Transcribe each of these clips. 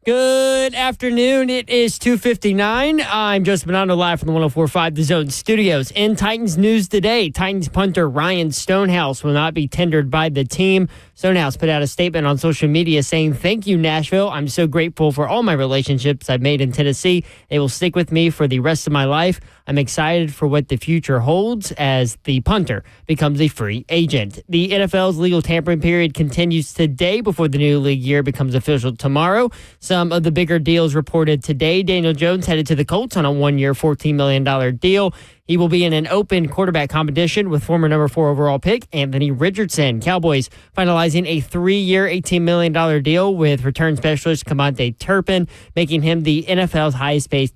Good afternoon. It is 2:59. I'm Justin Bonanno live from the 104.5 The Zone studios. In Titans news today, Titans punter Ryan Stonehouse will not be tendered by the team. Stonehouse put out a statement on social media saying, "Thank you, Nashville. I'm so grateful for all my relationships I've made in Tennessee. They will stick with me for the rest of my life. I'm excited for what the future holds as the punter becomes a free agent." The NFL's legal tampering period continues today before the new league year becomes official tomorrow. Some of the bigger deals reported today. Daniel Jones headed to the Colts on a one-year, $14 million deal. He will be in an open quarterback competition with former number 4 overall pick Anthony Richardson. Cowboys finalizing a 3-year, $18 million deal with return specialist Kamante Turpin, making him the NFL's highest-paid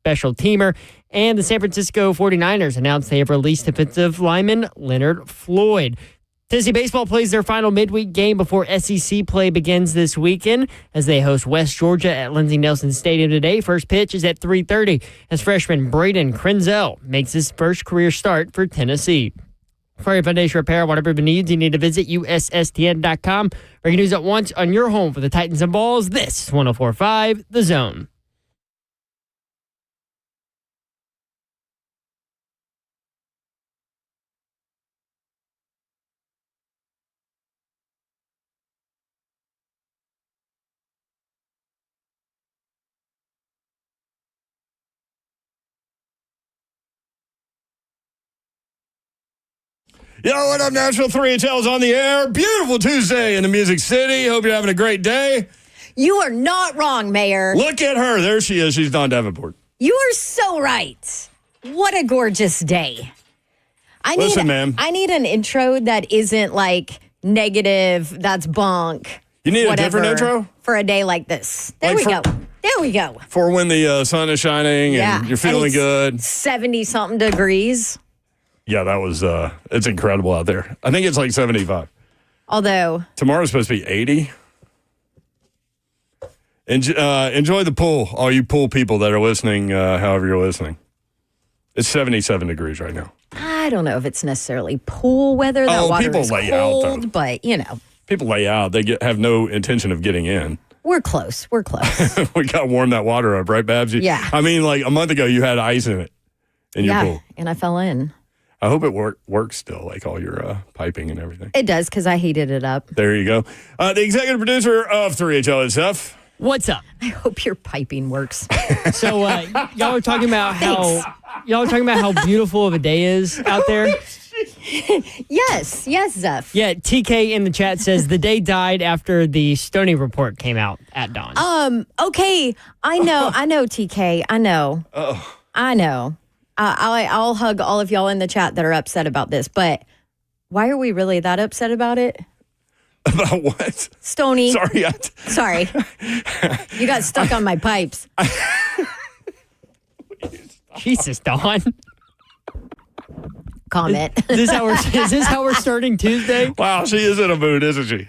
special teamer. And the San Francisco 49ers announced they have released defensive lineman Leonard Floyd. Tennessee baseball plays their final midweek game before SEC play begins this weekend as they host West Georgia at Lindsey Nelson Stadium today. First pitch is at 3:30 as freshman Braden Krenzel makes his first career start for Tennessee. For your foundation repair, whatever it needs, you need to visit USSTN.com. Breaking news at once on your home for the Titans and Balls. This is 104.5 The Zone. Yo, what up, Nashville? 3HL's on the air. Beautiful Tuesday in the Music City. Hope you're having a great day. You are not wrong, Mayor. Look at her. There she is. She's Dawn Davenport. You are so right. What a gorgeous day. Listen, ma'am. I need an intro that isn't like negative, that's bunk. You need a different intro? For a day like this. There we go. There we go. For when the sun is shining and you're feeling good. 70-something degrees. Yeah, that was, it's incredible out there. I think it's like 75. Although. Tomorrow's supposed to be 80. Enjoy the pool, all you pool people that are listening, however you're listening. It's 77 degrees right now. I don't know if it's necessarily pool weather. That water people is lay cold, out, though. But, you know. People lay out. They have no intention of getting in. We're close. We're close. We got to warm that water up, right, Babs? Yeah. I mean, like a month ago, you had ice in it in your pool. And I fell in. I hope it works still, like all your piping and everything. It does, because I heated it up. There you go. The executive producer of 3HLSF. What's up? I hope your piping works. So y'all are talking about how beautiful of a day is out there. Yes, Zeph. Yeah, TK in the chat says the day died after the Stoney report came out at dawn. Okay, I know, TK, I know. I know. I'll hug all of y'all in the chat that are upset about this, but why are we really that upset about it? About what? Stoney. Sorry. You got stuck on my pipes. Jesus, Dawn. Comment. Is this how we're starting Tuesday? Wow, she is in a mood, isn't she?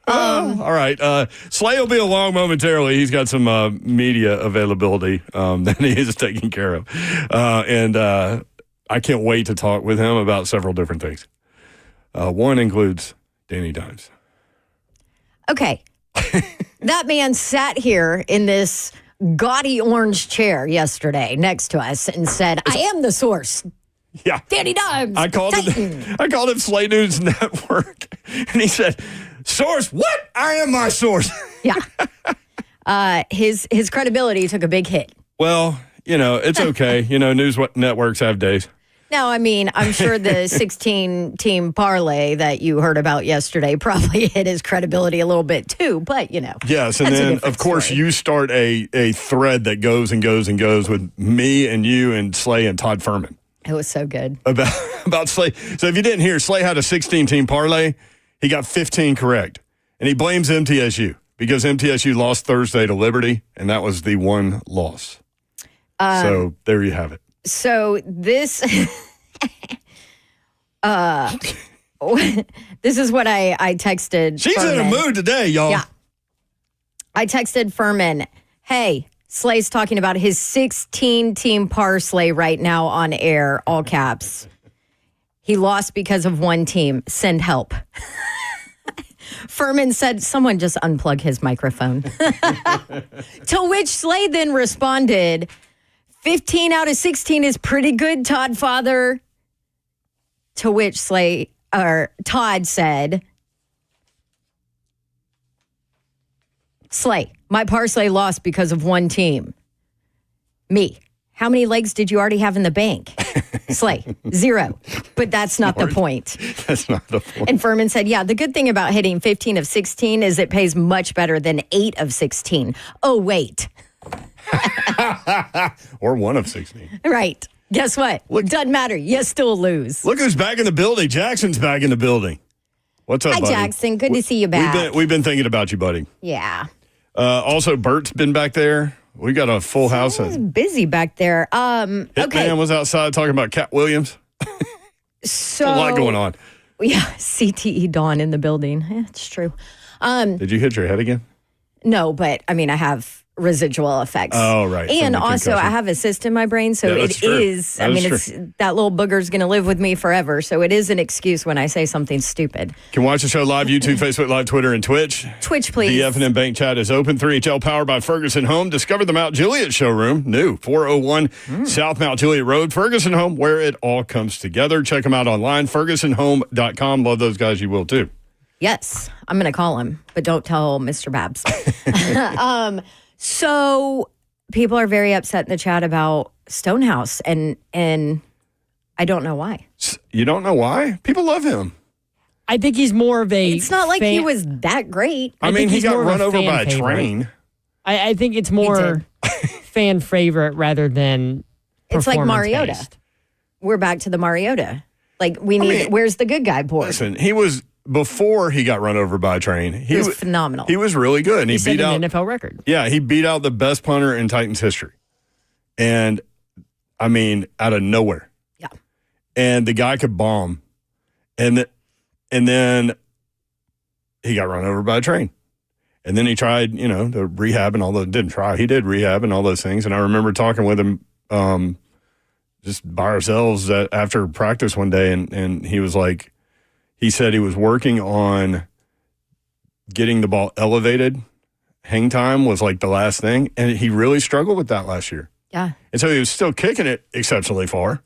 All right. Slay will be along momentarily. He's got some media availability that he is taking care of. And I can't wait to talk with him about several different things. One includes Danny Dimes. Okay. That man sat here in this gaudy orange chair yesterday next to us and said, "I am the source." Yeah. Danny Dimes. I called him Slay News Network, and he said, "Source? What? I am my source." Yeah. His credibility took a big hit. Well, it's okay. News networks have days. No, I mean, I'm sure the 16-team parlay that you heard about yesterday probably hit his credibility a little bit too, but, Yes, and then, of course, story. you start a thread that goes and goes and goes with me and you and Slay and Todd Furman. It was so good. About Slay. So if you didn't hear, Slay had a 16-team parlay. He got 15 correct, and he blames MTSU because MTSU lost Thursday to Liberty, and that was the one loss. So there you have it. So this, this is what I texted. She's Furman. in a mood today, y'all. Yeah. I texted Furman, "Hey, Slay's talking about his 16-team parlay right now on air, all caps. He lost because of one team. Send help." Furman said, someone just unplug his microphone. To which Slay then responded, 15 out of 16 is pretty good, Todd Father. To which Todd said, Slay, my parlay lost because of one team. Me, how many legs did you already have in the bank? Slay, 0. But that's not the point. That's not the point. And Furman said, yeah, the good thing about hitting 15 of 16 is it pays much better than 8 of 16. Oh, wait. Or 1 of 16. Right. Guess what? Doesn't matter. You still lose. Look who's back in the building. Jackson's back in the building. What's up, Hi, buddy? Jackson. Good to see you back. We've been thinking about you, buddy. Yeah. Also, Bert's been back there. We got a full house. It's busy back there. Okay. Hitman was outside talking about Cat Williams. So a lot going on. Yeah, CTE Dawn in the building. It's true. Did you hit your head again? No, but I mean, I have residual effects. Oh, right. And From the also, concussion. I have a cyst in my brain, so Yeah, it that's true. is. That is it's that little booger's going to live with me forever. So it is an excuse when I say something stupid. Can watch the show live, YouTube, Facebook Live, Twitter, and Twitch. Twitch, please. The F&M Bank chat is open. 3HL powered by Ferguson Home. Discover the Mount Juliet showroom. New 401 South Mount Juliet Road. Ferguson Home, where it all comes together. Check them out online. FergusonHome.com. Love those guys. You will too. Yes, I'm going to call him, but don't tell Mr. Babs. So people are very upset in the chat about Stonehouse, and I don't know why. You don't know why? People love him. I think he's more of a. It's not like fan- he was that great. I mean, think he he's got more of a run over fan by a favorite. train. I think it's more fan favorite rather than. It's like performance-based. Mariota. We're back to the Mariota. Like, we need, where's the good guy board? Listen, he was, before he got run over by a train, He was phenomenal. He was really good. And He he set beat out an NFL record. Yeah, he beat out the best punter in Titans history. And I mean, out of nowhere. Yeah. And the guy could bomb. And then he got run over by a train. And then he tried, to rehab and all those. Didn't try. He did rehab and all those things. And I remember talking with him just by ourselves after practice one day. And he was like, he said he was working on getting the ball elevated. Hang time was like the last thing. And he really struggled with that last year. Yeah. And so he was still kicking it exceptionally far,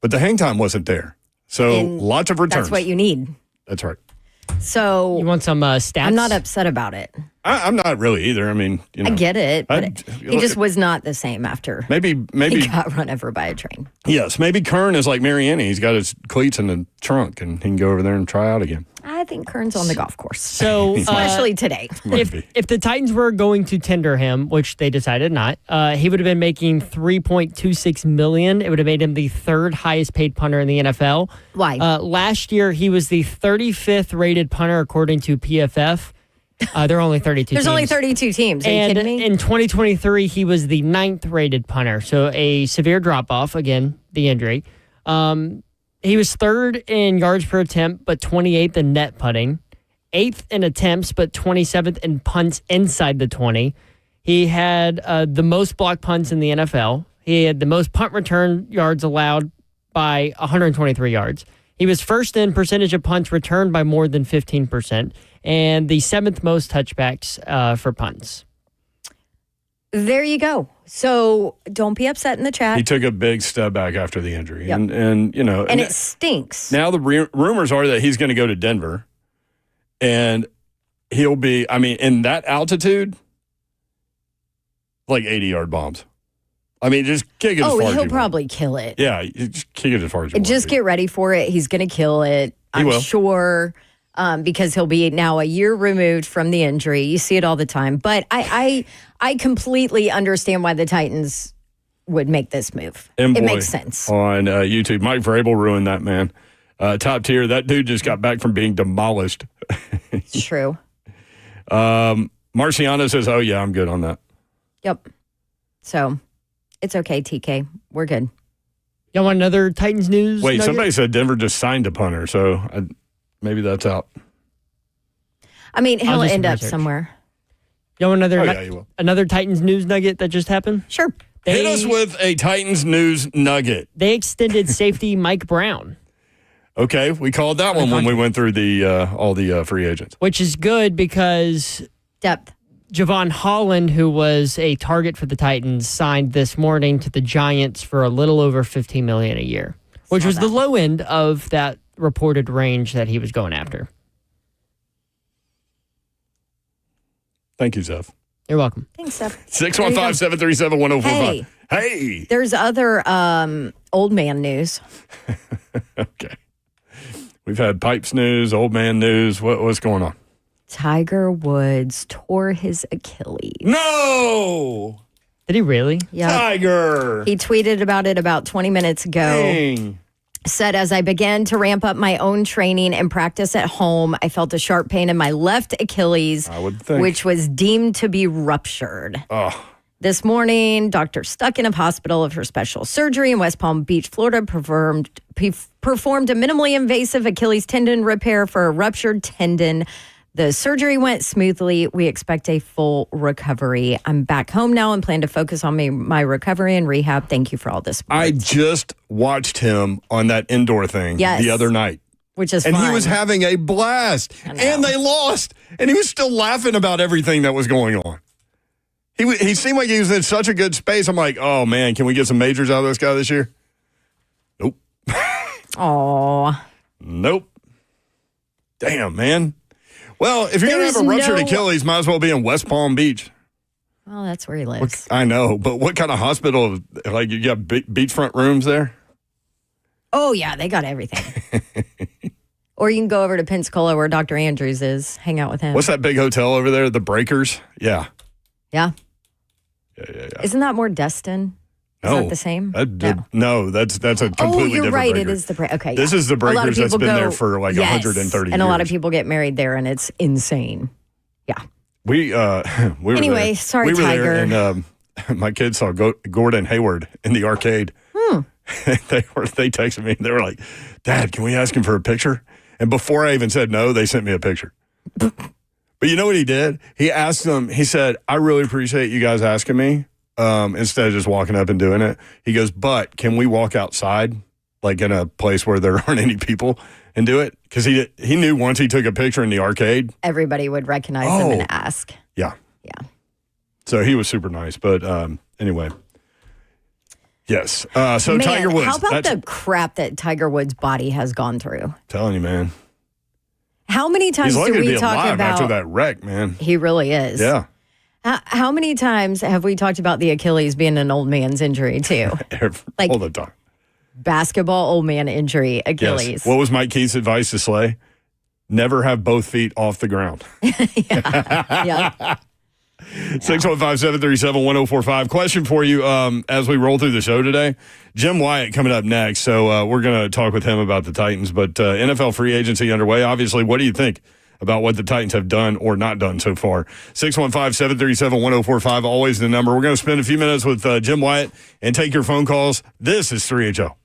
but the hang time wasn't there. So And lots of returns. That's what you need. That's right. So You want some stats? I'm not upset about it. I'm not really either. I mean, I get it, but he look, just was not the same after maybe he got run over by a train. yes, maybe Kern is like Mariani. He's got his cleats in the trunk and he can go over there and try out again. I think Kern's on the golf course, So especially today. if the Titans were going to tender him, which they decided not, he would have been making $3.26 million. It would have made him the third highest paid punter in the NFL. Why? Last year he was the 35th rated punter according to PFF. There are only 32 There's teams. only 32 teams. Are you And kidding me? in 2023, he was the 9th rated punter. So a severe drop off, again, the injury. He was 3rd in yards per attempt, but 28th in net putting. 8th in attempts, but 27th in punts inside the 20. He had the most blocked punts in the NFL. He had the most punt return yards allowed by 123 yards. He was first in percentage of punts returned by more than 15%, and the 7th most touchbacks for punts. There you go. So don't be upset in the chat. He took a big step back after the injury. Yep. And it stinks. now the rumors are that he's going to go to Denver and he'll be, I mean, in that altitude, like 80-yard bombs. I mean, just kick it as far as you he'll want. probably kill it. Yeah, you just kick it as far as you want. Just get ready for it. He's going to kill it. I'm will. sure, because he'll be now a year removed from the injury. You see it all the time. But I completely understand why the Titans would make this move. And It boy, makes sense. On YouTube, Mike Vrabel ruined that, man. Top tier. That dude just got back from being demolished. It's true. Marciano says, oh, yeah, I'm good on that. Yep. So it's okay, TK. We're good. Y'all want another Titans news? Wait, nugget? somebody said Denver just signed a punter, so maybe that's out. I mean, I'll he'll do some end up research. somewhere. Y'all want Oh, yeah, you will. another Titans news nugget that just happened? Sure. Hit us with a Titans news nugget. They extended safety Mike Brown. Okay, we called that one when we went through the all the free agents. Which is good because Depth. Javon Holland, who was a target for the Titans, signed this morning to the Giants for a little over $15 million a year, which was the low end of that reported range that he was going after. Thank you, Zeph. You're welcome. Thanks, Steph. 615-737-1045. Hey. There's other old man news. Okay. We've had Pipes news, old man news. What's going on? Tiger Woods tore his Achilles. No! Did he really? Yeah. Tiger! He tweeted about it about 20 minutes ago. Dang. Said, as I began to ramp up my own training and practice at home, I felt a sharp pain in my left Achilles, I would think. which was deemed to be ruptured. Oh. This morning, Dr. Stuckin Hospital for Special Surgery in West Palm Beach, Florida, performed a minimally invasive Achilles tendon repair for a ruptured tendon. The surgery went smoothly. We expect a full recovery. I'm back home now and plan to focus on my recovery and rehab. Thank you for all this. I just watched him on that indoor thing the other night. Which is and fun. he was having a blast. And they lost. And he was still laughing about everything that was going on. He seemed like he was in such a good space. I'm like, oh, man, can we get some majors out of this guy this year? Nope. Aw. Nope. Damn, man. Well, if you're going to have a ruptured Achilles, might as well be in West Palm Beach. Well, that's where he lives. I know, but what kind of hospital? Like, you got beachfront rooms there? Oh, yeah, they got everything. Or you can go over to Pensacola where Dr. Andrews is, hang out with him. What's that big hotel over there? The Breakers? Yeah. Yeah. Yeah. Isn't that more Destin? Is that the same? No, that's a completely different you're right. Breaker. It is the Breakers. Okay. This is the Breakers that's been there for like 130 years. And a lot of people get married there, and it's insane. Yeah. We were anyway, there. Sorry, we were Tiger. There and my kids saw Gordon Hayward in the arcade. They texted me. They were like, "Dad, can we ask him for a picture?" And before I even said no, they sent me a picture. But you know what he did? He asked them. He said, "I really appreciate you guys asking me." Instead of just walking up and doing it, he goes, "But can we walk outside, like in a place where there aren't any people, and do it?" Because he knew once he took a picture in the arcade, everybody would recognize him and ask. Yeah. So he was super nice. But anyway, yes. So man, Tiger Woods. How about the crap that Tiger Woods' body has gone through? Telling you, man. How many times He's lucky do we to be talk alive about after that wreck, man? He really is. Yeah. How many times have we talked about the Achilles being an old man's injury too? Like all the time. Basketball old man injury, Achilles. Yes. What was Mike Keith's advice to Slay? Never have both feet off the ground. Yeah. 615-737-1045. Question for you as we roll through the show today. Jim Wyatt coming up next. So we're going to talk with him about the Titans. But NFL free agency underway. Obviously, what do you think about what the Titans have done or not done so far? 615-737-1045, always the number. We're going to spend a few minutes with Jim Wyatt and take your phone calls. This is 3HO.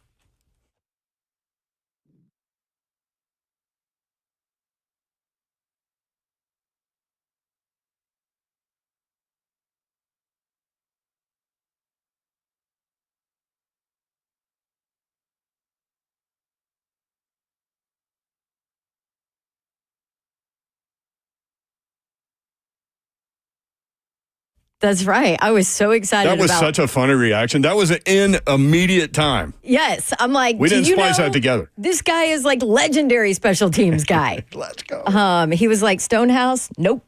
That's right. I was so excited. That was such a funny reaction. That was in immediate time. Yes. I'm like, we didn't splice that together. This guy is like legendary special teams guy. Let's go. He was like, Stonehouse? Nope.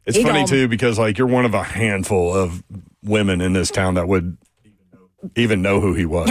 It's funny, too, because like you're one of a handful of women in this town that would even know who he was.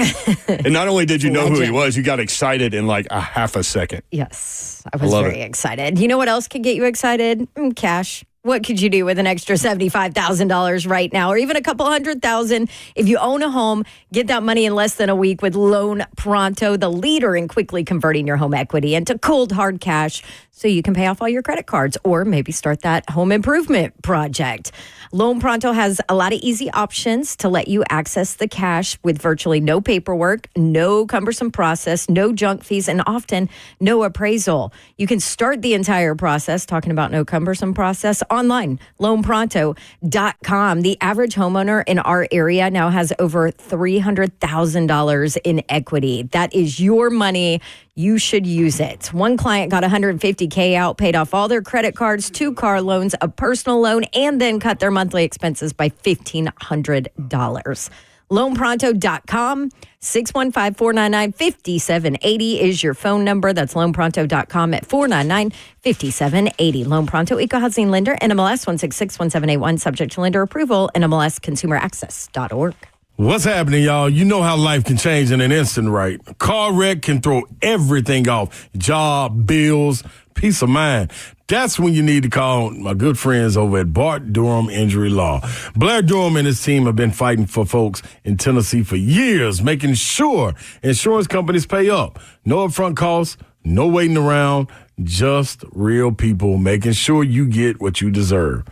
And not only did you know who he was, you got excited in like a half a second. Yes. I was very excited. You know what else could get you excited? Cash. What could you do with an extra $75,000 right now, or even a couple $100,000? If you own a home, get that money in less than a week with Loan Pronto, the leader in quickly converting your home equity into cold, hard cash so you can pay off all your credit cards or maybe start that home improvement project. Loan Pronto has a lot of easy options to let you access the cash with virtually no paperwork, no cumbersome process, no junk fees, and often no appraisal. You can start the entire process, talking about no cumbersome process, online, loanpronto.com. The average homeowner in our area now has over $300,000 in equity. That is your money. You should use it. One client got $150K out, paid off all their credit cards, 2 car loans, a personal loan, and then cut their monthly expenses by $1,500. LoanPronto.com, 615-499-5780 is your phone number. That's LoanPronto.com at 499-5780. Loan Pronto, Eco Housing Lender, NMLS 1661781, subject to lender approval, NMLSConsumerAccess.org. What's happening, y'all? You know how life can change in an instant, right? A car wreck can throw everything off. Job, bills, peace of mind. That's when you need to call my good friends over at Bart Durham Injury Law. Blair Durham and his team have been fighting for folks in Tennessee for years, making sure insurance companies pay up. No upfront costs, no waiting around, just real people making sure you get what you deserve.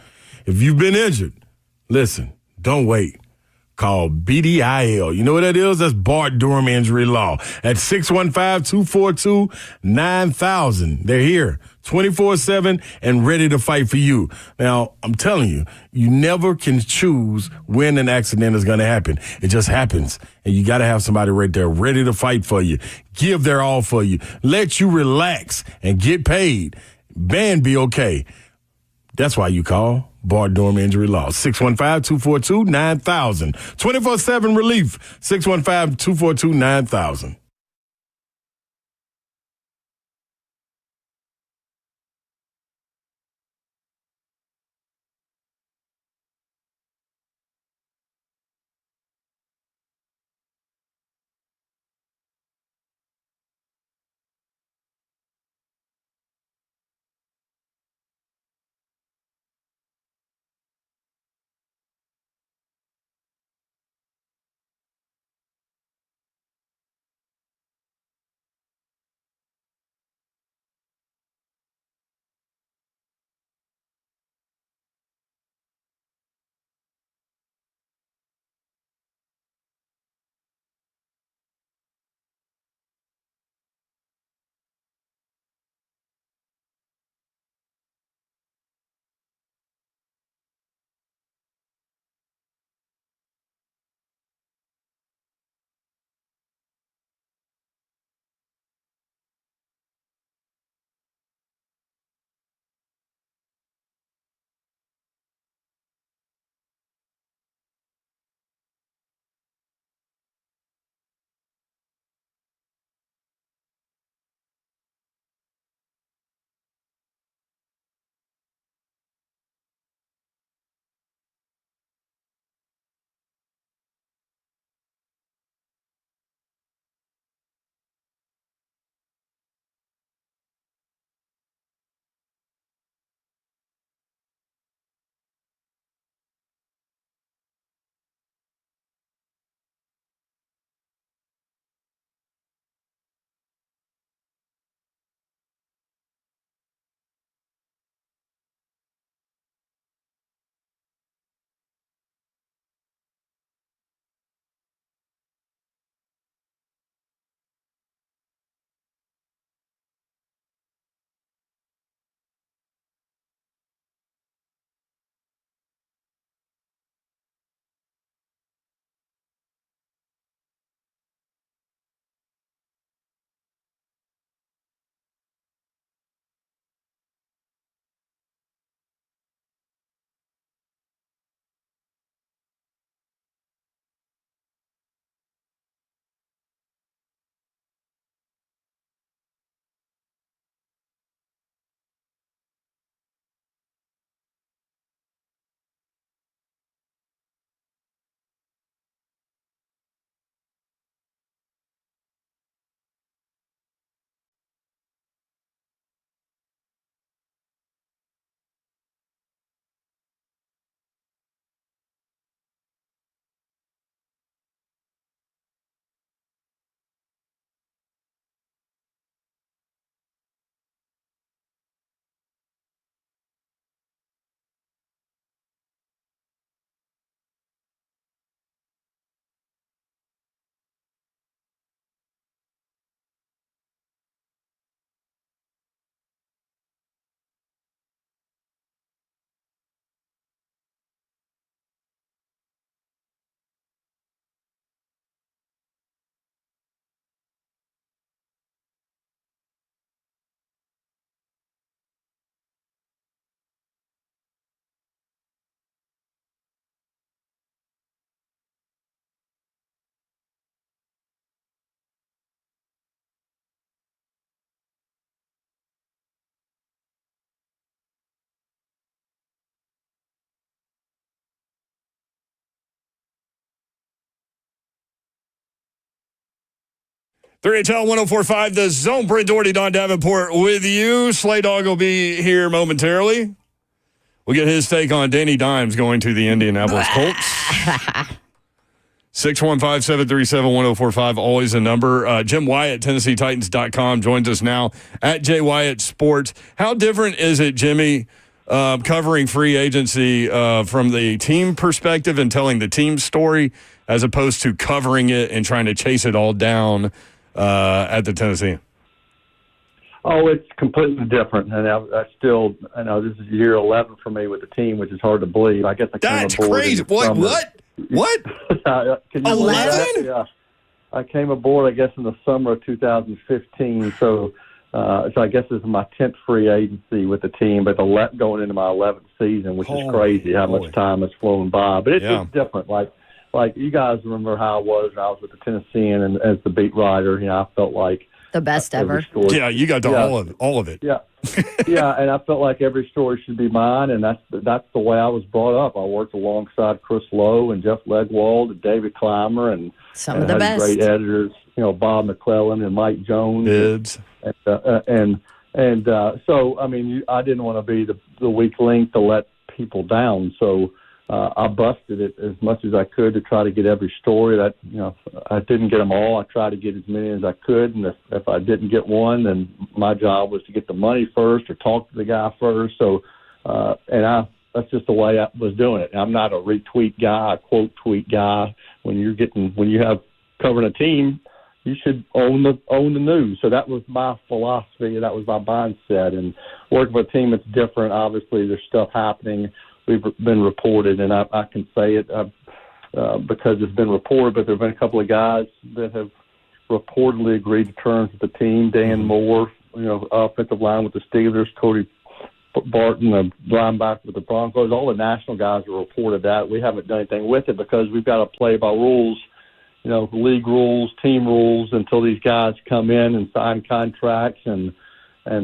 If you've been injured, listen, don't wait. Call BDIL. You know what that is? That's Bart Durham Injury Law at 615-242-9000. They're here 24/7 and ready to fight for you. Now, I'm telling you, you never can choose when an accident is going to happen. It just happens. And you got to have somebody right there ready to fight for you, give their all for you, let you relax and get paid. Band be okay. That's why you call Bart Durham Injury Law. 615-242-9000. 24/7 relief. 615-242-9000. 3HL 104.5, The Zone. Brent Doherty, Don Davenport with you. Slay Dog will be here momentarily. We'll get his take on Danny Dimes going to the Indianapolis Colts. 615-737-1045, always a number. Jim Wyatt, TennesseeTitans.com, joins us now at J. Wyatt Sports. How different is it, Jimmy, covering free agency from the team perspective and telling the team story as opposed to covering it and trying to chase it all down at the Tennessee? Oh, it's completely different, and I know this is year 11 for me with the team, which is hard to believe. I guess I came That's aboard crazy. What? 11? Yeah, I came aboard, I guess, in the summer of 2015. So I guess this is my 10th free agency with the team, but going into my 11th season, which is crazy how much time has flown by. But it's different. Like you guys remember how it was when I was with the Tennessean and as the beat writer. I felt like the best ever. Yeah, you got all of it. Yeah, yeah, and I felt like every story should be mine, and that's the way I was brought up. I worked alongside Chris Lowe and Jeff Legwold and David Clymer and some of the best great editors. Bob McClellan and Mike Jones. Bibbs. So I mean, I didn't want to be the weak link to let people down. So. I busted it as much as I could to try to get every story. That I didn't get them all. I tried to get as many as I could, and if I didn't get one, then my job was to get the money first or talk to the guy first. So, that's just the way I was doing it. I'm not a retweet guy, a quote tweet guy. When you have covering a team, you should own the news. So that was my philosophy. That was my mindset. And working with a team, it's different. Obviously, there's stuff happening. We've been reported, and I can say it because it's been reported, but there have been a couple of guys that have reportedly agreed to terms with the team. Dan Moore, offensive line with the Steelers, Cody Barton, the linebacker with the Broncos. All the national guys have reported that. We haven't done anything with it because we've got to play by rules, league rules, team rules, until these guys come in and sign contracts and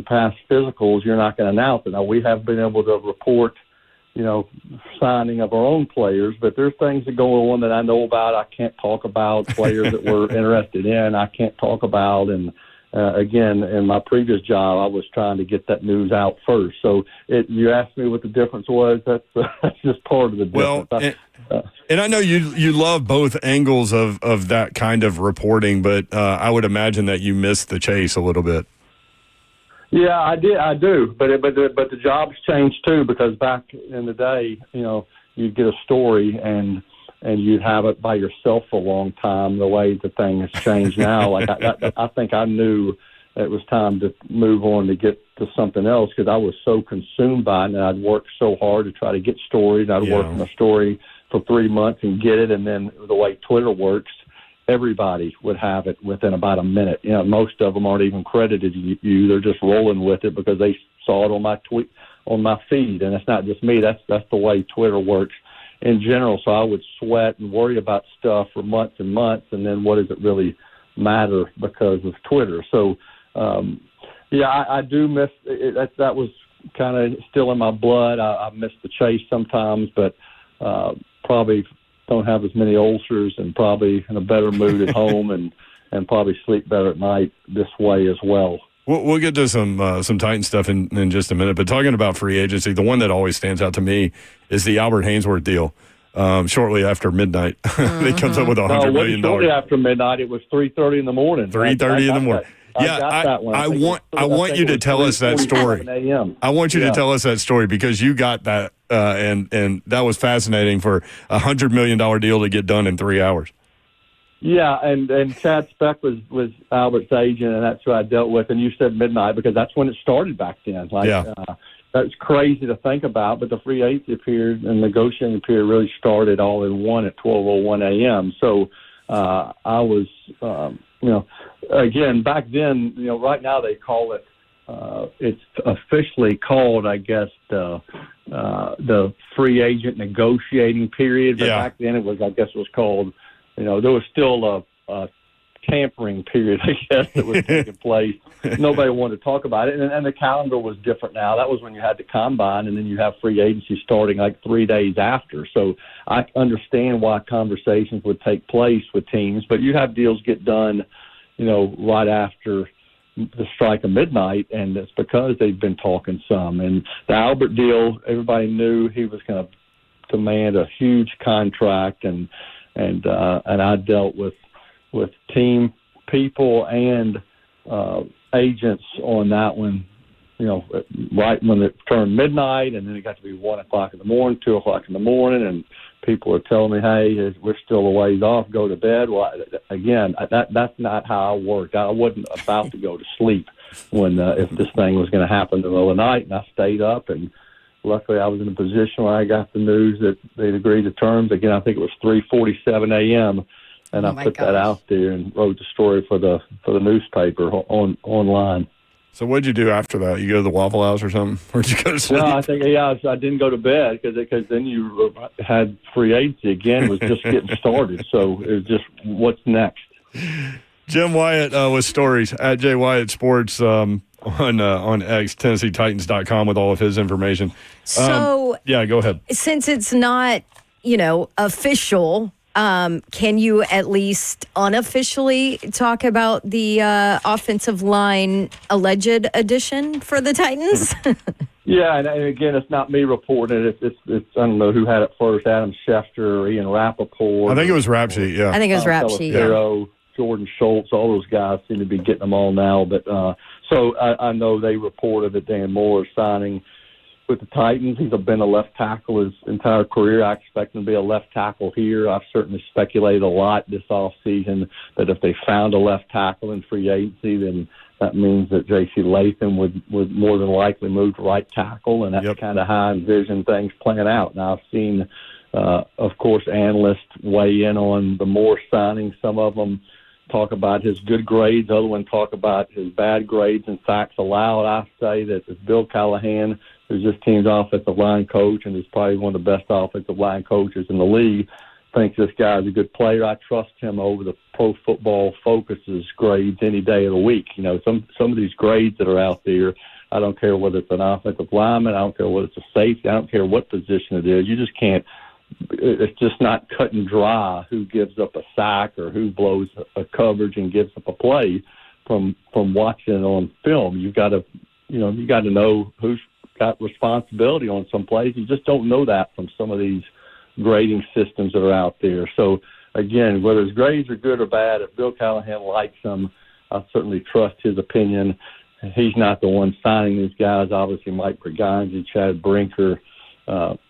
pass physicals. You're not going to announce it. Now, we have been able to report signing of our own players, but there's things that go on that I know about. I can't talk about players that we're interested in. I can't talk about. And again, in my previous job, I was trying to get that news out first. So you asked me what the difference was. That's just part of the difference. Well, and I know you love both angles of that kind of reporting, but I would imagine that you missed the chase a little bit. Yeah, I do, but the job's changed too, because back in the day, you'd get a story and you'd have it by yourself for a long time. The way the thing has changed now, I think I knew it was time to move on to get to something else because I was so consumed by it, and I'd worked so hard to try to get stories. I'd work on a story for 3 months and get it, and then the way Twitter works, everybody would have it within about a minute. Most of them aren't even credited you. They're just rolling with it because they saw it on my tweet, on my feed. And it's not just me. That's the way Twitter works in general. So I would sweat and worry about stuff for months and months. And then what does it really matter because of Twitter? So, I do miss it. That was kind of still in my blood. I miss the chase sometimes, but probably don't have as many ulcers and probably in a better mood at home and probably sleep better at night this way as well. We'll get to some Titan stuff in just a minute, but talking about free agency, the one that always stands out to me is the Albert Haynesworth deal. Shortly after midnight, they comes up with $100 million. Shortly after midnight, it was 3:30 in the morning. 3:30 in the morning. I want you to tell us that story. I want you to tell us that story because you got that, and that was fascinating for $100 million deal to get done in 3 hours. Yeah, and Chad Speck was Albert's agent, and that's who I dealt with. And you said midnight because that's when it started back then. That's crazy to think about, but the free agency period and negotiating period really started all in one at 12:01 a.m. So I was, again, back then, right now they call it, it's officially called, I guess, the free agent negotiating period. But back then it was called, there was still a tampering period, I guess, that was taking place. Nobody wanted to talk about it. And the calendar was different now. That was when you had the combine, and then you have free agency starting like 3 days after. So I understand why conversations would take place with teams, but you have deals get done, right after the strike of midnight, and it's because they've been talking some. And the Albert deal, everybody knew he was going to demand a huge contract, and I dealt with team people and agents on that one. Right when it turned midnight, and then it got to be 1 o'clock in the morning, 2 o'clock in the morning, and people are telling me, "Hey, we're still a ways off. Go to bed." Well, again, that's not how I worked. I wasn't about to go to sleep when if this thing was going to happen in the middle of the night, and I stayed up. And luckily, I was in a position where I got the news that they'd agreed to terms. Again, I think it was 3:47 a.m. And I put that out there and wrote the story for the newspaper online. So what'd you do after that? You go to the Waffle House or something? Or did you go to sleep? No, I think I didn't go to bed because then you had free agency again. It was just getting started. So it was just what's next. Jim Wyatt with stories at J Wyatt Sports on X, TennesseeTitans.com with all of his information. So yeah, go ahead. Since it's not official. Can you at least unofficially talk about the offensive line alleged addition for the Titans? Yeah, and again, it's not me reporting it. It's I don't know who had it first, Adam Schefter or Ian Rappaport. I think it was Rapsheet, yeah. I think it was Rapsheet, yeah. Jordan Schultz, all those guys seem to be getting them all now. But so I know they reported that Dan Moore is signing with the Titans. He's been a left tackle his entire career. I expect him to be a left tackle here. I've certainly speculated a lot this offseason that if they found a left tackle in free agency, then that means that J.C. Latham would more than likely move to right tackle, and that's kind of how I envision things playing out. Now, I've seen, of course, analysts weigh in on the Moore signing. Some of them talk about his good grades. Other ones talk about his bad grades and sacks allowed. I say that it's Bill Callahan, who's this team's offensive line coach and is probably one of the best offensive line coaches in the league, thinks this guy's a good player. I trust him over the Pro Football Focus's grades any day of the week. Some of these grades that are out there, I don't care whether it's an offensive lineman, I don't care whether it's a safety, I don't care what position it is. You just can't. It's just not cut and dry who gives up a sack or who blows a coverage and gives up a play from watching it on film. You got to know who's got responsibility on some plays. You just don't know that from some of these grading systems that are out there. So again, whether his grades are good or bad, if Bill Callahan likes them, I certainly trust his opinion. He's not the one signing these guys. Obviously, Mike Berganzi, Chad Brinker,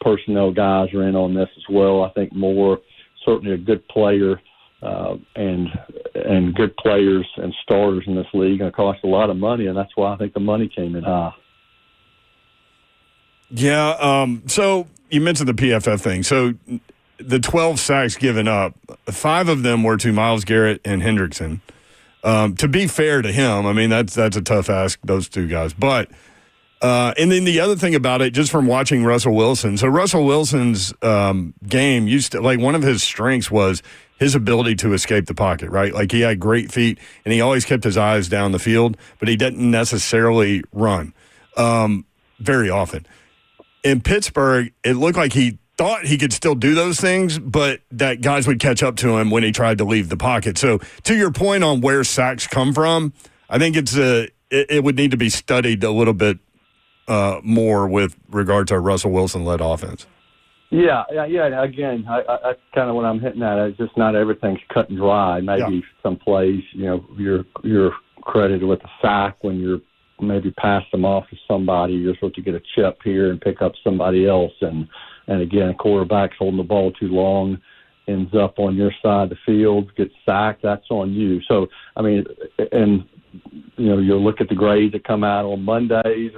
personnel guys are in on this as well. I think Moore, certainly a good player, and good players and starters in this league, going to cost a lot of money, and that's why I think the money came in high. Yeah, so you mentioned the PFF thing. So the 12 sacks given up, 5 of them were to Myles Garrett and Hendrickson. To be fair to him, I mean, that's a tough ask, those two guys. But and then the other thing about it, just from watching Russell Wilson. So Russell Wilson's game used to, like, one of his strengths was his ability to escape the pocket, right? Like, he had great feet, and he always kept his eyes down the field, but he didn't necessarily run very often. In Pittsburgh, it looked like he thought he could still do those things, but that guys would catch up to him when he tried to leave the pocket. So to your point on where sacks come from, I think it would need to be studied a little bit more with regard to a Russell Wilson-led offense. Yeah. Again, I kind of what I'm hitting at. It's just not everything's cut and dry. Maybe some plays, you're credited with a sack when you're maybe pass them off to somebody. You're supposed to get a chip here and pick up somebody else. And again, quarterback's holding the ball too long, ends up on your side of the field, gets sacked. That's on you. So, I mean, and, you'll look at the grades that come out on Mondays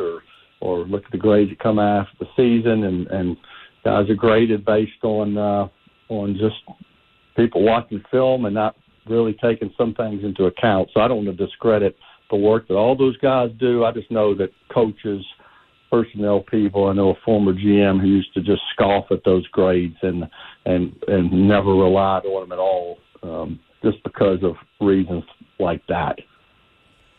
or look at the grades that come out after the season, and guys are graded based on just people watching film and not really taking some things into account. So I don't want to discredit the work that all those guys do. I just know that coaches, personnel people, I know a former GM who used to just scoff at those grades and never relied on them at all, just because of reasons like that.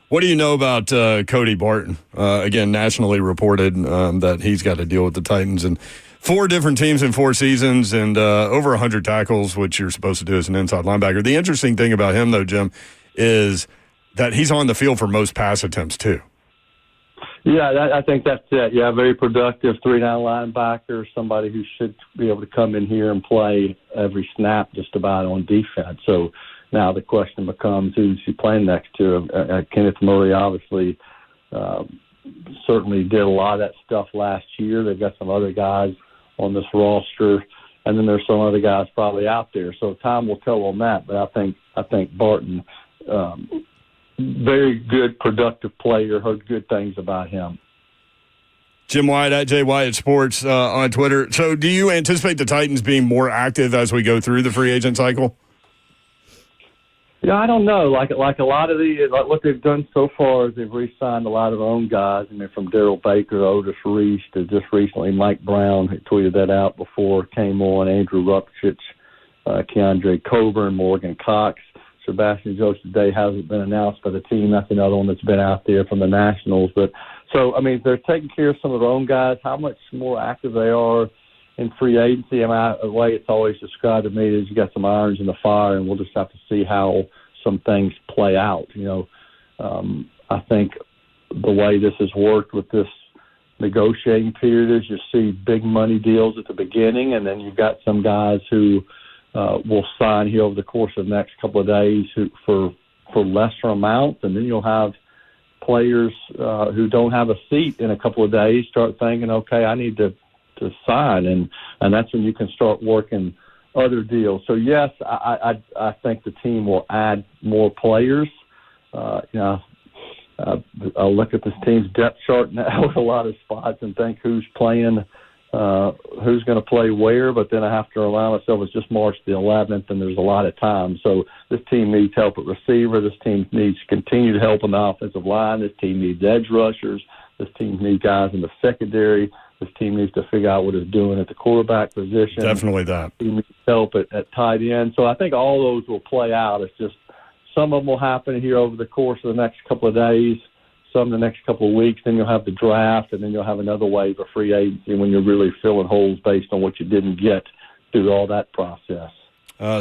What do you know about Cody Barton? Again, nationally reported that he's got to deal with the Titans and 4 different teams in 4 seasons and over 100 tackles, which you're supposed to do as an inside linebacker. The interesting thing about him, though, Jim, is that he's on the field for most pass attempts too. Yeah, I think that's it. Yeah, very productive 3-down linebacker, somebody who should be able to come in here and play every snap just about on defense. So now the question becomes, who's he playing next to? Kenneth Murray obviously certainly did a lot of that stuff last year. They've got some other guys on this roster, and then there's some other guys probably out there. So time will tell on that. But I think Barton, very good, productive player. Heard good things about him. Jim Wyatt at J Wyatt Sports on Twitter. So, do you anticipate the Titans being more active as we go through the free agent cycle? Yeah, I don't know. Like a lot of what they've done so far is they've re-signed a lot of their own guys. I mean, from Daryl Baker, Otis Reese, to just recently Mike Brown, who tweeted that out before, came on, Andrew Rupchich, Keandre Coburn, Morgan Cox. Sebastian Joseph Day hasn't been announced by the team. That's another one that's been out there from the Nationals. But so, I mean, they're taking care of some of their own guys. How much more active they are in free agency, I mean, the way it's always described to me is you got some irons in the fire, and we'll just have to see how some things play out. I think the way this has worked with this negotiating period is you see big money deals at the beginning, and then you've got some guys who will sign here over the course of the next couple of days for lesser amounts, and then you'll have players who don't have a seat in a couple of days start thinking, okay, I need to sign, and that's when you can start working other deals. So yes, I think the team will add more players. I'll look at this team's depth chart now with a lot of spots and think who's playing, who's going to play where, but then I have to remind myself it's just March the 11th and there's a lot of time. So this team needs help at receiver. This team needs continued help on the offensive line. This team needs edge rushers. This team needs guys in the secondary. This team needs to figure out what it's doing at the quarterback position. Definitely that. Team needs help at tight end. So I think all those will play out. It's just some of them will happen here over the course of the next couple of days, some the next couple of weeks. Then you'll have the draft, and then you'll have another wave of free agency when you're really filling holes based on what you didn't get through all that process.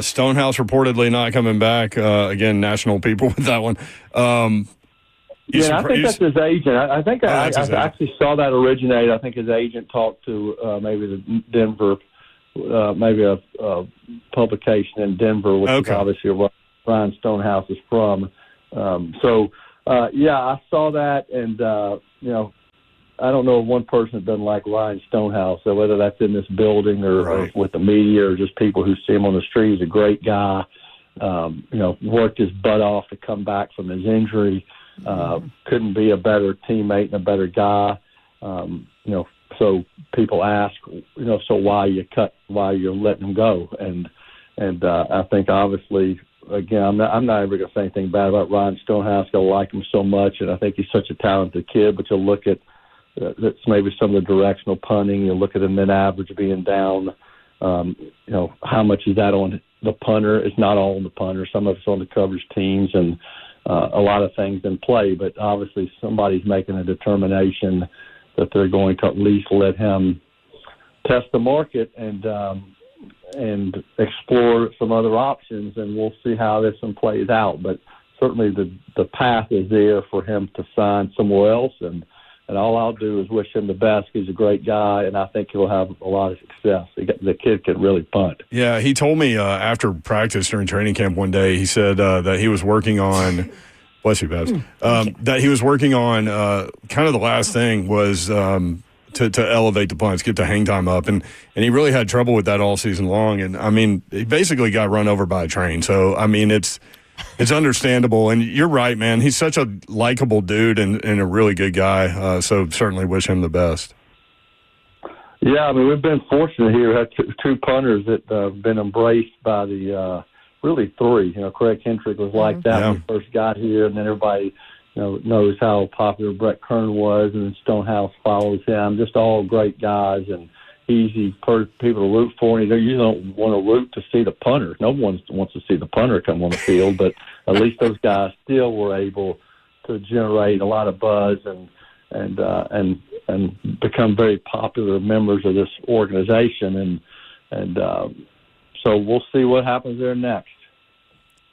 Stonehouse reportedly not coming back. Again, national people with that one. I think that's his agent. I think I actually saw that originate. I think his agent talked to maybe the Denver, maybe a publication in Denver, which is obviously where Ryan Stonehouse is from. I saw that, and I don't know of one person that doesn't like Ryan Stonehouse. So whether that's in this building or with the media or just people who see him on the street, he's a great guy. Worked his butt off to come back from his injury. Couldn't be a better teammate and a better guy. So people ask, so why you're letting him go? And I think obviously, again, I'm not ever going to say anything bad about Ryan Stonehouse. I like him so much, and I think he's such a talented kid. But you'll look at that's maybe some of the directional punting. You'll look at the mid average being down. How much is that on the punter? It's not all on the punter. Some of it's on the coverage teams and a lot of things in play. But obviously, somebody's making a determination that they're going to at least let him test the market and explore some other options, and we'll see how this one plays out. But certainly the path is there for him to sign somewhere else, and all I'll do is wish him the best. He's a great guy, and I think he'll have a lot of success. The kid can really punt. Yeah, he told me after practice during training camp one day, he said that he was working on – bless you, Babs. That he was working on kind of the last thing was to elevate the punts, get the hang time up. And he really had trouble with that all season long. And, I mean, he basically got run over by a train. So, I mean, it's understandable. And you're right, man. He's such a likable dude and a really good guy. So certainly wish him the best. Yeah, I mean, we've been fortunate here. We had two punters that have been embraced by the really three. Craig Hendrick was like that when he first got here, and then everybody knows how popular Brett Kern was, and then Stonehouse follows him. Just all great guys and easy people to root for. And you don't want to root to see the punter. No one wants to see the punter come on the field, but at least those guys still were able to generate a lot of buzz and become very popular members of this organization. And so we'll see what happens there next.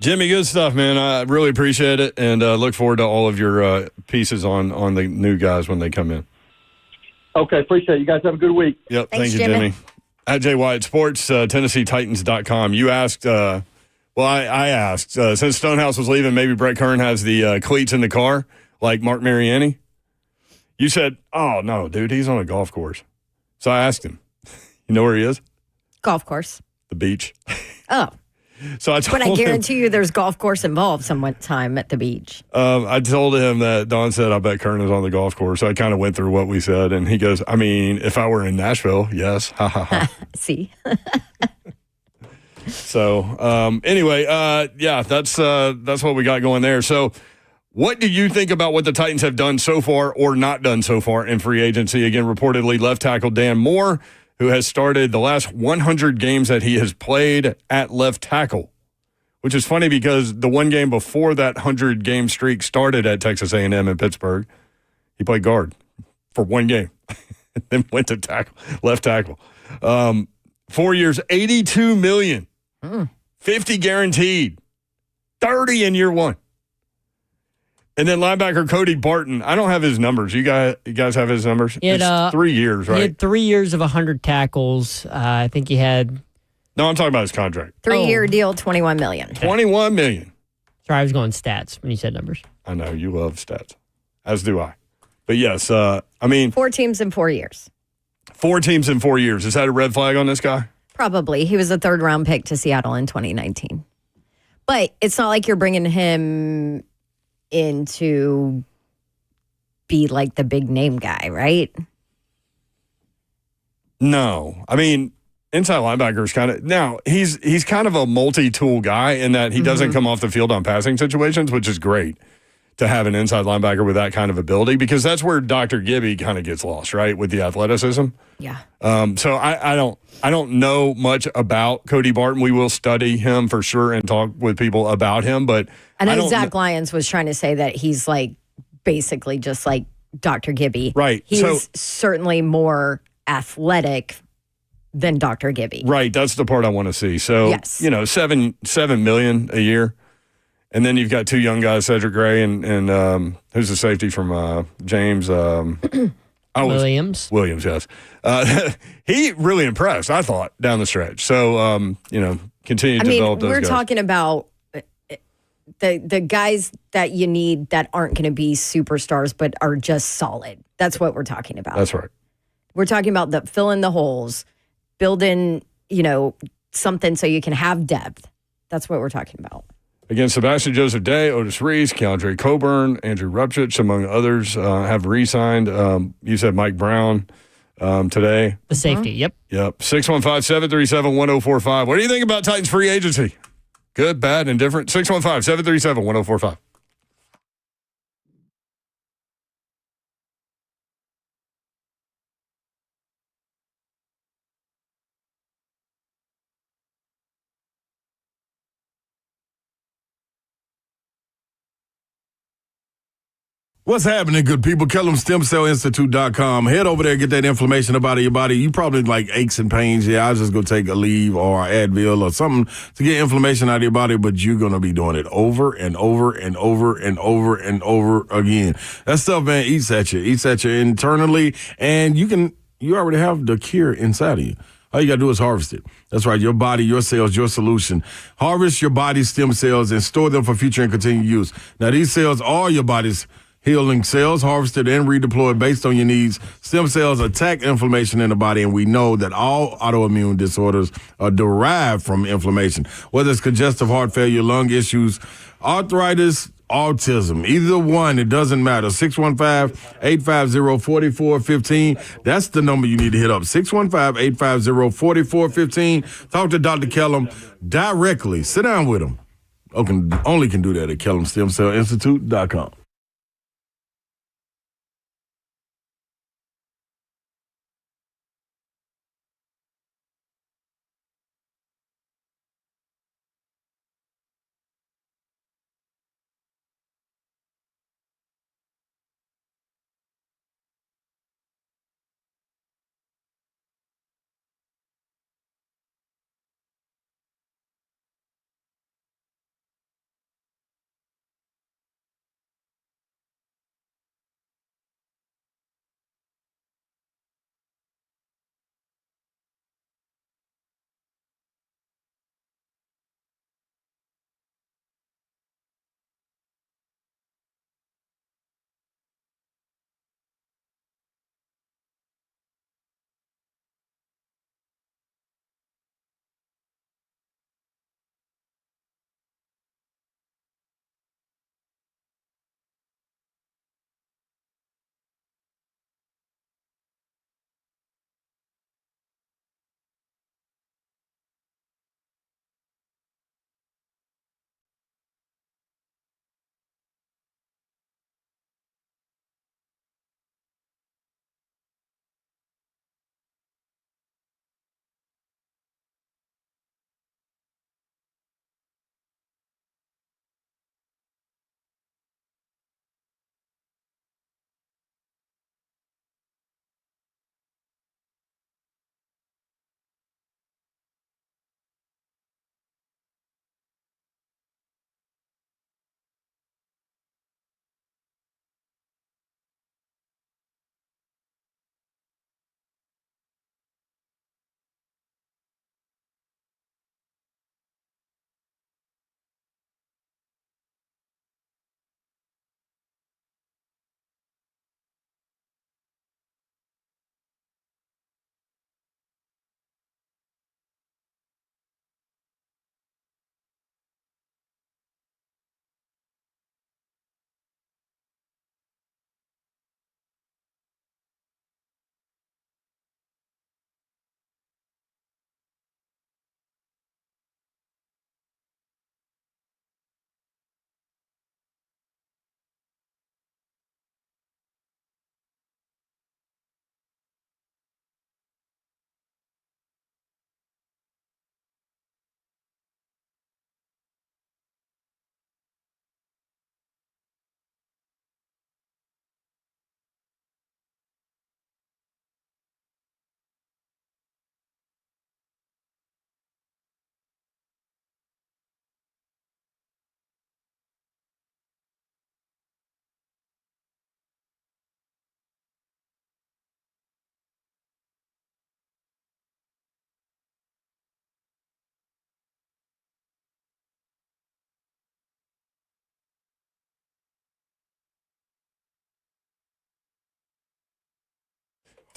Jimmy, good stuff, man. I really appreciate it, and look forward to all of your pieces on the new guys when they come in. Okay, appreciate it. You guys have a good week. Yep, Thanks, thank you, Jimmy. At Jay Wyatt Sports, TennesseeTitans.com. You asked, I asked, since Stonehouse was leaving, maybe Brett Kern has the cleats in the car, like Mark Mariani. You said, oh, no, dude, he's on a golf course. So I asked him, you know where he is? Golf course. The beach. Oh. So I told But I guarantee you there's golf course involved some time at the beach. I told him that Don said, I bet Kern is on the golf course. So I kind of went through what we said. And he goes, I mean, if I were in Nashville, yes. Ha, ha, ha. See? So anyway, yeah, that's what we got going there. So what do you think about what the Titans have done so far or not done so far in free agency? Again, reportedly left tackle Dan Moore, who has started the last 100 games that he has played at left tackle, which is funny because the one game before that 100-game streak started at Texas A&M in Pittsburgh, he played guard for one game, then went to left tackle. 4 years, $82 million, 50 guaranteed, 30 in year one. And then linebacker Cody Barton. I don't have his numbers. You guys have his numbers? It's 3 years, right? He had 3 years of 100 tackles. I think he had. No, I'm talking about his contract. 3-year deal, $21 million. $21 million. Sorry, I was going stats when you said numbers. I know you love stats, as do I. But yes, I mean, 4 teams in 4 years. 4 teams in 4 years. Is that a red flag on this guy? Probably. He was a 3rd-round pick to Seattle in 2019. But it's not like you're bringing him in to be like the big name guy, right? No. I mean, inside linebacker is kind of, now he's kind of a multi-tool guy in that he doesn't come off the field on passing situations, which is great to have an inside linebacker with that kind of ability, because that's where Dr. Gibby kind of gets lost, right, with the athleticism. Yeah. So I don't know much about Cody Barton. We will study him for sure and talk with people about him, but I know Zach Lyons was trying to say that he's like basically just like Dr. Gibby. Right. He's certainly more athletic than Dr. Gibby. Right. That's the part I want to see. So, yes. you know, $7 million a year. And then you've got 2 young guys, Cedric Gray and who's the safety from James? Williams. Williams, yes. He really impressed, I thought, down the stretch. So, you know, continue to develop those guys. We're talking about the guys that you need that aren't going to be superstars but are just solid. That's what we're talking about. That's right. We're talking about fill in the holes, building, you know, something so you can have depth. That's what we're talking about. Again, Sebastian Joseph Day, Otis Reese, Keandre Coburn, Andrew Rupchich, among others, have re-signed. You said Mike Brown today. The safety, yep. Yep. 615-737-1045. What do you think about Titans free agency? Good, bad, indifferent? 615-737-1045. What's happening, good people? KellumStemCellInstitute.com. Head over there, get that inflammation up out of your body. You probably like aches and pains. Yeah, I was just going to take a leave or Advil or something to get inflammation out of your body, but you're going to be doing it over and over and over and over and over again. That stuff, man, eats at you internally, and you already have the cure inside of you. All you got to do is harvest it. That's right. Your body, your cells, your solution. Harvest your body's stem cells and store them for future and continued use. Now, these cells are your body's healing cells, harvested and redeployed based on your needs. Stem cells attack inflammation in the body, and we know that all autoimmune disorders are derived from inflammation, whether it's congestive heart failure, lung issues, arthritis, autism. Either one, it doesn't matter. 615-850-4415. That's the number you need to hit up. 615-850-4415. Talk to Dr. Kellum directly. Sit down with him. Only can do that at KellumStemCellInstitute.com.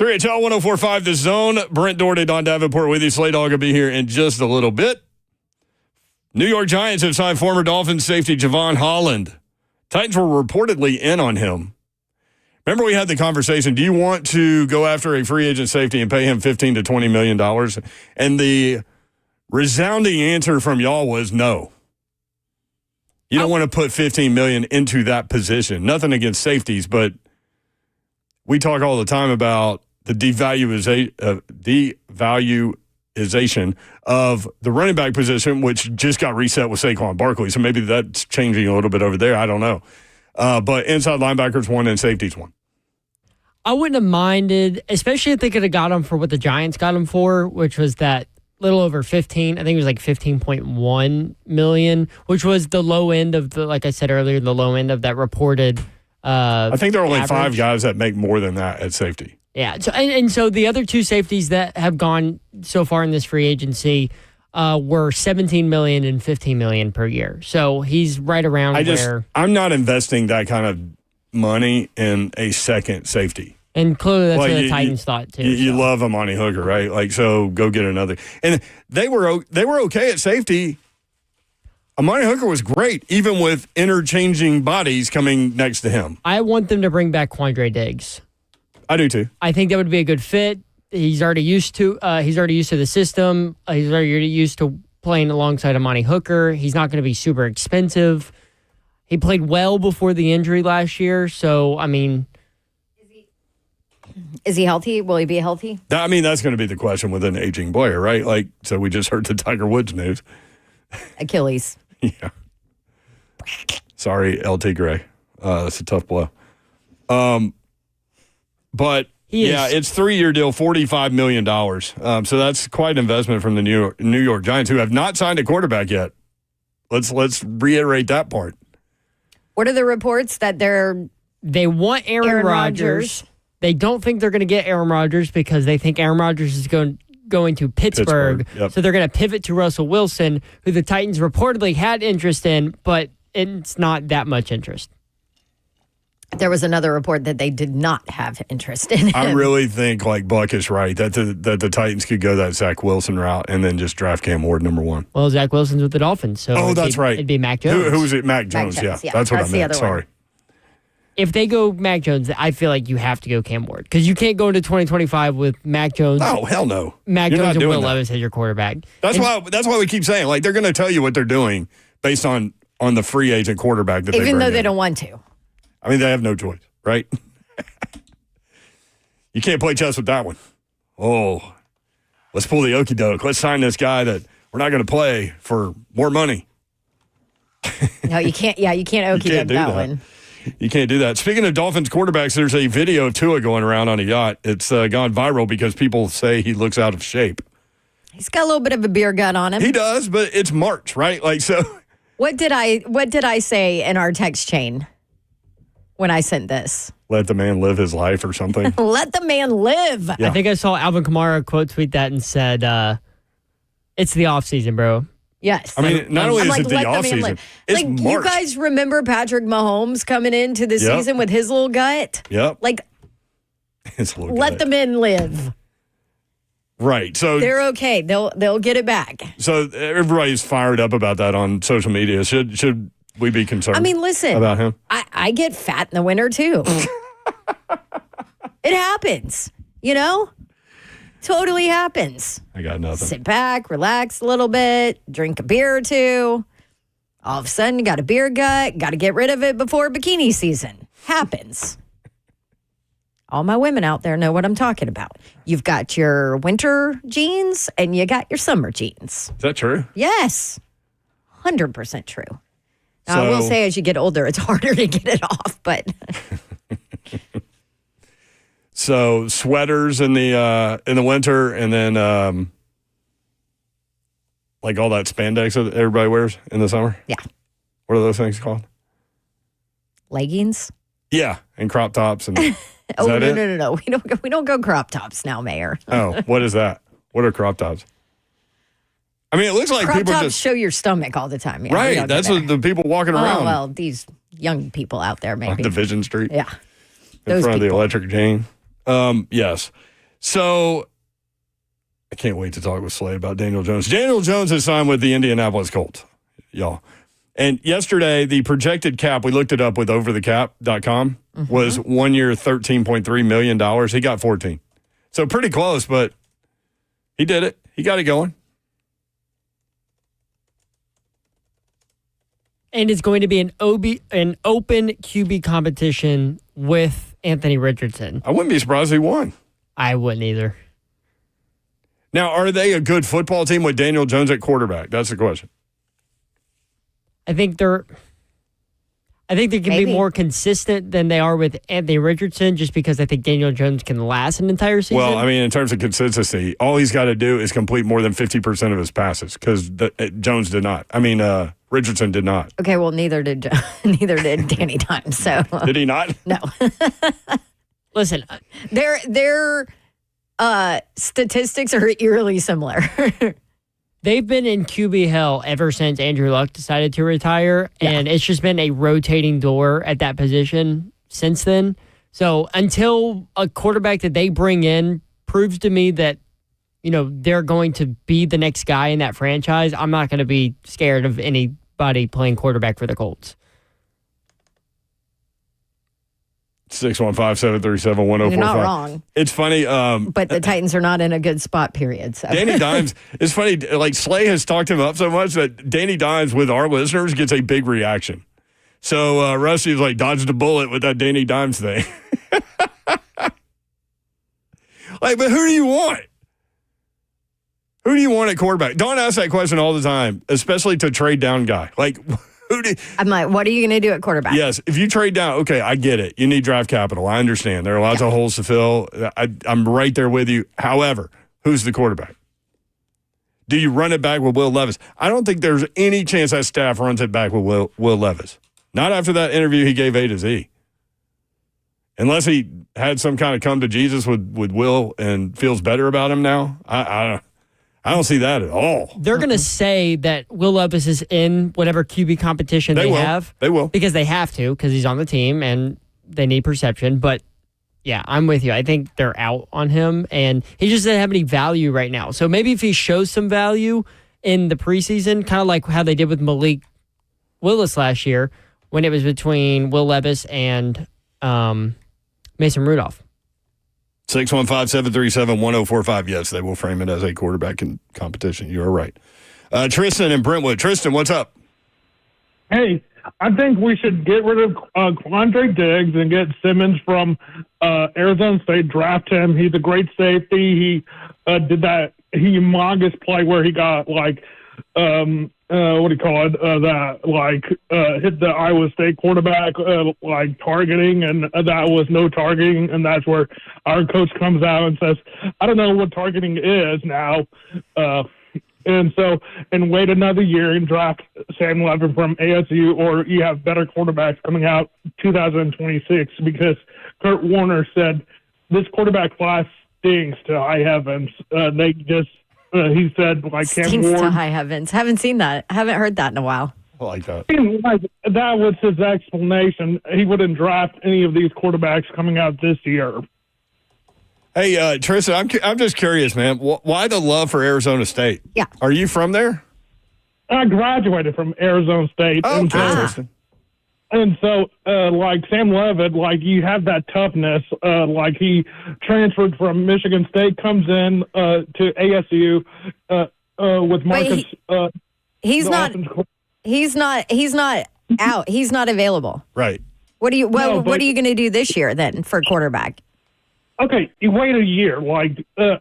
3HL 104.5 The Zone. Brent Doherty, Don Davenport with you. Slay Dog will be here in just a little bit. New York Giants have signed former Dolphins safety Javon Holland. Titans were reportedly in on him. Remember we had the conversation, do you want to go after a free agent safety and pay him $15 to $20 million? And the resounding answer from y'all was no. You don't want to put $15 million into that position. Nothing against safeties, but we talk all the time about the devaluation of the running back position, which just got reset with Saquon Barkley. So maybe that's changing a little bit over there. I don't know. But inside linebackers won and safeties won. I wouldn't have minded, especially if they could have got him for what the Giants got him for, which was that little over 15. I think it was like 15.1 million, which was the low end of the, like I said earlier, the low end of that reported. I think there are only average. 5 guys that make more than that at safety. Yeah. So and so the other 2 safeties that have gone so far in this free agency were 17 million and 15 million per year. So he's right around I'm not investing that kind of money in a second safety. And clearly that's what the Titans thought too. You love Amani Hooker, right? Like, so go get another. And they were okay at safety. Amani Hooker was great, even with interchanging bodies coming next to him. I want them to bring back Quandre Diggs. I do too. I think that would be a good fit. He's already used to the system. He's already used to playing alongside Amani Hooker. He's not going to be super expensive. He played well before the injury last year, so I mean, is he healthy? Will he be healthy? That's going to be the question with an aging player, right? Like, so we just heard the Tiger Woods news. Achilles. Yeah. Sorry, LT Gray. That's a tough blow. But it's 3-year deal, $45 million. So that's quite an investment from the New York Giants, who have not signed a quarterback yet. Let's reiterate that part. What are the reports that they want Aaron Rodgers? They don't think they're going to get Aaron Rodgers because they think Aaron Rodgers is going to Pittsburgh. Yep. So they're going to pivot to Russell Wilson, who the Titans reportedly had interest in, but it's not that much interest. There was another report that they did not have interest in him. I really think like Buck is right that the Titans could go that Zach Wilson route and then just draft Cam Ward number 1. Well, Zach Wilson's with the Dolphins, so that's right. It'd be Mac Jones. Who was it? Mac Jones. Yeah, that's what I meant. Sorry. If they go Mac Jones, I feel like you have to go Cam Ward because you can't go into 2025 with Mac Jones. Oh, hell no. Mac Jones and Will Levis as your quarterback. That's why we keep saying like they're going to tell you what they're doing based on the free agent quarterback that even though they don't want to. I mean, they have no choice, right? You can't play chess with that one. Oh, let's pull the okie doke. Let's sign this guy that we're not going to play for more money. No, you can't. Yeah, you can't okie doke that one. You can't do that. Speaking of Dolphins quarterbacks, there's a video of Tua going around on a yacht. It's gone viral because people say he looks out of shape. He's got a little bit of a beer gut on him. He does, but it's March, right? Like so. What did I say in our text chain when I sent this? Let the man live his life or something. Let the man live. Yeah. I think I saw Alvin Kamara quote tweet that and said, "It's the off season, bro." Yes. I mean, not only is it the offseason, it's March. You guys remember Patrick Mahomes coming into the season with his little gut? Yep. Like, his little let gut. the men live. Right. So they're okay. They'll get it back. So everybody's fired up about that on social media. Should we be concerned? I mean, listen. About him? I get fat in the winter too. It happens, Totally happens. I got nothing. Sit back, relax a little bit, drink a beer or two. All of a sudden, you got a beer gut. Got to get rid of it before bikini season. Happens. All my women out there know what I'm talking about. You've got your winter jeans and you got your summer jeans. Is that true? Yes. 100% true. Now, I will say as you get older, it's harder to get it off, but... So sweaters in the winter, and then like all that spandex that everybody wears in the summer. Yeah. What are those things called? Leggings. Yeah, and crop tops. And No. We don't go crop tops now, Mayor. Oh, what is that? What are crop tops? I mean, it looks like crop people tops just show your stomach all the time. Yeah, right. That's what the people walking around. Oh well, these young people out there maybe on Division Street. Yeah. In front of the Electric Chain. Yes. So I can't wait to talk with Slade about Daniel Jones. Daniel Jones has signed with the Indianapolis Colts, y'all. And yesterday, the projected cap, we looked it up with overthecap.com, was 1 year, $13.3 million. He got 14. So pretty close, but he did it. He got it going. And it's going to be an open QB competition with Anthony Richardson. I wouldn't be surprised if he won. I wouldn't either. Now, are they a good football team with Daniel Jones at quarterback? That's the question. I think they can Maybe. be more consistent than they are with Anthony Richardson, just because I think Daniel Jones can last an entire season. Well, I mean, in terms of consistency, all he's got to do is complete more than 50% of his passes because Jones did not. I mean, Richardson did not. Okay, well, neither did Danny Dimes. So Did he not? no, Listen, their statistics are eerily similar. they've been in QB hell ever since Andrew Luck decided to retire, and it's just been a rotating door at that position since then. So until a quarterback that they bring in proves to me that, they're going to be the next guy in that franchise, I'm not going to be scared of anybody playing quarterback for the Colts. 615-737-1045. You're not wrong. It's funny. But the Titans are not in a good spot, period. So. Danny Dimes, it's funny, like Slay has talked him up so much that Danny Dimes with our listeners gets a big reaction. So Rusty was like, dodged a bullet with that Danny Dimes thing. But who do you want? Who do you want at quarterback? Don asks that question all the time, especially to trade down guy. Like, I'm like, what are you going to do at quarterback? Yes, if you trade down, okay, I get it. You need draft capital. I understand. There are lots of holes to fill. I'm right there with you. However, who's the quarterback? Do you run it back with Will Levis? I don't think there's any chance that staff runs it back with Will Levis. Not after that interview he gave A to Z. Unless he had some kind of come to Jesus with Will and feels better about him now. I don't see that at all. They're going to say that Will Levis is in whatever QB competition they have. They will. Because they have to, because he's on the team and they need perception. But, yeah, I'm with you. I think they're out on him, and he just doesn't have any value right now. So maybe if he shows some value in the preseason, kind of like how they did with Malik Willis last year when it was between Will Levis and Mason Rudolph. 615-737-1045. Yes, they will frame it as a quarterback competition. You are right. Tristan in Brentwood. Tristan, what's up? Hey, I think we should get rid of Quandre Diggs and get Simmons from Arizona State, draft him. He's a great safety. He did that humongous play where he got, hit the Iowa State quarterback, targeting, and that was no targeting, and that's where our coach comes out and says, I don't know what targeting is now, and wait another year and draft Sam Levin from ASU, or you have better quarterbacks coming out 2026, because Kurt Warner said this quarterback class stinks to high heavens. He said, Cam Stinks Ward. to high heavens. Haven't seen that. Haven't heard that in a while. I like that. That was his explanation. He wouldn't draft any of these quarterbacks coming out this year. Hey, Tristan, I'm just curious, man. Why the love for Arizona State? Yeah. Are you from there? I graduated from Arizona State. Oh, okay, Tristan. And so, Sam Levitt, you have that toughness. He transferred from Michigan State, comes in to ASU with Marcus. He's not out. He's not available. Right. What are you going to do this year then for quarterback? Okay, you wait a year.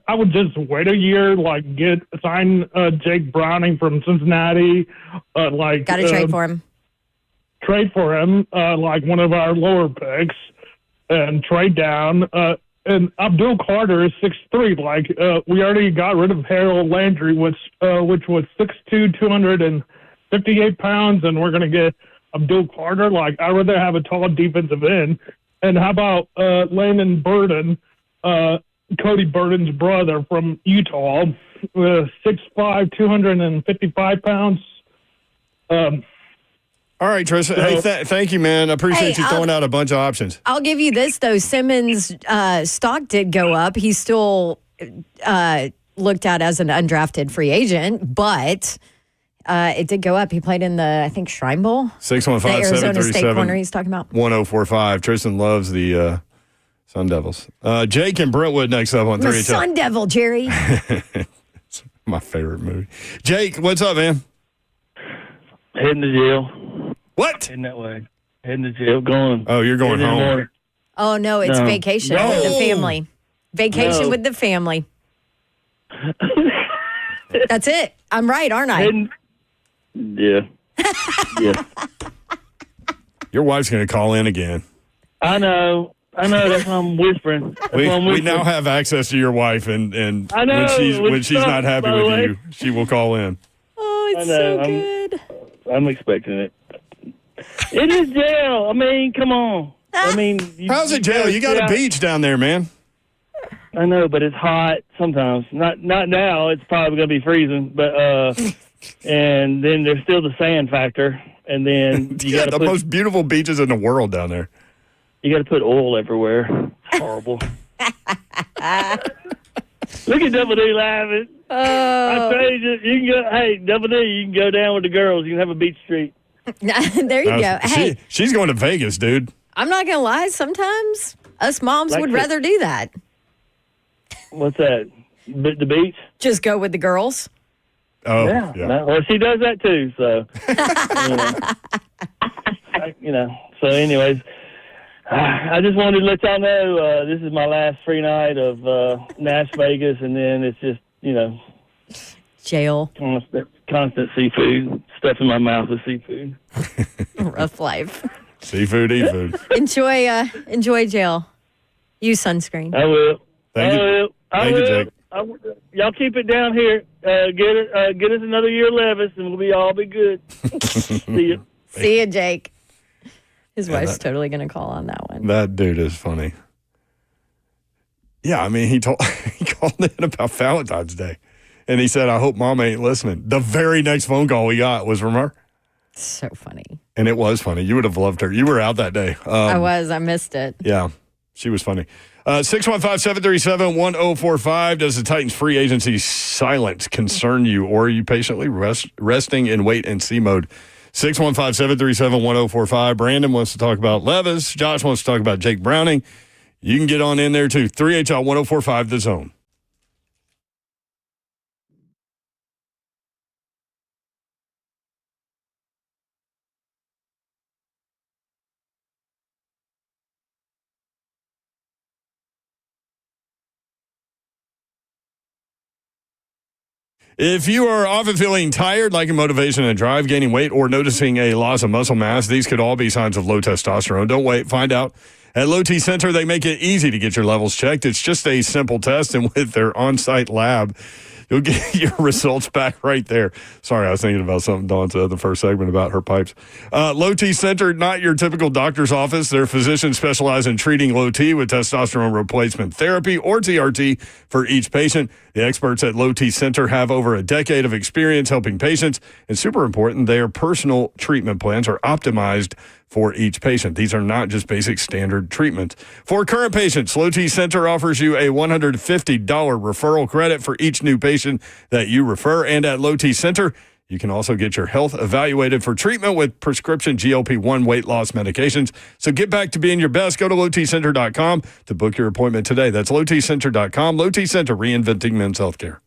I would just wait a year. Sign Jake Browning from Cincinnati. Got to trade for him. Trade for him, one of our lower picks, and trade down. And Abdul Carter is 6'3". We already got rid of Harold Landry, which was 6'2", 258 pounds, and we're going to get Abdul Carter. I'd rather have a tall defensive end. And how about Landon Burden, Cody Burden's brother from Utah, 6'5", 255 pounds. All right, Tristan. Hey, thank you, man. I appreciate you throwing out a bunch of options. I'll give you this, though. Simmons' stock did go up. He's still looked at as an undrafted free agent, but it did go up. He played in the, I think, Shrine Bowl. 615-737. He's talking about 1045. Tristan loves the Sun Devils. Jake and Brentwood next up on 3 the Sun Devil, Jerry. It's my favorite movie. Jake, what's up, man? Heading to jail. What? Heading that way. Heading to jail. Going. Oh, you're going home. Oh, no, it's No. vacation with the family. Vacation with the family. That's it. I'm right, aren't I? Yeah. Yeah. Your wife's going to call in again. I know. That's why I'm whispering. We now have access to your wife, and I know, when she's not happy by the with way. you, she will call in. Oh, it's I know, so good. I'm expecting it. It is jail. I mean, come on. I mean, How's it jail? You got a beach down there, man. I know, but it's hot sometimes. Not now. It's probably going to be freezing, but and then there's still the sand factor, and then you got the most beautiful beaches in the world down there. You got to put oil everywhere. It's horrible. Look at Double D laughing. I tell you, you can go. Hey, Double D, you can go down with the girls. You can have a beach street. There you go. Hey, She's going to Vegas, dude. I'm not going to lie. Sometimes us moms would rather do that. What's that? The beach? Just go with the girls. Oh, Yeah. yeah. Well, she does that too. So, So, anyways, I just wanted to let y'all know this is my last free night of Nash Vegas, and then it's just Jail. constant seafood, stuff in my mouth with seafood. Rough life. Seafood, eat food. Enjoy jail. Use sunscreen. I will. Thank you. Thank you, Jake. Y'all keep it down here. Get us another year Levis, and we'll all be good. See you. See you, Jake. His wife's totally going to call on that one. That dude is funny. Yeah, I mean, he called in about Valentine's Day, and he said, "I hope Mom ain't listening." The very next phone call we got was from her, So funny. and it was funny. You would have loved her. You were out that day. I missed it. Yeah, she was funny. 615-737-1045. Does the Titans free agency silence concern you, or are you patiently resting in wait-and-see mode? 615-737-1045. Brandon wants to talk about Levis. Josh wants to talk about Jake Browning. You can get on in there, too. 3HL1045, The Zone. If you are often feeling tired, lacking motivation and drive, gaining weight, or noticing a loss of muscle mass, these could all be signs of low testosterone. Don't wait. Find out. At Low T Center, they make it easy to get your levels checked. It's just a simple test, and with their on-site lab, you'll get your results back right there. Sorry, I was thinking about something Dawn said in the first segment about her pipes. Low T Center, not your typical doctor's office. Their physicians specialize in treating low T with testosterone replacement therapy or TRT for each patient. The experts at Low T Center have over a decade of experience helping patients, and super important, their personal treatment plans are optimized for each patient. These are not just basic standard treatments. For current patients, Low T Center offers you a $150 referral credit for each new patient that you refer. And at Low T Center, you can also get your health evaluated for treatment with prescription GLP-1 weight loss medications. So get back to being your best. Go to lowtcenter.com to book your appointment today. That's lowtcenter.com. Low T Center, reinventing men's healthcare.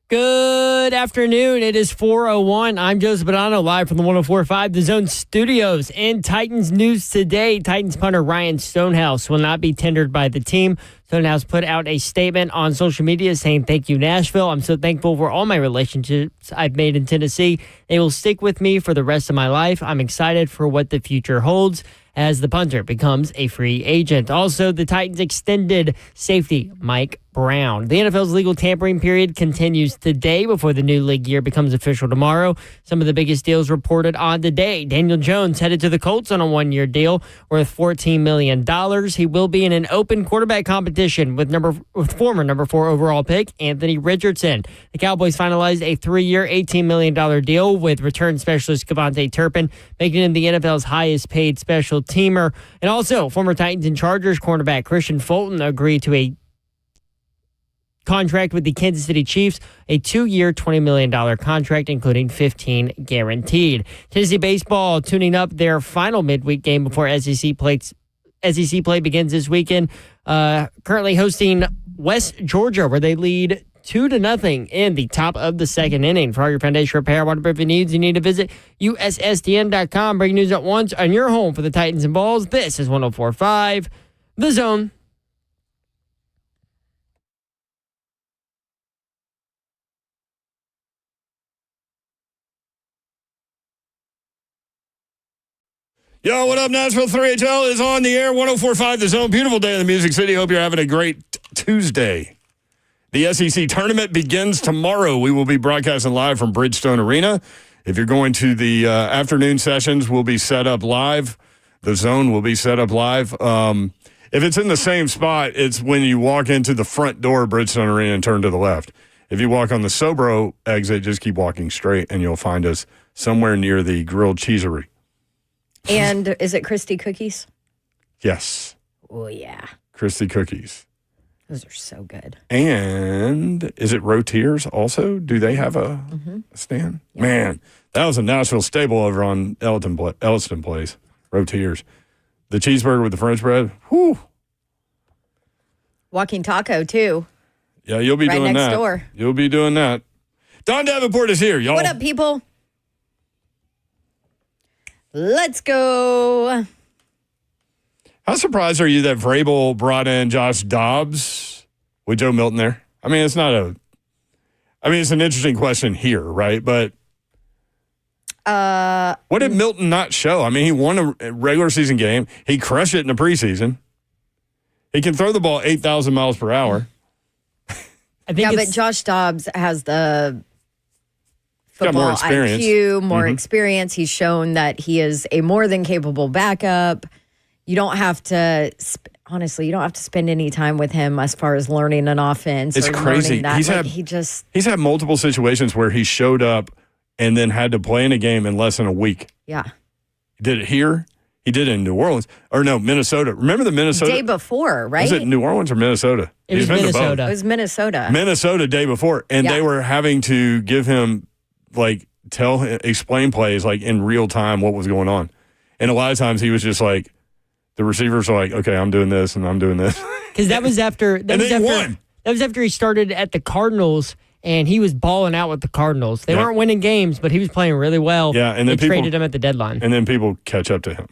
Good afternoon. It is 4:01. I'm Joseph Bonanno, live from the 104.5 The Zone Studios. In Titans news today, Titans punter Ryan Stonehouse will not be tendered by the team. Stonehouse put out a statement on social media saying, "Thank you, Nashville. I'm so thankful for all my relationships I've made in Tennessee. They will stick with me for the rest of my life. I'm excited for what the future holds as the punter becomes a free agent." Also, the Titans extended safety Mike Brown. The NFL's legal tampering period continues today before the new league year becomes official tomorrow. Some of the biggest deals reported on today. Daniel Jones headed to the Colts on a one-year deal worth $14 million. He will be in an open quarterback competition with former number 4 overall pick Anthony Richardson. The Cowboys finalized a 3-year, $18 million deal with return specialist Kevontae Turpin, making him the NFL's highest paid special teamer. And also, former Titans and Chargers cornerback Christian Fulton agreed to a contract with the Kansas City Chiefs, a 2-year, $20 million contract, including $15 guaranteed. Tennessee baseball tuning up their final midweek game before SEC play begins this weekend. Currently hosting West Georgia, where they lead 2-0 in the top of the second inning. For all your foundation repair, waterproofing needs, you need to visit USSTN.com. Breaking news at once on your home for the Titans and Balls. This is 104.5 The Zone. Yo, what up, Nashville? 3HL is on the air. 104.5 The Zone. Beautiful day in the Music City. Hope you're having a great Tuesday. The SEC tournament begins tomorrow. We will be broadcasting live from Bridgestone Arena. If you're going to the afternoon sessions, we'll be set up live. The Zone will be set up live. If it's in the same spot, it's when you walk into the front door of Bridgestone Arena and turn to the left. If you walk on the Sobro exit, just keep walking straight, and you'll find us somewhere near the Grilled Cheesery. And is it Christie Cookies? Yes. Oh, yeah. Christie Cookies. Those are so good. And is it Rotiers also? Do they have a stand? Yeah. Man, that was a Nashville staple over on Elliston Place. Rotiers. The cheeseburger with the French bread. Whew. Walking Taco, too. Yeah, you'll be right doing next that. Door. You'll be doing that. Don Davenport is here, y'all. What up, people? Let's go. How surprised are you that Vrabel brought in Josh Dobbs with Joe Milton there? I mean, it's an interesting question here, right? But what did Milton not show? I mean, he won a regular season game. He crushed it in the preseason. He can throw the ball 8,000 miles per hour. But Josh Dobbs has the football IQ, more experience. He's shown that he is a more than capable backup. You don't have to, honestly, you don't have to spend any time with him as far as learning an offense. It's crazy. He's had multiple situations where he showed up and then had to play in a game in less than a week. Yeah. He did it here. He did it in New Orleans. Or no, Minnesota. Remember the Minnesota? Day before, right? Was it New Orleans or Minnesota? It was Minnesota. It was Minnesota. Minnesota day before. And they were having to give him, explain plays, in real time what was going on. And a lot of times he was just like, the receivers are like, okay, I'm doing this and I'm doing this. Because that was after he started at the Cardinals, and he was balling out with the Cardinals. They weren't winning games, but he was playing really well. Yeah, and then they traded him at the deadline. And then people catch up to him.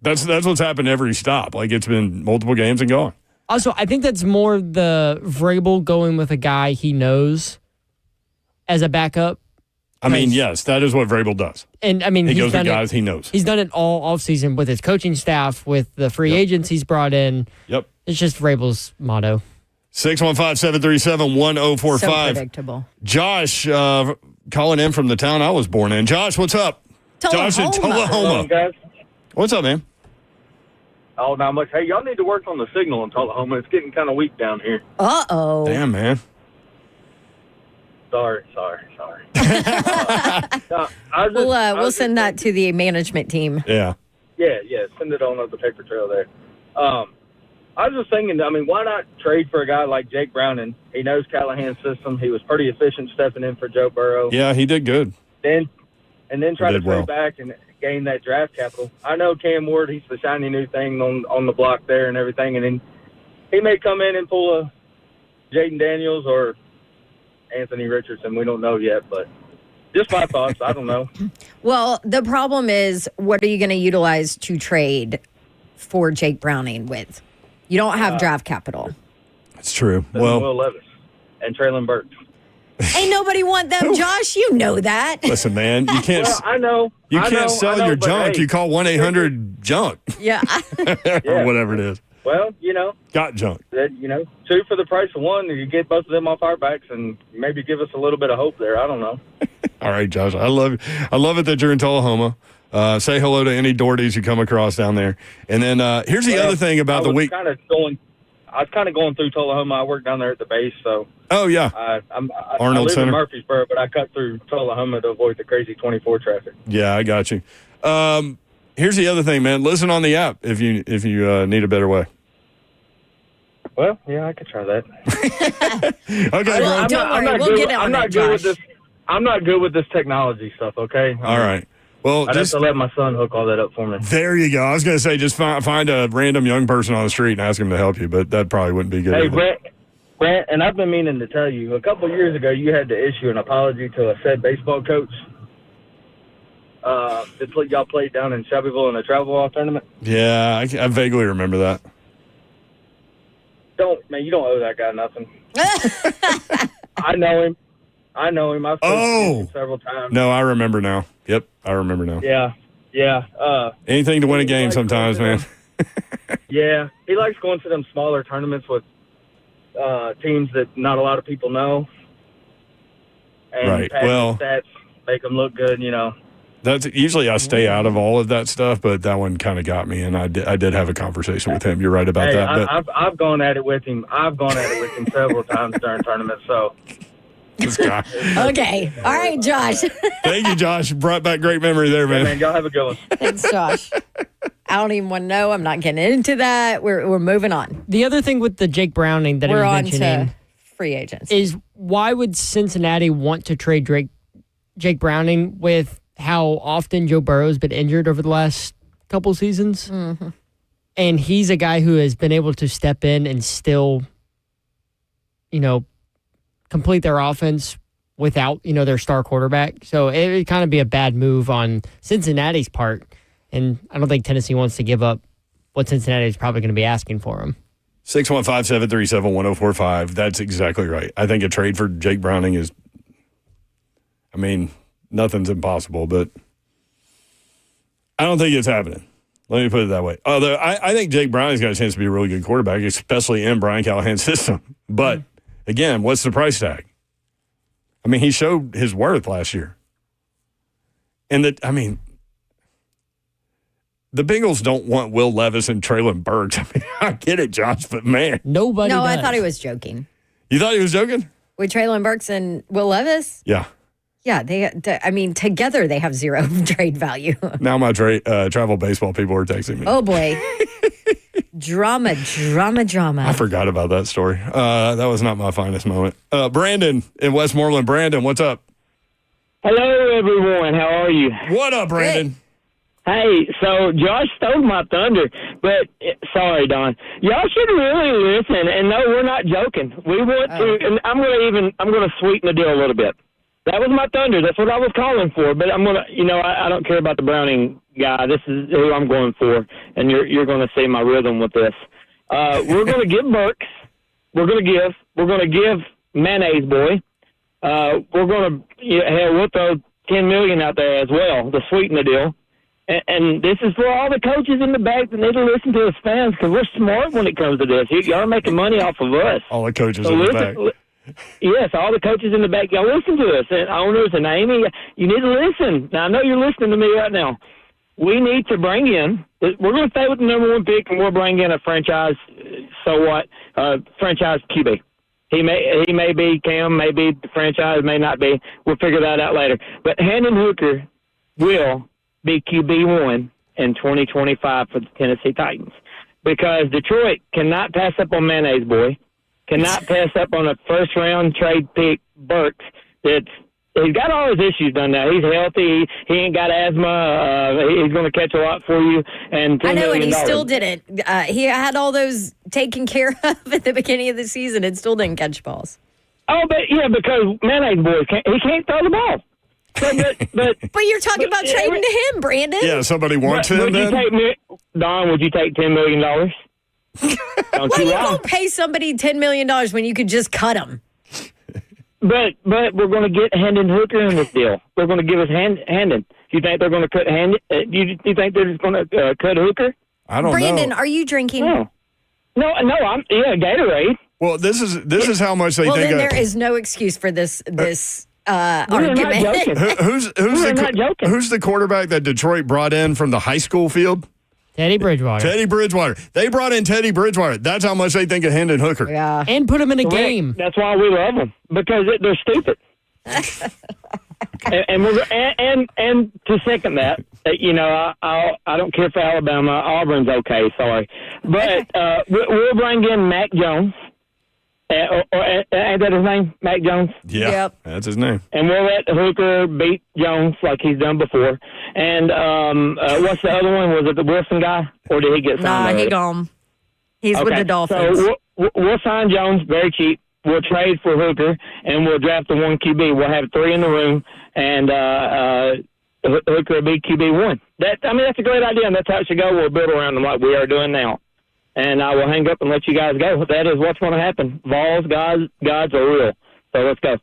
That's what's happened every stop. It's been multiple games and gone. Also, I think that's more the Vrabel going with a guy he knows as a backup. I mean, yes, that is what Vrabel does. And I mean, he goes with guys he knows. He's done it all offseason with his coaching staff, with the free agents he's brought in. Yep. It's just Vrabel's motto. 615-737-1045. So predictable. Josh, calling in from the town I was born in. Josh, what's up? Josh in Tullahoma. Guys. What's up, man? Oh, not much. Hey, y'all need to work on the signal in Tullahoma. It's getting kind of weak down here. Uh-oh. Damn, man. Sorry. We'll send that to the management team. Yeah. Yeah. Send it on up the paper trail there. I was just thinking, why not trade for a guy like Jake Browning? He knows Callahan's system. He was pretty efficient stepping in for Joe Burrow. Yeah, he did good. Then try to trade back and gain that draft capital. I know Cam Ward, he's the shiny new thing on the block there and everything, and then he may come in and pull a Jaden Daniels or Anthony Richardson. We don't know yet, but just my thoughts. I don't know. Well, the problem is, what are you going to utilize to trade for Jake Browning with? You don't have draft capital. It's true. Will Well, Levis and Traylon Burks. Ain't nobody want them, Josh. You know that. listen, man, you can't. Well, I know. You I can't know, sell I know, your but junk. hey, You call 1-800-JUNK Yeah. or whatever it is. Well, Got junk. that two for the price of one. You get both of them off our backs and maybe give us a little bit of hope there. I don't know. All right, Josh. I love it that you're in Tullahoma. Say hello to any Dohertys you come across down there. And then here's the other thing about the week. I was kind of going through Tullahoma. I work down there at the base, so. Oh, yeah. I Arnold live Center. in Murfreesboro, but I cut through Tullahoma to avoid the crazy 24 traffic. Yeah, I got you. Here's the other thing, man. Listen on the app if you need a better way. Well, yeah, I could try that. Okay, bro. Don't worry, we'll get on it, Josh. I'm not good with this technology stuff, okay? All right. Well, I'd have to let my son hook all that up for me. There you go. I was going to say just find a random young person on the street and ask him to help you, but that probably wouldn't be good. Hey, either. Brent, and I've been meaning to tell you, a couple of years ago, you had to issue an apology to a said baseball coach. Y'all played down in Shelbyville in a travel ball tournament. Yeah, I vaguely remember that. You don't owe that guy nothing. I know him. I've spoken to him several times. No, I remember now. Yep, I remember now. Yeah. Anything to win a game sometimes, man. Yeah, he likes going to them smaller tournaments with teams that not a lot of people know. And Right. padding Well, stats make them look good, That's usually I stay out of all of that stuff, but that one kind of got me, and I did have a conversation with him. You're right about that. But I've gone at it with him. Several times during tournaments. So this guy. Okay. All right, Josh. Thank you, Josh. Brought back great memory there, man. man, y'all have a good one. Thanks, Josh. I don't even want to know. I'm not getting into that. We're moving on. The other thing with the Jake Browning that We're I on was mentioning to free agents. is why would Cincinnati want to trade Jake Browning with how often Joe Burrow's been injured over the last couple seasons? Mm-hmm. And he's a guy who has been able to step in and still, complete their offense without, their star quarterback. So it would kind of be a bad move on Cincinnati's part. And I don't think Tennessee wants to give up what Cincinnati is probably going to be asking for him. 615-737-1045. That's exactly right. I think a trade for Jake Browning is, nothing's impossible, but I don't think it's happening. Let me put it that way. Although I think Jake Browning's got a chance to be a really good quarterback, especially in Brian Callahan's system. But, again, what's the price tag? He showed his worth last year. And the Bengals don't want Will Levis and Traylon Burks. I get it, Josh, but man. Nobody No, does. I thought he was joking. You thought he was joking? With Traylon Burks and Will Levis? Yeah. Yeah, together they have zero trade value. Now my travel baseball people are texting me. Oh, boy. Drama. I forgot about that story. That was not my finest moment. Brandon in Westmoreland. Brandon, what's up? Hello, everyone. How are you? What up, Brandon? Hey, so Josh stole my thunder, but sorry, Don. Y'all should really listen. And no, we're not joking. We want to, and I'm gonna sweeten the deal a little bit. That was my thunder. That's what I was calling for. But I'm gonna, I don't care about the Browning guy. This is who I'm going for, and you're gonna see my rhythm with this. We're gonna give Burks. We're gonna give Mayonnaise Boy. We're gonna we'll throw $10 million out there as well to sweeten the deal. And this is for all the coaches in the back that need to listen to us fans, because we're smart when it comes to this. Y'all are making money off of us. All the coaches in the back. Yes, all the coaches in the back. Y'all listen to us. And owners and Amy, you need to listen. Now, I know you're listening to me right now. We need to bring in, we're going to stay with the number one pick, and we'll bring in a franchise, franchise QB. He may be Cam, may be the franchise, may not be. We'll figure that out later. But Hendon Hooker will be QB1 in 2025 for the Tennessee Titans, because Detroit cannot pass up on Mayonnaise Boy, cannot pass up on a first-round trade pick Burks. He's got all his issues done now. He's healthy. He ain't got asthma. He's going to catch a lot for you. And I know, and he $10 million. still didn't. He had all those taken care of at the beginning of the season and still didn't catch balls. Oh, because mayonnaise boy can't throw the ball. So, But you're talking about trading to him, Brandon. Yeah, somebody wants him would you then? Don, would you take $10 million? Don't Why you you lie. gonna pay somebody $10 million when you could just cut him? But we're going to get Hendon Hooker in this deal. They're going to give us Hendon. Do you think they're going to cut Hendon? Do you think they're just going to cut Hooker? I don't Brandon, know. are you drinking? No, I'm Gatorade. Well, this is how much they Well, think. then there is no excuse for this We're not argument. joking. We're not joking. Who's the quarterback that Detroit brought in from the high school field? Teddy Bridgewater. Teddy Bridgewater. They brought in Teddy Bridgewater. That's how much they think of Hendon Hooker. Yeah. And put him in a Correct. game. That's why we love them, because they're stupid. and to second that, I don't care for Alabama. Auburn's okay, sorry, but we'll bring in Mac Jones. Ain't that his name, Mac Jones? Yeah, Yep. that's his name. And we'll let Hooker beat Jones like he's done before. And what's the other one? Was it the Wilson guy, or did he get signed? Nah, he already? gone. He's with the Dolphins. So we'll sign Jones very cheap. We'll trade for Hooker, and we'll draft the one QB. We'll have 3 in the room, and Hooker will be QB1. That's a great idea, and that's how it should go. We'll build around them like we are doing now. And I will hang up and let you guys go. That is what's going to happen. Vols, gods are real. So let's go.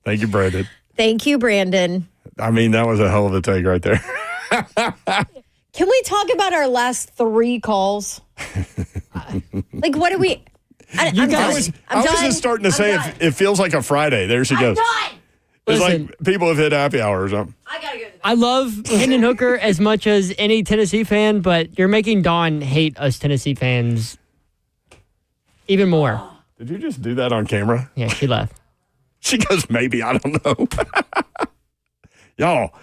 Thank you, Brandon. Thank you, Brandon. I mean, that was a hell of a take right there. Can we talk about our last 3 calls? Like, what do we... I'm done. I was just starting to say it feels like a Friday. There she goes. It's Listen. like people have hit happy hour or something. I gotta go to the I love Hendon Hooker as much as any Tennessee fan, but you're making Dawn hate us Tennessee fans even more. Did you just do that on camera? Yeah, she left. She goes, maybe, I don't know. Y'all,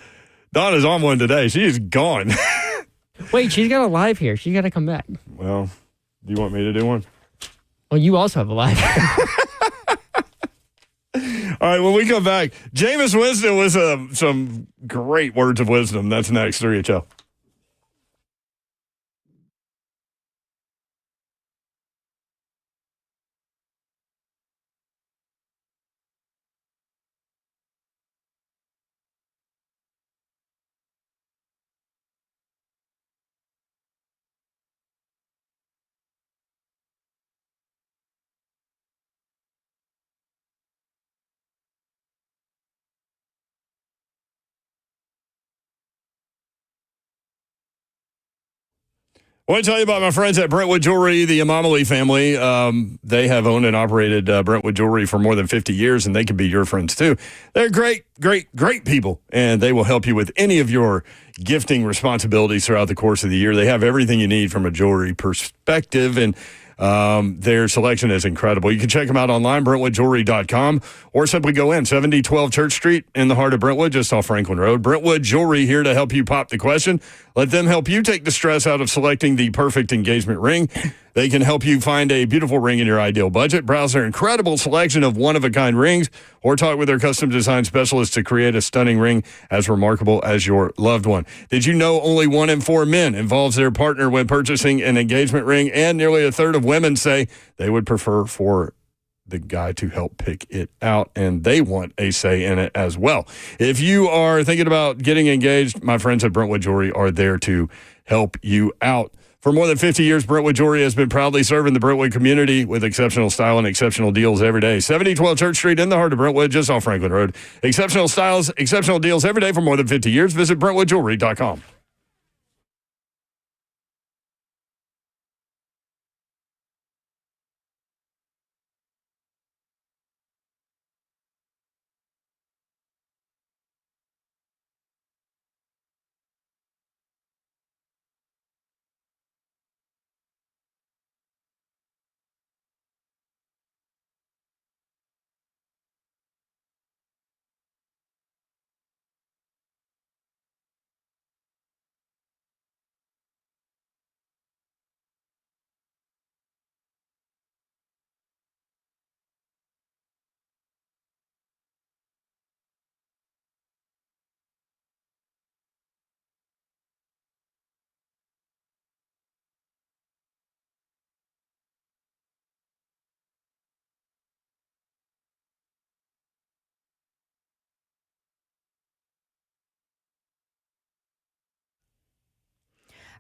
Dawn is on one today. She is gone. Wait, she's got a live here. She's got to come back. Well, do you want me to do one? Well, you also have a live. All right, when we come back, Jameis Winston with some great words of wisdom. That's next, 3HL. I want to tell you about my friends at Brentwood Jewelry, the Amamali family. They have owned and operated Brentwood Jewelry for more than 50 years, and they can be your friends too. They're great, great, great people, and they will help you with any of your gifting responsibilities throughout the course of the year. They have everything you need from a jewelry perspective, and their selection is incredible. You can check them out online, BrentwoodJewelry.com, or simply go in 7012 Church Street in the heart of Brentwood, just off Franklin Road. Brentwood Jewelry here to help you pop the question. Let them help you take the stress out of selecting the perfect engagement ring. They can help you find a beautiful ring in your ideal budget. Browse their incredible selection of one-of-a-kind rings, or talk with their custom design specialists to create a stunning ring as remarkable as your loved one. Did you know only 1 in 4 men involves their partner when purchasing an engagement ring, and nearly a third of women say they would prefer for the guy to help pick it out, and they want a say in it as well. If you are thinking about getting engaged, my friends at Brentwood Jewelry are there to help you out. For more than 50 years, Brentwood Jewelry has been proudly serving the Brentwood community with exceptional style and exceptional deals every day. 7012 Church Street in the heart of Brentwood, just off Franklin Road. Exceptional styles, exceptional deals every day for more than 50 years. Visit BrentwoodJewelry.com.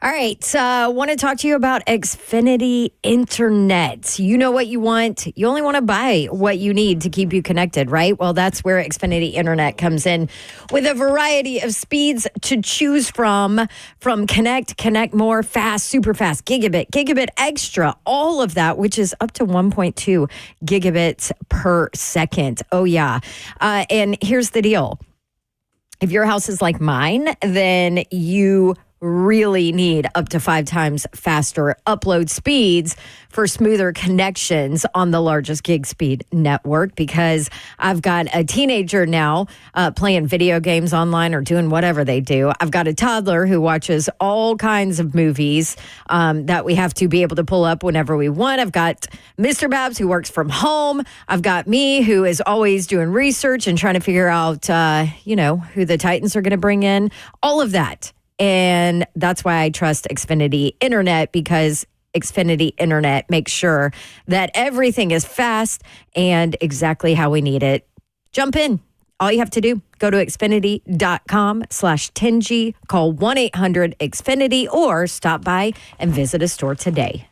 All right. Want to talk to you about Xfinity Internet. You know what you want. You only want to buy what you need to keep you connected, right? Well, that's where Xfinity Internet comes in with a variety of speeds to choose from Connect More, fast, super fast, gigabit extra, all of that, which is up to 1.2 gigabits per second. Oh, yeah. And here's the deal. If your house is like mine, then you really need up to 5 times faster upload speeds for smoother connections on the largest gig speed network, because I've got a teenager now playing video games online or doing whatever they do. I've got a toddler who watches all kinds of movies that we have to be able to pull up whenever we want. I've got Mr. Babs who works from home. I've got me who is always doing research and trying to figure out, who the Titans are going to bring in, all of that. And that's why I trust Xfinity Internet, because Xfinity Internet makes sure that everything is fast and exactly how we need it. Jump in. All you have to do, go to Xfinity.com/10G, call 1-800-XFINITY, or stop by and visit a store today.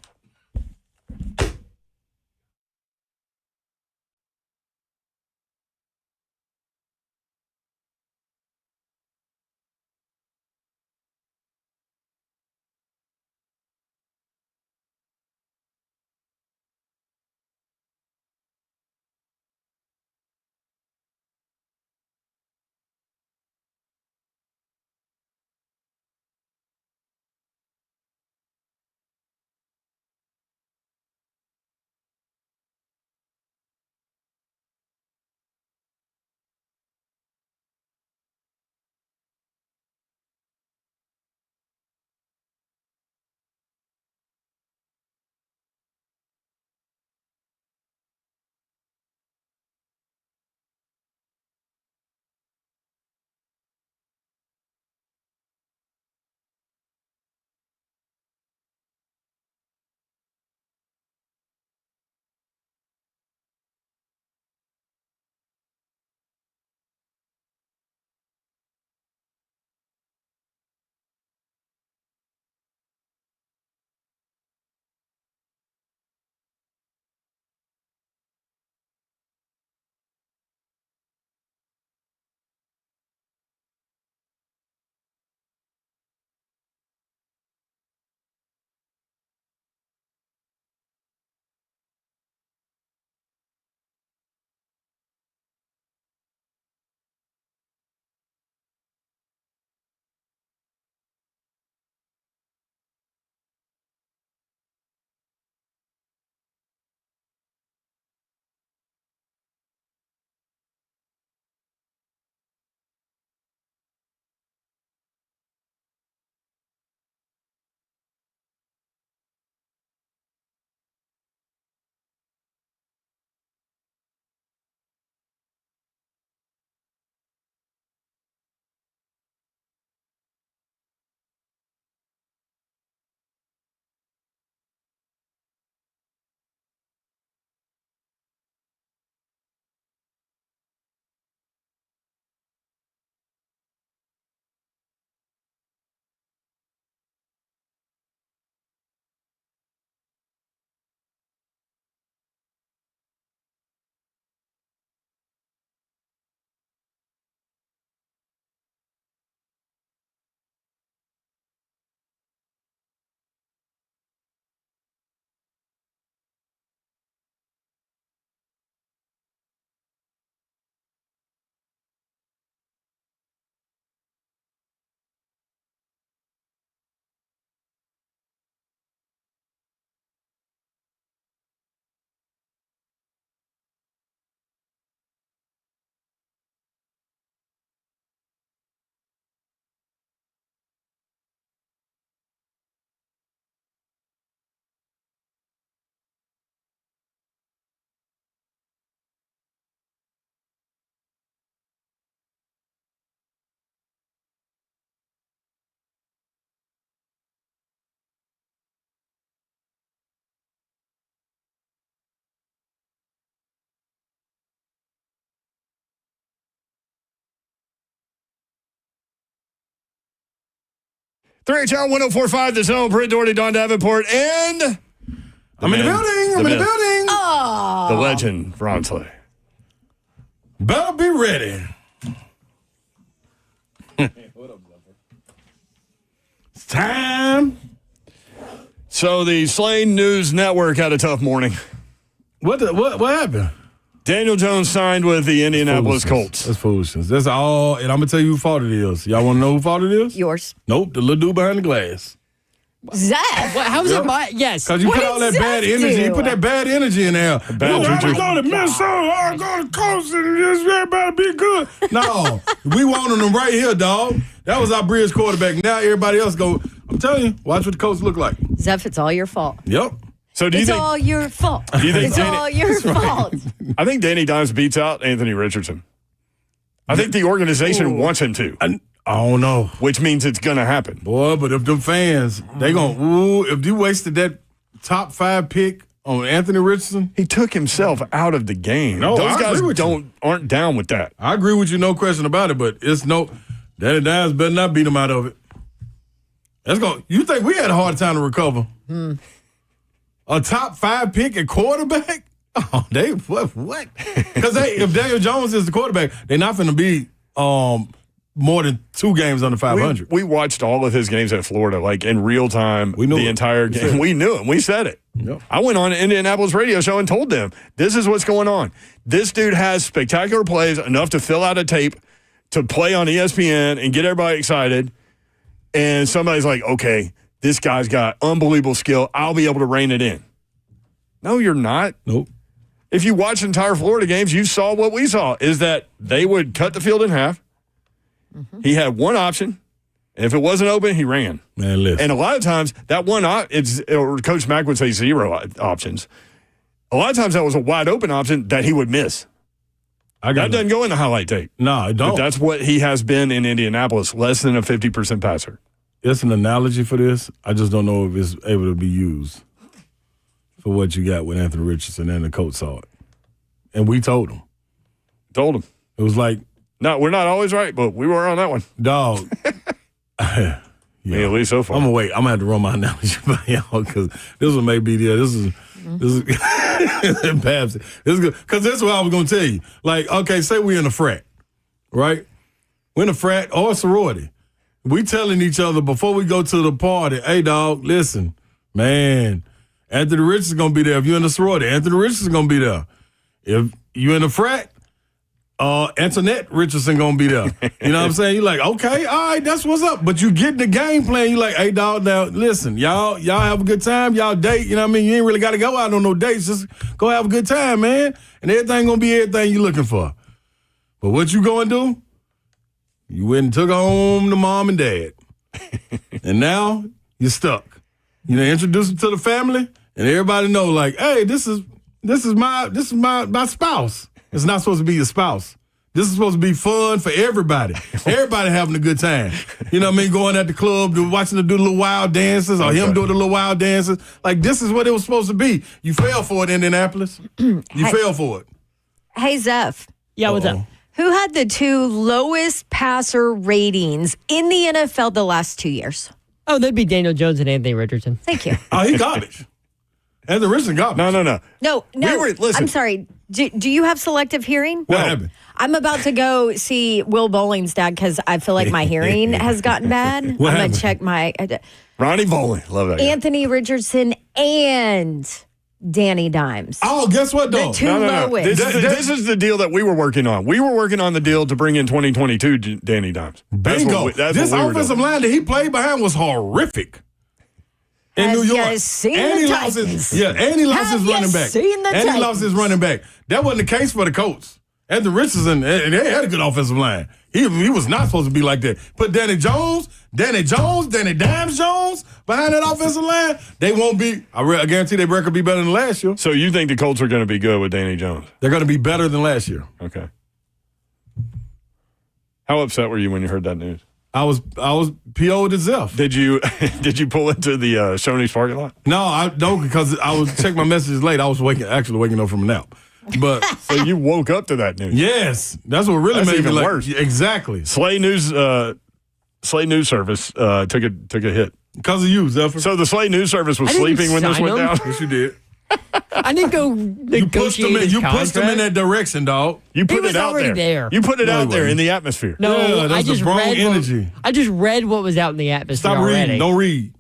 3HR 1045, The Zone, Britt Doherty, Don Davenport, and I'm in the building. I'm in the building. The legend, Ron Slay. Better be ready. It's time. So the Slane News Network had a tough morning. What happened? Daniel Jones signed with the Indianapolis Colts. That's foolishness. That's all. And I'm going to tell you whose fault it is. Y'all want to know whose fault it is? Yours. Nope. The little dude behind the glass. Zach. How's it my? Yes. Because you What put all that did bad Zach energy. do? You put that bad energy in there. Bad I'm juju. going to Minnesota. I'm going to Coast and this everybody be good. No. We wanted them right here, dog. That was our bridge quarterback. Now everybody else go. I'm telling you, watch what the Colts look like. Zeph, it's all your fault. Yep. So do you It's think? all your fault. Do you think It's Danny- all your fault. I think Danny Dimes beats out Anthony Richardson. I think the organization wants him to, I don't know. which means it's going to happen. Boy, but if them fans, they going, if you wasted that top 5 pick on Anthony Richardson, He took himself out of the game. No, Those I guys agree with you. aren't down with that. I agree with you, no question about it, but it's no, Danny Dimes better not beat him out of it. Let's go. You think we had a hard time to recover? A top 5 pick at quarterback? Oh, they what? Because if Daniel Jones is the quarterback, they're not going to be more than 2 games under 500. We watched all of his games at Florida, like in real time, We knew the it. entire We said game. it. We knew it. We said it. Yep. I went on an Indianapolis radio show and told them, this is what's going on. This dude has spectacular plays, enough to fill out a tape, to play on ESPN and get everybody excited. And somebody's like, okay, this guy's got unbelievable skill. I'll be able to rein it in. No, you're not. Nope. If you watch entire Florida games, you saw what we saw, is that they would cut the field in half. He had one option, and if it wasn't open, he ran. Man, listen. And a lot of times, that one or Coach Mack would say 0 options. A lot of times, that was a wide open option that he would miss. That doesn't go in the highlight tape. No, it don't. But that's what he has been in Indianapolis, less than a 50% passer. It's an analogy for this. I just don't know if it's able to be used for what you got with Anthony Richardson, and the coach saw it. And we told him. Told him. It was like, No, we're not always right, but we were on that one. dog. Yeah, at least so far. I'm gonna wait. I'm gonna have to run my analogy by y'all because this one may be there. This is perhaps this is good because this is what I was gonna tell you. Like, okay, say we're in a frat, right? We're in a frat or a sorority. We telling each other before we go to the party, hey, dog, listen, man, Anthony Richardson's gonna be there. If you're in the sorority, Anthony Richardson's gonna be there. If you're in a frat, Antoinette Richardson gonna be there. You know what I'm saying? You're like, okay, all right, that's what's up. But you get the game plan. You're like, hey, dog, now listen, y'all have a good time. Y'all date. You know what I mean? You ain't really got to go out on no dates. Just go have a good time, man. And everything gonna be everything you looking for. But what you gonna do? You went and took home to mom and dad, and now you're stuck. You know, introduce them to the family, and everybody know, like, hey, this is my spouse. It's not supposed to be your spouse. This is supposed to be fun for everybody. Everybody having a good time. You know what I mean? Going at the club, watching them do the little wild dances, or him doing the little wild dances. Like, this is what it was supposed to be. You fell for it, Indianapolis. You fell for it. Hey, Zeph. Yeah, what's up? Who had the 2 lowest passer ratings in the NFL the last 2 years? Oh, that'd be Daniel Jones and Anthony Richardson. Thank you. Oh, he garbage. Anthony Richardson garbage. No. No. listen. I'm sorry. Do you have selective hearing? What happened? I'm about to go see Will Bowling's dad because I feel like my hearing has gotten bad. I'm going happened? to check my... Ronnie Bowling. Love that guy. Anthony Richardson and Danny Dimes. Oh, guess what, though? The 2 No. lowest. This is the deal that we were working on. We were working on the deal to bring in 2022 Danny Dimes. Bingo. This offensive line that he played behind was horrific. In Have New York. you seen and the he lost Titans? and he lost Have his you running back. seen the and he lost his Titans? running back. That wasn't the case for the Colts. Anthony Richardson, and they had a good offensive line. He was not supposed to be like that. Put Danny Dimes Jones behind that offensive line, they won't be. I guarantee their record will be better than last year. So you think the Colts are going to be good with Danny Jones? They're going to be better than last year. Okay. How upset were you when you heard that news? I was PO'd to Zeph. Did you pull into the Shoney's parking lot? No, I don't, because I was checking my messages late. I was actually waking up from a nap. But So you woke up to that news. yes, that's what really That's made me even like. worse. Exactly. Slay News Slate News Service took a hit. Because of you, Zephyr. So the Slate News Service was I didn't sleeping when this sign went them. down? Yes, you did. I didn't go negotiate his You pushed them in contract. that direction, dog. You put was it out already there. You put it No, out he there in wasn't. the atmosphere. No, Yeah, that's I the just wrong read energy. I just read what was out in the atmosphere Stop already. reading. Don't read.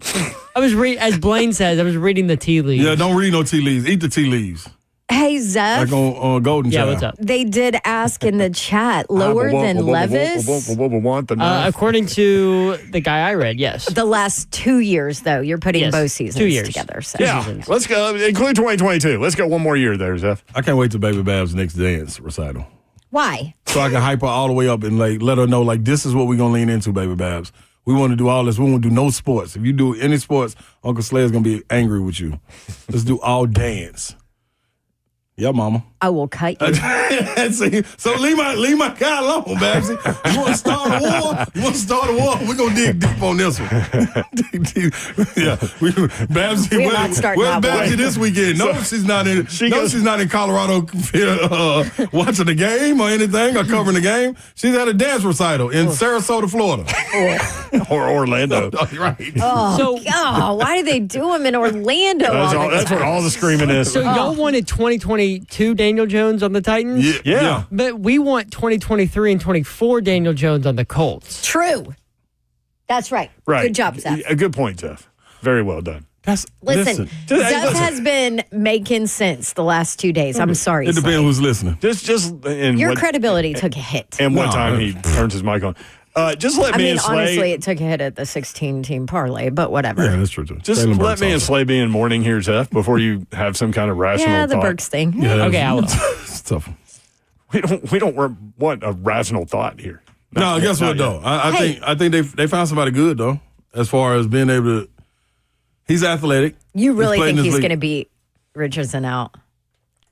I was as Blaine says, I was reading the tea leaves. Yeah, don't read no tea leaves. Eat the tea leaves. Hey, Zeph. Like on Golden Yeah, Child. what's up? They did ask in the chat lower than Levis. According to the guy I read, yes. The last 2 years, though, you're putting Yes, both seasons 2 years. together. So. Yeah, let's go. Include 2022. Let's go one more year there, Zeph. I can't wait till Baby Bab's next dance recital. Why? So I can hype her all the way up and like let her know like this is what we're gonna lean into, Baby Babs. We want to do all this. We won't do no sports. If you do any sports, Uncle Slay's gonna be angry with you. Let's do all dance. Yeah, mama. I will cut you. See, so leave my guy alone, Babsy. You want to start a war? We're gonna dig deep on this one. Dig deep. Yeah, Babsy. We're not starting where's that Babsy war. this weekend? No, she's not in. She's not in Colorado watching the game or anything or covering the game. She's at a dance recital in Sarasota, Florida, Or Orlando. right? Oh, God, why do they do them in Orlando? That's where all the screaming is. So y'all wanted 2022 Daniel Jones on the Titans? Yeah. But we want 2023 and 24 Daniel Jones on the Colts. True. That's right. Right. Good job, Zeph. A good point, Zeph. Very well done. Listen, Zeph has been making sense the last 2 days. I'm sorry. It depends Slade. who's listening. Just in Your what, credibility took a hit. and what No. time he turns his mic on. Just let I me mean, and Slay. honestly, it took a hit at the 16-team parlay, but whatever. Yeah, that's true too. Just Jalen let Burks me and also. Slay be in mourning here, Zeph, before you have some kind of rational Yeah, the thought. Burks thing. Yeah, that's- Okay, I will. it's tough. We don't want a rational thought here. No, guess what though? I think they found somebody good though, as far as being able to. He's athletic. You really played in think this he's league. going to beat Richardson out?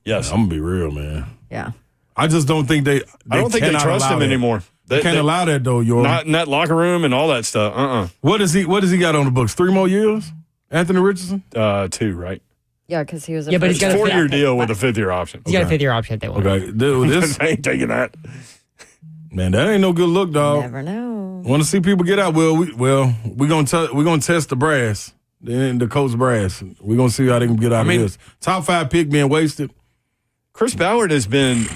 Yes. I'm gonna be real, man. Yeah. I just don't think they. I don't think they cannot trust allow him that. anymore. They can't allow that though, Yor. Not in that locker room and all that stuff. What does he got on the books? 3 more years? Anthony Richardson? 2, right? Yeah, because he was a Yeah, but he's first got a round 4-year pick. deal with a 5th-year option. You got a 5th-year option if they want. Okay, dude, this I ain't taking that. man, that ain't no good look, dog. Never know. Want to see people get out? We're gonna test the brass, the coach brass. We're gonna see how they can get out of this. Top 5 pick being wasted. Chris Ballard has been,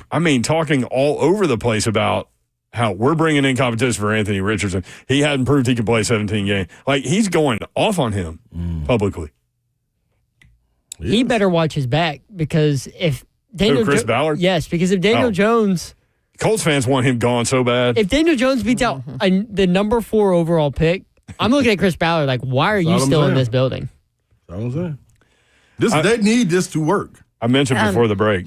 talking all over the place about how we're bringing in competition for Anthony Richardson. He hadn't proved he could play 17 games. Like, he's going off on him publicly. He better watch his back because if Daniel Chris Ballard? Yes, because if Daniel Jones Colts fans want him gone so bad. if Daniel Jones beats out the number 4 overall pick, I'm looking at Chris Ballard like, why are you all I'm still in saying. this building? That's what I'm saying. They need this to work. I mentioned before the break,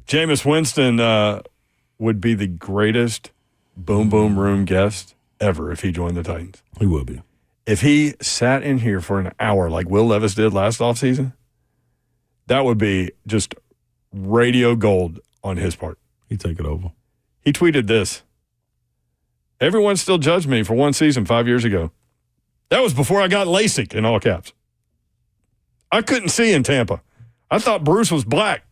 Jameis Winston would be the greatest boom boom room guest ever if he joined the Titans. He will be. If he sat in here for an hour like Will Levis did last offseason, that would be just radio gold on his part. He take it over. He tweeted this. Everyone still judged me for one season 5 years ago. That was before I got LASIK, in all caps. I couldn't see in Tampa. I thought Bruce was black.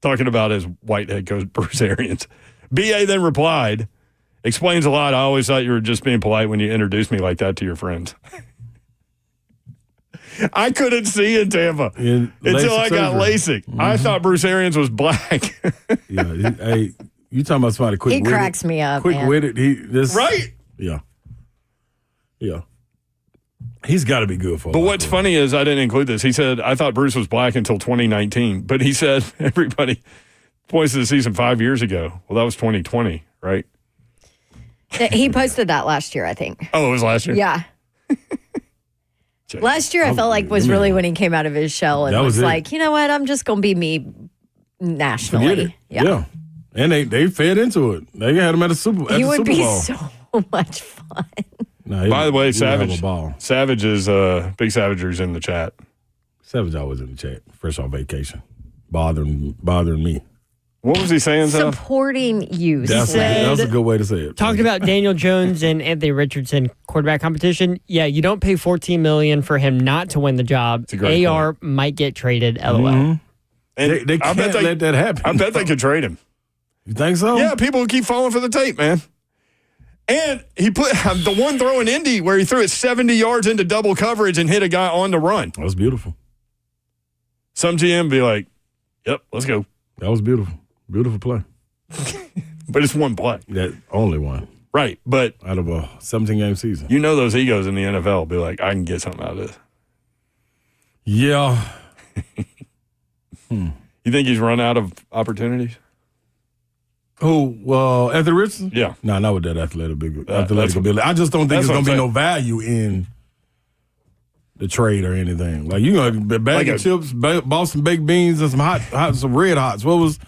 Talking about his white head coach, Bruce Arians. B.A. then replied, explains a lot. I always thought you were just being polite when you introduced me like that to your friends. I couldn't see in Tampa until I got LASIK. Mm-hmm. I thought Bruce Arians was black. Yeah. Hey, you talking about somebody quick? He cracks me up, Quick man. witted. Right? Yeah. Yeah. He's got to be good for. But what's funny is I didn't include this. He said, I thought Bruce was black until 2019. But he said, everybody points to the season 5 years ago. Well, that was 2020, right? He posted that last year, I think. Oh, it was last year? Yeah. Last year, I felt like was really when he came out of his shell and That was was it. like, you know what? I'm just going to be me Forget it. nationally. Yeah. And they fed into it. They had him at the Super He Bowl. would be so much fun. Nah, By the way, he would have Savage. a ball. Savage is Big Savager's in the chat. Savage always in the chat, fresh on vacation, bothering me. What was he saying, Zeph? Supporting you. That's said- a good way to say it. Talking about Daniel Jones and Anthony Richardson quarterback competition, yeah, you don't pay $14 million for him not to win the job. a great AR might get traded. LOL. And They I can't let that happen. I bet they could trade him. You think so? Yeah, people will keep falling for the tape, man. And he put the one throw in Indy where he threw it 70 yards into double coverage and hit a guy on the run. That was beautiful. Some GM be like, yep, let's go. That was beautiful. Beautiful play. But it's one play. That only one. Right, but out of a 17-game season. You know those egos in the NFL be like, I can get something out of this. Yeah. You think he's run out of opportunities? Who? Anthony Richardson? Yeah. No, not with that athletic ability. I just don't think there's going to be no value in the trade or anything. Like, you're going to bag of chips, Boston baked beans, and some red hots. What was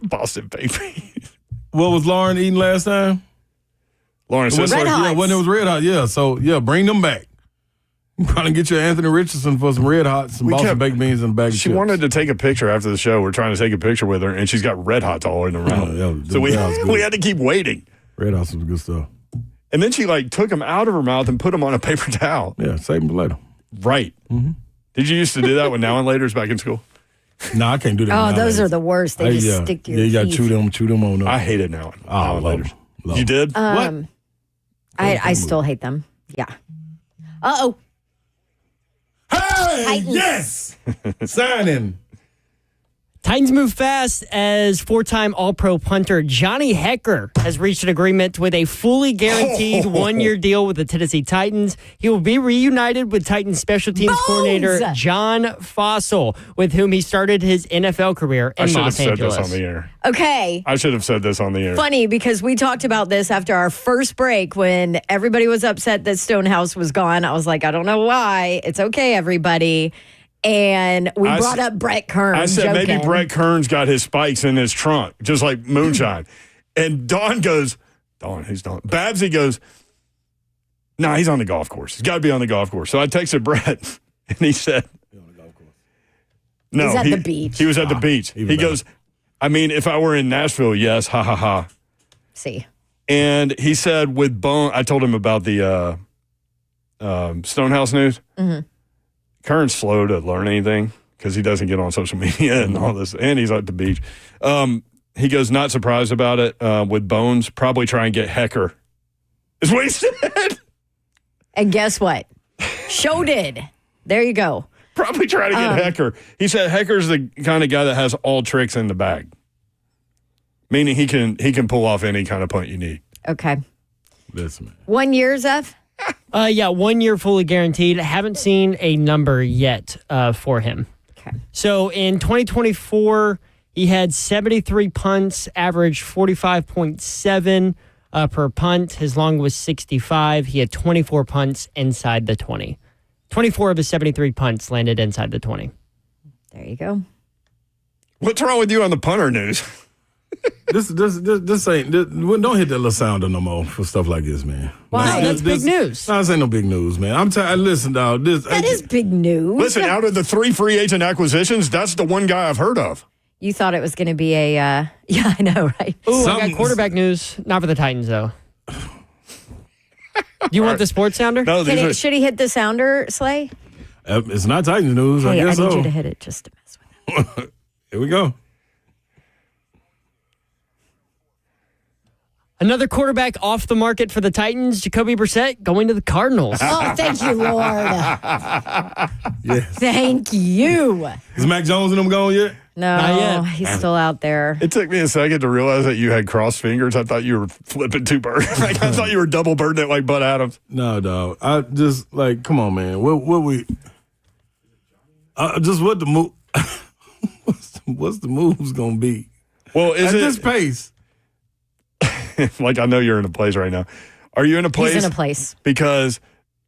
Boston baked beans? What was Lauren eating last time? Lauren said, yeah, when it was red hot, yeah. So, yeah, bring them back. You probably get you Anthony Richardson for some red hots, some Boston baked beans, and a bag of chips. She wanted to take a picture after the show. We're trying to take a picture with her, and she's got red hots all in the round. So we had to keep waiting. Red hots was good stuff. And then she took them out of her mouth and put them on a paper towel. Yeah, save them for later. Right. Mm-hmm. Did you used to do that with Now and Later's back in school? No, I can't do that. Oh, those are the worst. They just stick to your teeth. You got to chew them on. I hate it now. Now and Later's. You did? What? I still hate them. Yeah. Uh-oh. Hey, Titans. yes! Signing. Titans move fast as four-time All-Pro punter Johnny Hekker has reached an agreement with a fully guaranteed one-year deal with the Tennessee Titans. He will be reunited with Titans special teams coordinator John Fossil, with whom he started his NFL career in Los Angeles. I should have said this on the air. Okay. I should have said this on the air. Funny, because we talked about this after our first break when everybody was upset that Stonehouse was gone. I was like, I don't know why. It's okay, everybody. And we brought up Brett Kearns. I said joking. maybe Brett Kearns got his spikes in his trunk, just like moonshine. And Dawn goes, who's Dawn? Babsy goes, he's on the golf course. He's got to be on the golf course. So I texted Brett, and he said, no, he's at the beach. He was at the beach. He goes, if I were in Nashville, yes, ha, ha, ha. See. And he said with Bone, I told him about the Stonehouse news. Mm-hmm. Kearns slow to learn anything because he doesn't get on social media and all this, and he's at the beach. He goes, not surprised about it. With Bones, probably try and get Hekker. Is what he said. And guess what? Show did. There you go. Probably try to get Hekker. He said Hecker's the kind of guy that has all tricks in the bag, meaning he can pull off any kind of punt you need. Okay. This man. 1 year, Zeph? Yeah, 1 year fully guaranteed. I haven't seen a number yet for him. Okay. So in 2024, he had 73 punts, averaged 45.7 per punt. His long was 65. He had 24 punts inside the 20. 24 of his 73 punts landed inside the 20. There you go. What's wrong with you on the punter news? This ain't. Don't hit that little sounder no more for stuff like this, man. Why? That's big news. No, this ain't no big news, man. I'm tired. Listen, dog. That is big news. Listen, out of the 3 free agent acquisitions, that's the one guy I've heard of. You thought it was going to be a, yeah, I know, right? Ooh, I got quarterback news. Not for the Titans, though. Do you want the sports sounder? No, should he hit the sounder, Slay? It's not Titans news. Hey, I guess I need you to hit it just to mess with it. Here we go. Another quarterback off the market for the Titans, Jacoby Brissett, going to the Cardinals. Oh, thank you, Lord. Yes. Thank you. Is Mac Jones and them gone yet? No, Not yet. he's still out there. It took me a second to realize that you had crossed fingers. I thought you were flipping 2 birds. I thought you were double birding it like Bud Adams. No, dog. I just come on, man. What the move? What's the moves gonna be? Well, at this pace? Like, I know you're in a place right now. Are you in a place? He's in a place. Because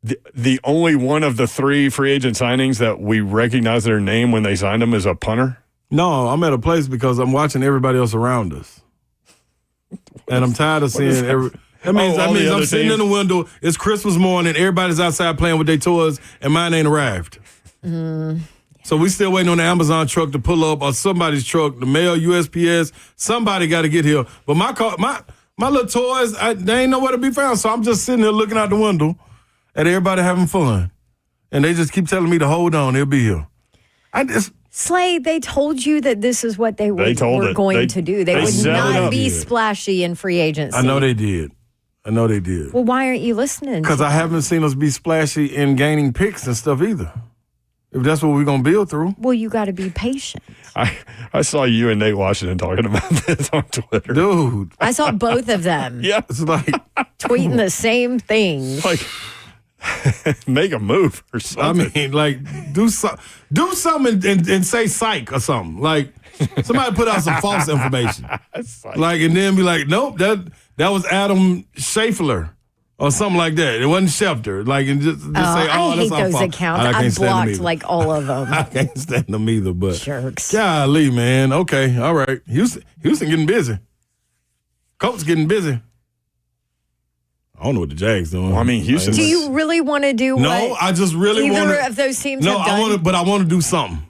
the only one of the 3 free agent signings that we recognize their name when they signed them is a punter? No, I'm at a place because I'm watching everybody else around us. And I'm tired of seeing That means I'm sitting in the window. It's Christmas morning. Everybody's outside playing with their toys, and mine ain't arrived. So we still waiting on the Amazon truck to pull up, or somebody's truck, the mail, USPS. Somebody got to get here. But my little toys, they ain't nowhere to be found. So I'm just sitting here looking out the window at everybody having fun, and they just keep telling me to hold on. They'll be here. Slay, they told you that this is what they were going to do. They would not be splashy in free agency. I know they did. I know they did. Well, why aren't you listening? Because I haven't seen us be splashy in gaining picks and stuff either. If that's what we're going to build through. Well, you got to be patient. I saw you and Nate Washington talking about this on Twitter. Dude. I saw both of them. Yeah. It's like, tweeting the same thing. Like, make a move or something. I mean, like, do something and say psych or something. Like, somebody put out some false information. Like, and then be like, nope, that was Adam Scheffler or something like that. It wasn't Schefter. Like, and just say, I hate that's our those fault. accounts. I can't I've stand them blocked either. like all of them. I can't stand them either, but Jerks. golly, man. Okay, all right. Houston getting busy. Colts getting busy. I don't know what the Jags doing. Well, I mean, Houston. Do you really want to do No, what I just really want either of those teams have done? I want to do something.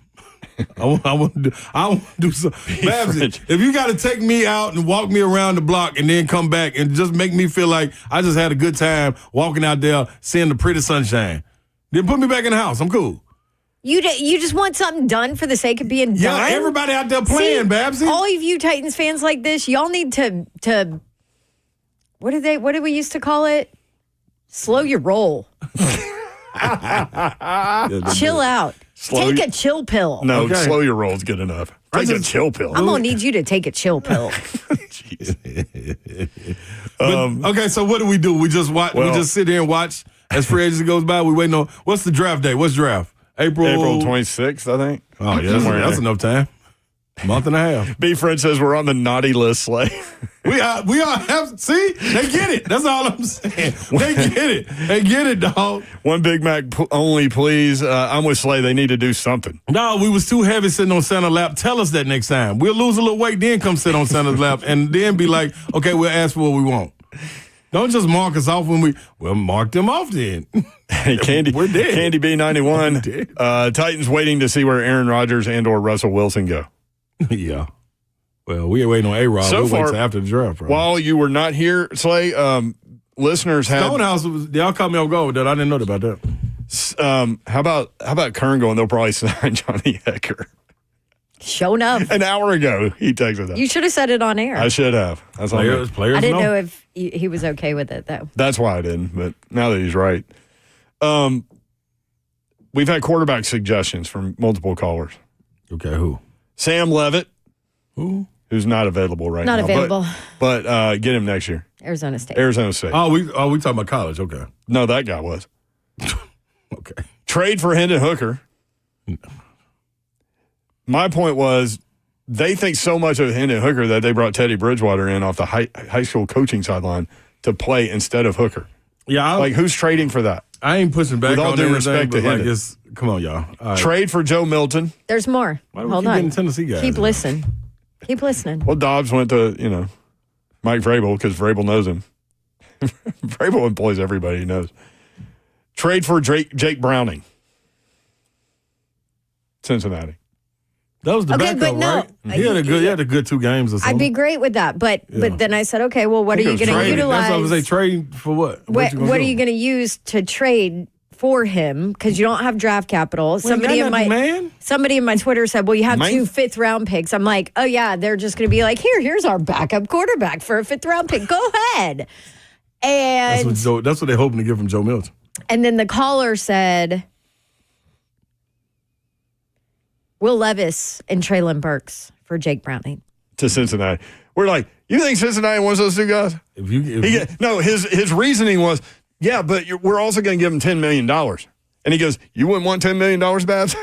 I want to do something. Babsy, if you got to take me out and walk me around the block and then come back and just make me feel like I just had a good time walking out there, seeing the pretty sunshine, then put me back in the house. I'm cool. You just want something done for the sake of being done? Yeah, everybody out there playing, Babsy. All of you Titans fans like this, y'all need to what did we used to call it? Slow your roll. Chill out. Take a chill pill. No, slow your roll's good enough. Take a chill pill. I'm going to need you to take a chill pill. Okay, so what do? We just watch. We just sit here and watch as free agency goes by. We waiting on what's the draft day? What's draft? April 26th, I think. Oh yeah, that's enough time. Month and a half. B. Fred says we're on the naughty list, Slay. We are. See, they get it. That's all I'm saying. They get it. They get it, dog. One Big Mac only, please. I'm with Slay. They need to do something. No, we was too heavy sitting on Santa's lap. Tell us that next time. We'll lose a little weight, then come sit on Santa's lap, and then be like, okay, we'll ask for what we want. Don't just mark us off when we'll mark them off then. Hey, Candy, we're dead. Candy B91. Titans waiting to see where Aaron Rodgers and or Russell Wilson go. Yeah. Well, we ain't waiting on A-Rod. So we'll far, wait till after the draft. Right? While you were not here, Slay, listeners had Stonehouse y'all caught me off guard with that. I didn't know about that. how about Kern going? They'll probably sign Johnny Hecker. Show enough. An hour ago, he texted that. You should have said it on air. I should have. That's all. Players I didn't know if he was okay with it, though. That's why I didn't. But now that he's right, we've had quarterback suggestions from multiple callers. Okay, who? Sam Levitt. Who? Who's not available right now. Not available. But get him next year. Arizona State. Arizona State. Oh, we talking about college. Okay. No, that guy was. Okay. Trade for Hendon Hooker. My point was they think so much of Hendon Hooker that they brought Teddy Bridgewater in off the high school coaching sideline to play instead of Hooker. Yeah. Like, who's trading for that? I ain't pushing back With all on due anything, respect to but like Hendon. come on, y'all. All right. Trade for Joe Milton. There's more. Why do we Hold keep on. getting Tennessee guys? Keep listening. Keep listening. Well, Dobbs went to, Mike Vrabel because Vrabel knows him. Vrabel employs everybody he knows. Trade for Jake Browning. Cincinnati. That was the Okay, backup, but no. right? He had a good 2 games or something. I'd be great with that, but then I said, okay, well, what are you going to utilize? That's what I was saying. Trade for what? What are you going to use to trade for him? Because you don't have draft capital. Somebody in my Twitter said, well, you have 2 5th-round picks. I'm like, oh yeah, they're just going to be like, here's our backup quarterback for a 5th-round pick. Go ahead. And that's what they're hoping to get from Joe Milton. And then the caller said, Will Levis and Traylon Burks for Jake Browning. To Cincinnati. We're like, you think Cincinnati wants those 2 guys? His reasoning was, yeah, but we're also going to give him $10 million. And he goes, you wouldn't want $10 million, Babs?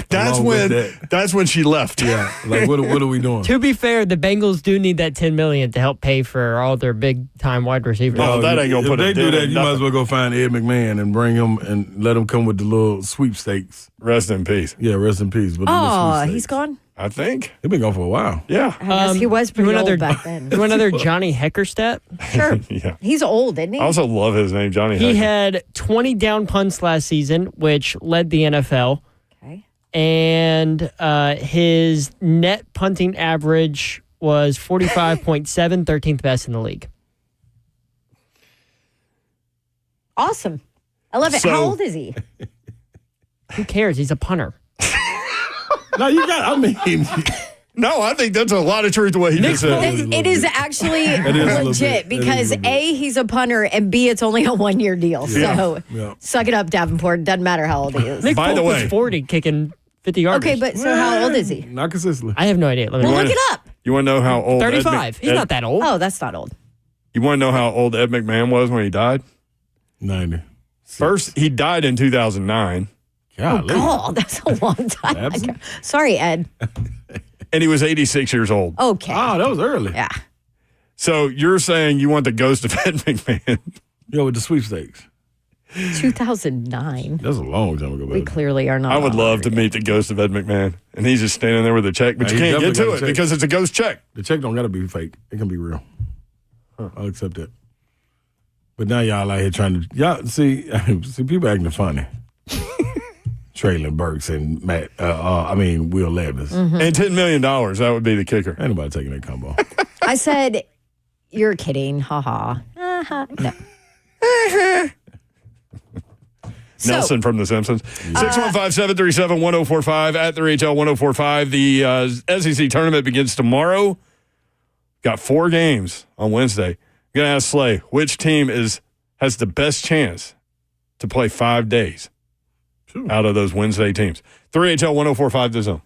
That's when she left. Yeah, like what are we doing? To be fair, the Bengals do need that $10 million to help pay for all their big-time wide receivers. Oh, that ain't gonna put. If they do that, you might as well go find Ed McMahon and bring him and let him come with the little sweepstakes. Rest in peace. Yeah, rest in peace. Oh, he's gone. I think he's been gone for a while. Yeah, I guess he was pretty old back then. Do another Johnny Hecker stat? Sure. Yeah, he's old, isn't he? I also love his name, Johnny Hecker. He had 20 down punts last season, which led the NFL. Okay. And his net punting average was 45.7, 13th best in the league. Awesome. I love it. How old is he? Who cares? He's a punter. No, you got. I mean, No, I think that's a lot of truth to what he just said. It is actually is a little legit bit. It is a because little bit. A, he's a punter, and B, it's only a 1-year deal. So Yeah. suck it up, Davenport. Doesn't matter how old he is. Nick By the Folk was way- 40 kicking 50 yards. Okay, but so how old is he? Not consistently. I have no idea. Let me Well, look. look it up. You want to know how old? 35. He's not that old. Oh, that's not old. You want to know how old Ed McMahon was when he died? 90. First, he died in 2009, Golly. Oh, that's a long time Absolutely. ago. Sorry, Ed. and he was 86 years old. Okay. Oh, that was early. Yeah. So you're saying you want the ghost of Ed McMahon? Yo, with the sweepstakes. 2009. That's a long time ago, We baby. clearly are not. I would love to meet the ghost of Ed McMahon, and he's just standing there with a check, but Nah, you he can't get definitely to got it a check. because it's a ghost check. The check don't got to be fake. It can be real. I'll accept that. But now y'all out here trying to see people acting funny. Traylon Burks and Will Levis. Mm-hmm. And $10 million, that would be the kicker. Ain't nobody taking that combo. I said, you're kidding. Ha ha. No. So- Nelson from The Simpsons. 615-737-1045 at the RHL 1045. The SEC tournament begins tomorrow. Got 4 games on Wednesday. I'm going to ask Slay, which team has the best chance to play 5 days out of those Wednesday teams? 3HL 1045 The Zone.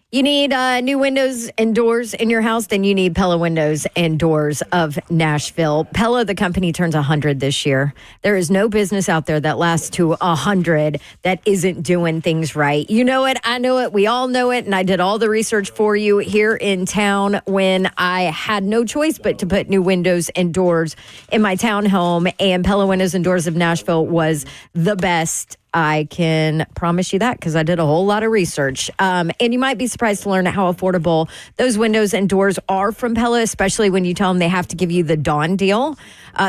You need new windows and doors in your house, then you need Pella Windows and Doors of Nashville. Pella, the company, turns 100 this year. There is no business out there that lasts to 100 that isn't doing things right. You know it, I know it, we all know it, and I did all the research for you here in town when I had no choice but to put new windows and doors in my townhome, and Pella Windows and Doors of Nashville was the best. I can promise you that because I did a whole lot of research. And you might be surprised to learn how affordable those windows and doors are from Pella, especially when you tell them they have to give you the Dawn deal.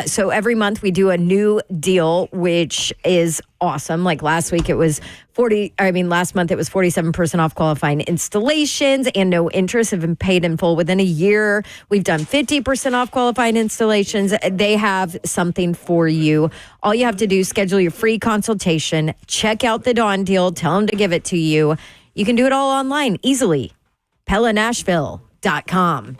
So every month we do a new deal, which is awesome. Like last month it was 47% off qualifying installations and no interest have been paid in full within a year. We've done 50% off qualifying installations. They have something for you. All you have to do is schedule your free consultation, check out the Dawn deal, tell them to give it to you. You can do it all online easily. PellaNashville.com.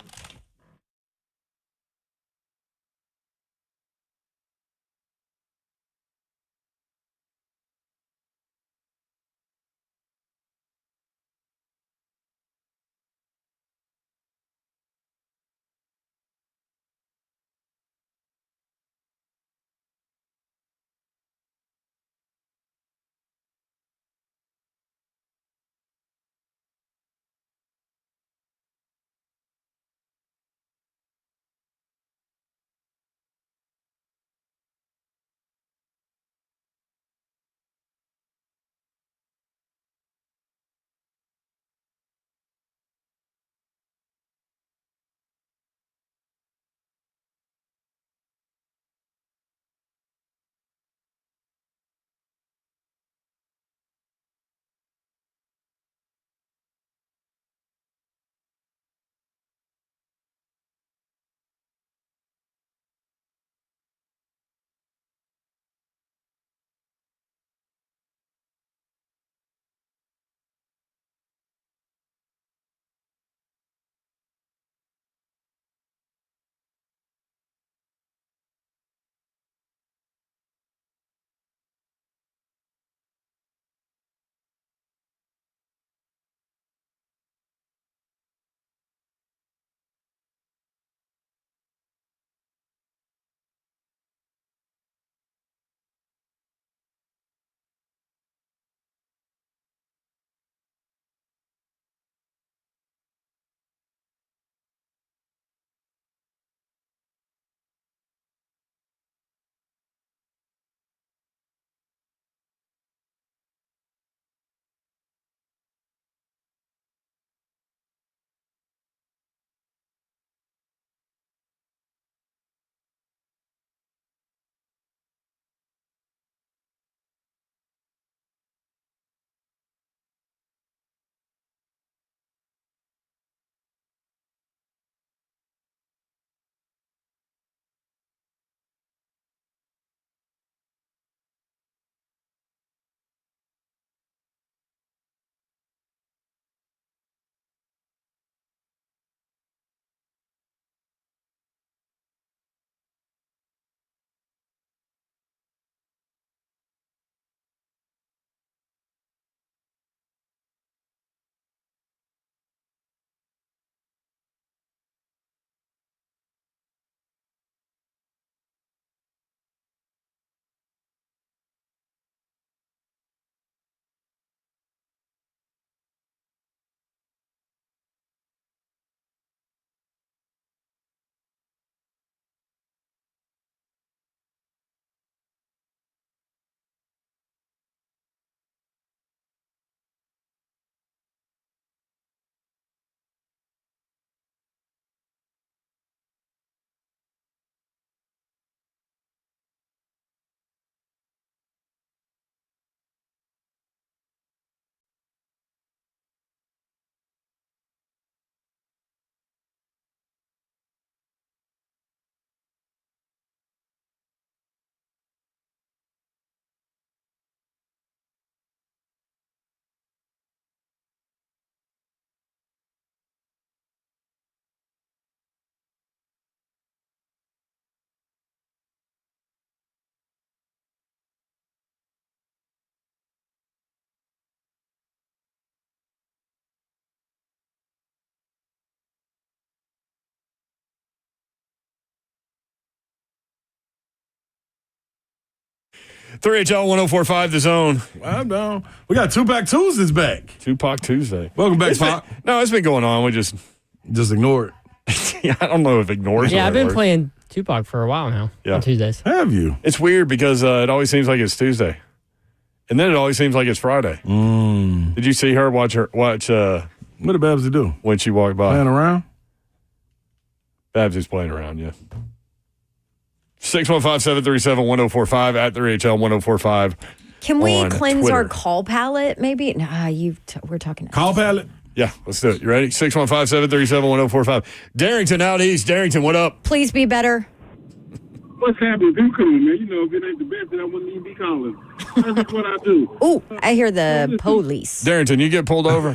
3HL 1045 The Zone. Well, no. We got Tupac Tuesdays back. Tupac Tuesday. Welcome back, Pop. No, it's been going on. We just ignore it. Yeah, I don't know if ignores. Yeah, I've been playing Tupac for a while now. Yeah. On Tuesdays. Have you? It's weird because it always seems like it's Tuesday, and then it always seems like it's Friday. Did you see her watch? What did Babsy do? When she walked by? Playing around? Babsy's playing around. Yeah. 615-737-1045 at 3HL 1045. Can we on cleanse Twitter. our call palette? Maybe. Nah, we're talking. Call palette? Yeah, let's do it. You ready? 615-737-1045. Darrington out east. Darrington, what up? Please be better. What's happening? People calling, man. You know, if it ain't the best, then I wouldn't even be calling. That's just what I do. Ooh, I hear the police. Darrington, you get pulled over?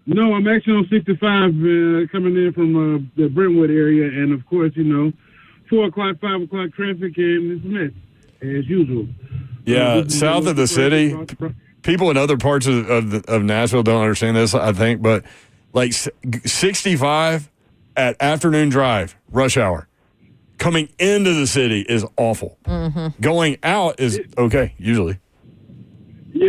No, I'm actually on 65 coming in from the Brentwood area. And, of course, 4 o'clock, 5 o'clock traffic, and it's a mess, as usual. Yeah, south of the city, people in other parts of Nashville don't understand this, I think, but like 65 at afternoon drive, rush hour, coming into the city is awful. Mm-hmm. Going out is okay, usually. Yeah,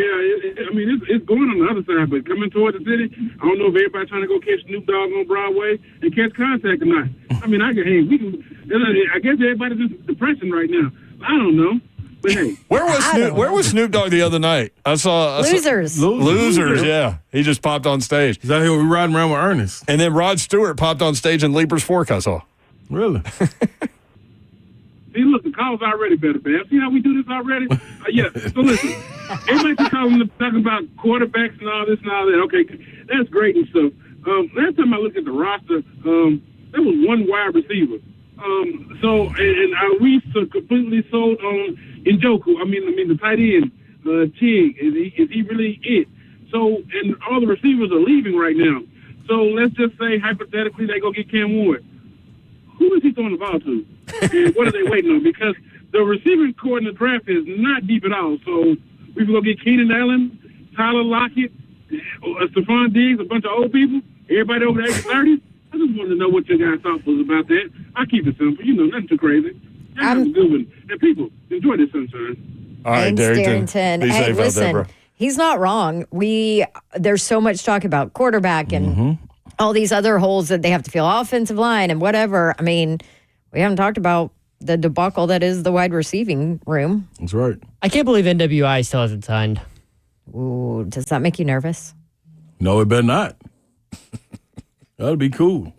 it's going on the other side, but coming toward the city, I don't know if everybody's trying to go catch Snoop Dogg on Broadway and catch Contact or not. I guess everybody's just depressing right now. I don't know, but hey. Where was Snoop Dogg the other night? I saw Losers. Losers, yeah. He just popped on stage. Is that here we riding around with Ernest? And then Rod Stewart popped on stage in Leapers Fork, I saw. Really? See, look, the call's already better, Bab. See how we do this already? So listen, everybody's talking about quarterbacks and all this and all that. Okay, that's great and stuff. Last time I looked at the roster, there was one wide receiver. We completely sold on Njoku. I mean, the tight end, Tig. Is he really it? So, and all the receivers are leaving right now. So let's just say, hypothetically, they go get Cam Ward. Who is he throwing the ball to? And what are they waiting on? Because the receiving core in the draft is not deep at all. So we can go get Keenan Allen, Tyler Lockett, Stephon Diggs, a bunch of old people, everybody over the age of 30. I just wanted to know what your guys' thought was about that. I keep it simple, nothing too crazy. Have a good one. And people, enjoy this sunshine. All right, Darrington. Be safe listen, out there, bro. He's not wrong. There's so much talk about quarterback and all these other holes that they have to fill, offensive line and whatever. I mean, we haven't talked about the debacle that is the wide receiving room. That's right. I can't believe NWI still hasn't signed. Ooh, does that make you nervous? No, it better not. That'd be cool.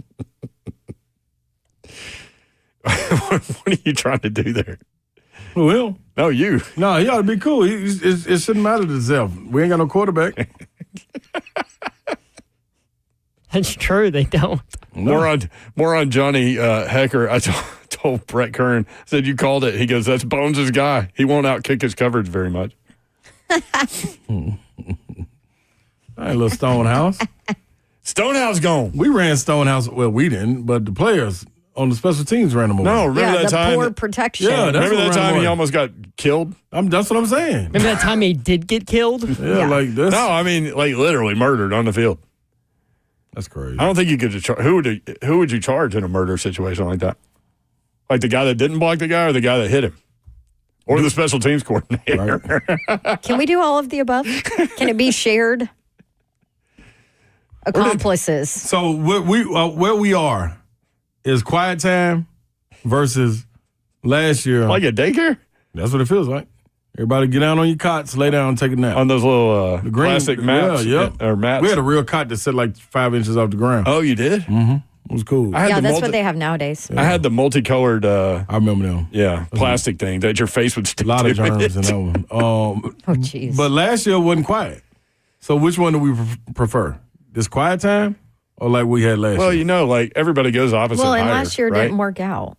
What are you trying to do there? Well, no, you. No, he ought to be cool. It shouldn't matter to himself. We ain't got no quarterback. That's true. They don't. No. More on Johnny Hecker. I told Brett Kern, said you called it. He goes, that's Bones' guy. He won't outkick his coverage very much. All right, little Stonehouse. Stonehouse gone. We ran Stonehouse. Well, we didn't, but the players on the special teams ran them over. No, remember that time? Poor protection. Yeah, remember that time he almost got killed? That's what I'm saying. Remember that time he did get killed? Yeah, like this. No, I mean, like literally murdered on the field. That's crazy. I don't think you could. Who would you charge in a murder situation like that? Like the guy that didn't block the guy, or the guy that hit him, or the special teams coordinator? Right. Can we do all of the above? Can it be shared accomplices? So where we are is quiet time versus last year. Like a daycare? That's what it feels like. Everybody get down on your cots, lay down, and take a nap. On those little plastic mats? Yeah. Or mats? We had a real cot that sat like 5 inches off the ground. Oh, you did? Mm-hmm. It was cool. That's what they have nowadays. I had the multicolored. I remember them. Yeah, plastic thing that your face would stick to. A lot of germs in that one. Oh, jeez. But last year wasn't quiet. So which one do we prefer? This quiet time or like we had last year? Well, like everybody goes opposite. Well, and higher, last year right? didn't work out.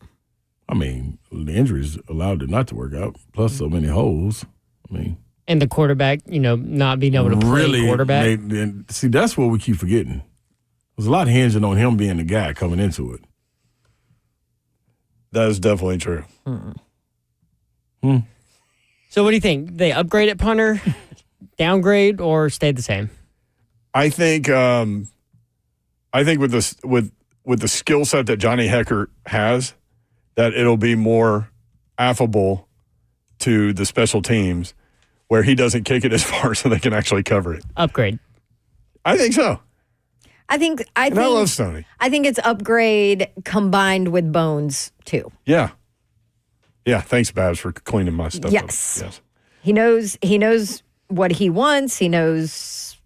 I mean, the injuries allowed it not to work out. Plus so many holes. I mean, and the quarterback, not being able to play quarterback. See, that's what we keep forgetting. There's a lot hinging on him being the guy coming into it. That is definitely true. So what do you think? They upgrade at punter, downgrade, or stay the same? I think with the skill set that Johnny Hecker has, that it'll be more affable to the special teams where he doesn't kick it as far so they can actually cover it. Upgrade. I think so. I think I love Stoney. I think it's upgrade combined with Bones too. Yeah. Yeah, thanks, Babs, for cleaning my stuff Yes. up. Yes. He knows what he wants. He knows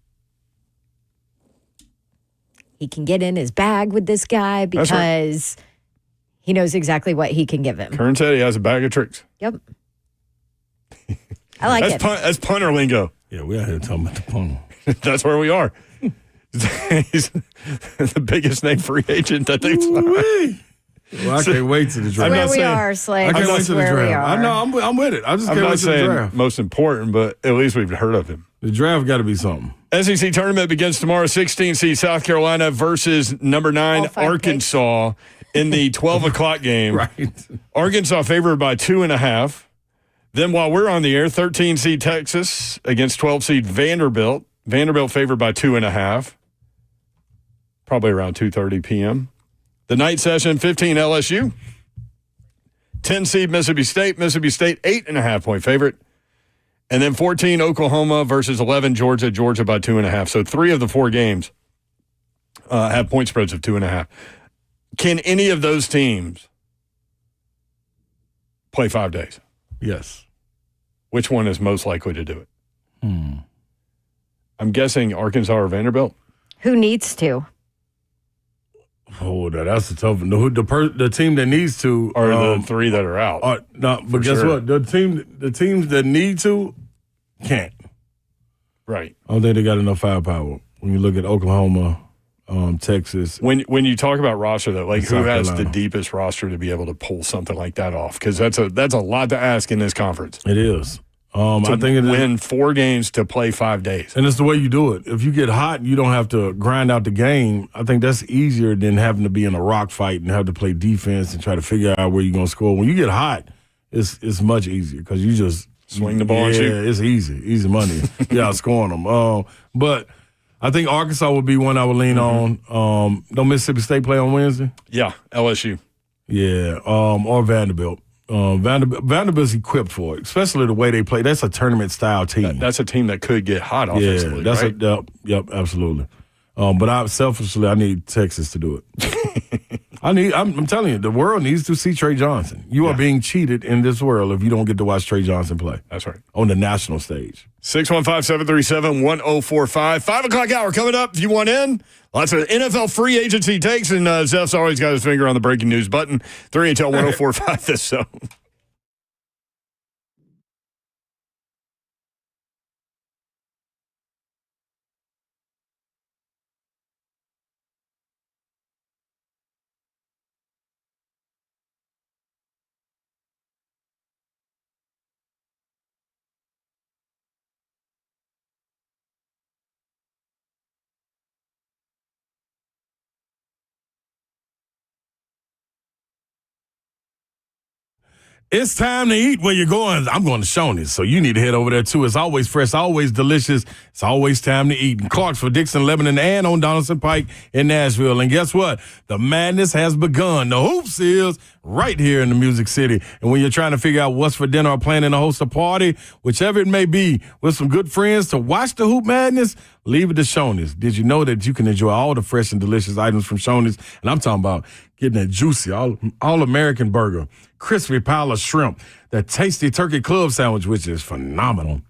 he can get in his bag with this guy because he knows exactly what he can give him. Kern said he has a bag of tricks. Yep. I like it. That's punter lingo. Yeah, we out here talking about the punter. That's where we are. He's the biggest name free agent that they've signed. Well, I can't wait to the draft. Where we are, Slade. I can't wait to the Where we draft. are. I know, I'm with it. I just I'm can't not wait to the saying draft. most important, but at least we've heard of him. The draft got to be something. SEC tournament begins tomorrow. 16 seed South Carolina versus number 9 All 5 Arkansas in the 12 o'clock game. Right. Arkansas favored by 2.5. Then while we're on the air, 13 seed Texas against 12 seed Vanderbilt. Vanderbilt favored by 2.5. Probably around 2:30 p.m. The night session, 15 LSU. 10 seed Mississippi State. Mississippi State 8.5 point favorite. And then 14 Oklahoma versus 11 Georgia. Georgia by 2.5. So 3 of the 4 games have point spreads of 2.5. Can any of those teams play 5 days? Yes. Which one is most likely to do it? I'm guessing Arkansas or Vanderbilt. Who needs to? Oh, that's a tough one. The team that needs to Or the 3 that are out. No, but guess sure. what? The teams that need to can't. Right. I don't think they got enough firepower. When you look at Oklahoma, Texas. When you talk about roster, though, like who South has Carolina. the deepest roster to be able to pull something like that off? Because that's a lot to ask in this conference. It is. To I think it is. win 4 games to play 5 days. And it's the way you do it. If you get hot, you don't have to grind out the game. I think that's easier than having to be in a rock fight and have to play defense and try to figure out where you're going to score. When you get hot, it's much easier because you just Swing the ball and shoot. Yeah, it's easy money. Yeah, scoring them. But I think Arkansas would be one I would lean on. Don't Mississippi State play on Wednesday? Yeah, LSU. Yeah, or Vanderbilt. Vanderbilt's equipped for it, especially the way they play. That's a tournament-style team. That's a team that could get hot offensively, that's right? Yep, absolutely. But I need Texas to do it. I'm telling you, the world needs to see Trey Johnson. You are being cheated in this world if you don't get to watch Trey Johnson play. That's right. On the national stage. 615-737-1045. 5 o'clock hour coming up. If you want in, lots of NFL free agency takes, and Zeph's always got his finger on the breaking news button. 3 until 1045 this zone. It's time to eat where you're going. I'm going to Shoney's, so you need to head over there too. It's always fresh, always delicious. It's always time to eat. In Clarksville, Dixon, Lebanon, and on Donaldson Pike in Nashville. And guess what? The madness has begun. The Hoops is right here in the Music City. And when you're trying to figure out what's for dinner or planning to host a party, whichever it may be, with some good friends to watch the Hoop Madness, leave it to Shoney's. Did you know that you can enjoy all the fresh and delicious items from Shoney's? And I'm talking about getting that juicy, all-American burger, crispy pile of shrimp, that tasty turkey club sandwich, which is phenomenal.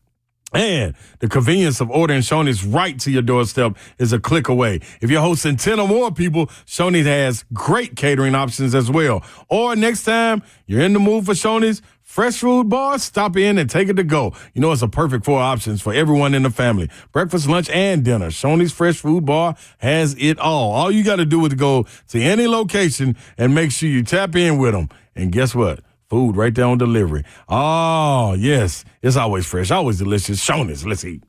And the convenience of ordering Shoney's right to your doorstep is a click away. If you're hosting 10 or more people, Shoney's has great catering options as well. Or next time you're in the mood for Shoney's fresh food bar, stop in and take it to go. You know, it's a perfect 4 options for everyone in the family. Breakfast, lunch, and dinner. Shoney's Fresh Food Bar has it all. All you got to do is go to any location and make sure you tap in with them. And guess what? Food right there on delivery. Oh, yes. It's always fresh, always delicious. Shoney's. Let's eat.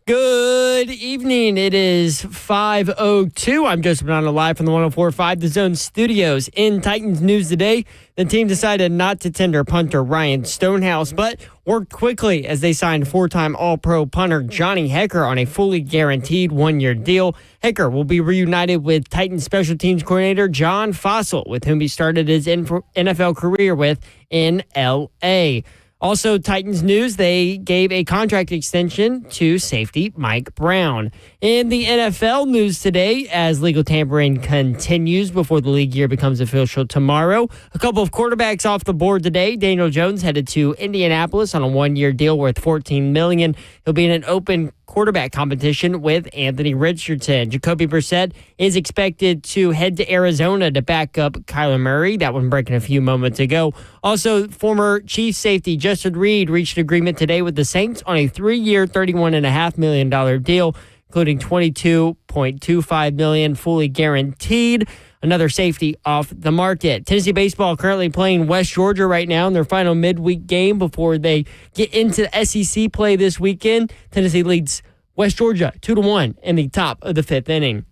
Good evening. It is 5:02. I'm Joseph Bonanno live from the 104.5 The Zone studios. In Titans news today, the team decided not to tender punter Ryan Stonehouse, but worked quickly as they signed four-time All-Pro punter Johnny Hecker on a fully guaranteed one-year deal. Hecker will be reunited with Titans special teams coordinator John Fossil, with whom he started his NFL career with in L.A. Also, Titans news, they gave a contract extension to safety Mike Brown. In the NFL news today, as legal tampering continues before the league year becomes official tomorrow, a couple of quarterbacks off the board today. Daniel Jones headed to Indianapolis on a one-year deal worth $14 million. He'll be in an open quarterback competition with Anthony Richardson. Jacoby Brissett is expected to head to Arizona to back up Kyler Murray. That one breaking a few moments ago. Also, former Chiefs safety Justin Reed reached agreement today with the Saints on a 3-year, $31.5 million deal, including $22.25 million fully guaranteed. Another safety off the market. Tennessee baseball currently playing West Georgia right now in their final midweek game before they get into the SEC play this weekend. Tennessee leads West Georgia 2-1 in the top of the fifth inning.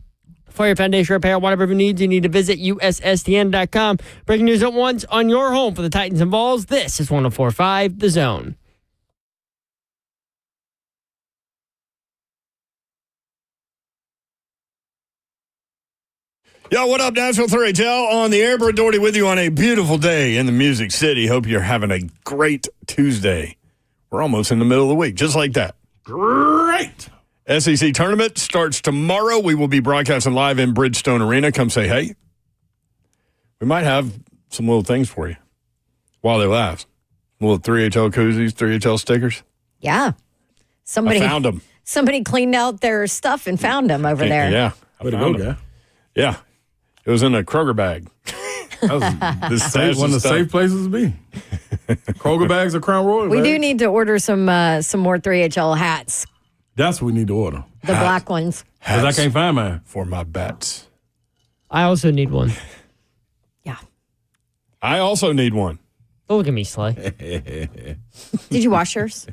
For your foundation repair, whatever needs, you need to visit USSTN.com. Breaking news at once on your home for the Titans and Vols. This is 104.5 The Zone. Yo, what up, Nashville 3HL? On the air, Brett Doherty with you on a beautiful day in the Music City. Hope you're having a great Tuesday. We're almost in the middle of the week, just like that. Great. SEC tournament starts tomorrow. We will be broadcasting live in Bridgestone Arena. Come say hey. We might have some little things for you while they last. Little 3HL koozies, 3HL stickers. Yeah. I found them. Somebody cleaned out their stuff and found them over there. Yeah. Way to go, guy. Yeah. It was in a Kroger bag. That was one of the safe places to be. Kroger bags or Crown Royal We bags? do need to order some more 3HL hats, That's what we need to order. the black ones. Because I can't find mine. For my bats. I also need one. Yeah. I also need one. Don't look at me, Slay. Did you wash yours?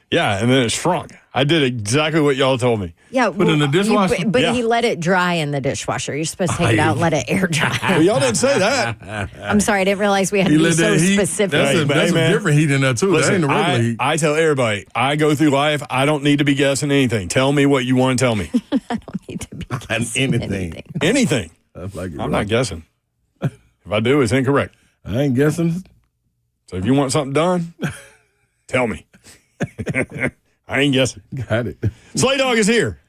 Yeah, and then it shrunk. I did exactly what y'all told me. Yeah. Put it in the dishwasher? But Yeah. he let it dry in the dishwasher. You're supposed to take it out and let it air dry. Well, y'all didn't say that. I'm sorry. I didn't realize we had to be so specific. That's a man. different heat in there, too. Listen, that ain't the regular heat. I tell everybody, I go through life, I don't need to be guessing anything. Tell me what you want to tell me. I don't need to be guessing anything. Anything. That's like it, I'm right? not guessing. If I do, it's incorrect. I ain't guessing. So if you want something done, tell me. I ain't guessing. Got it. Slay Dog is here.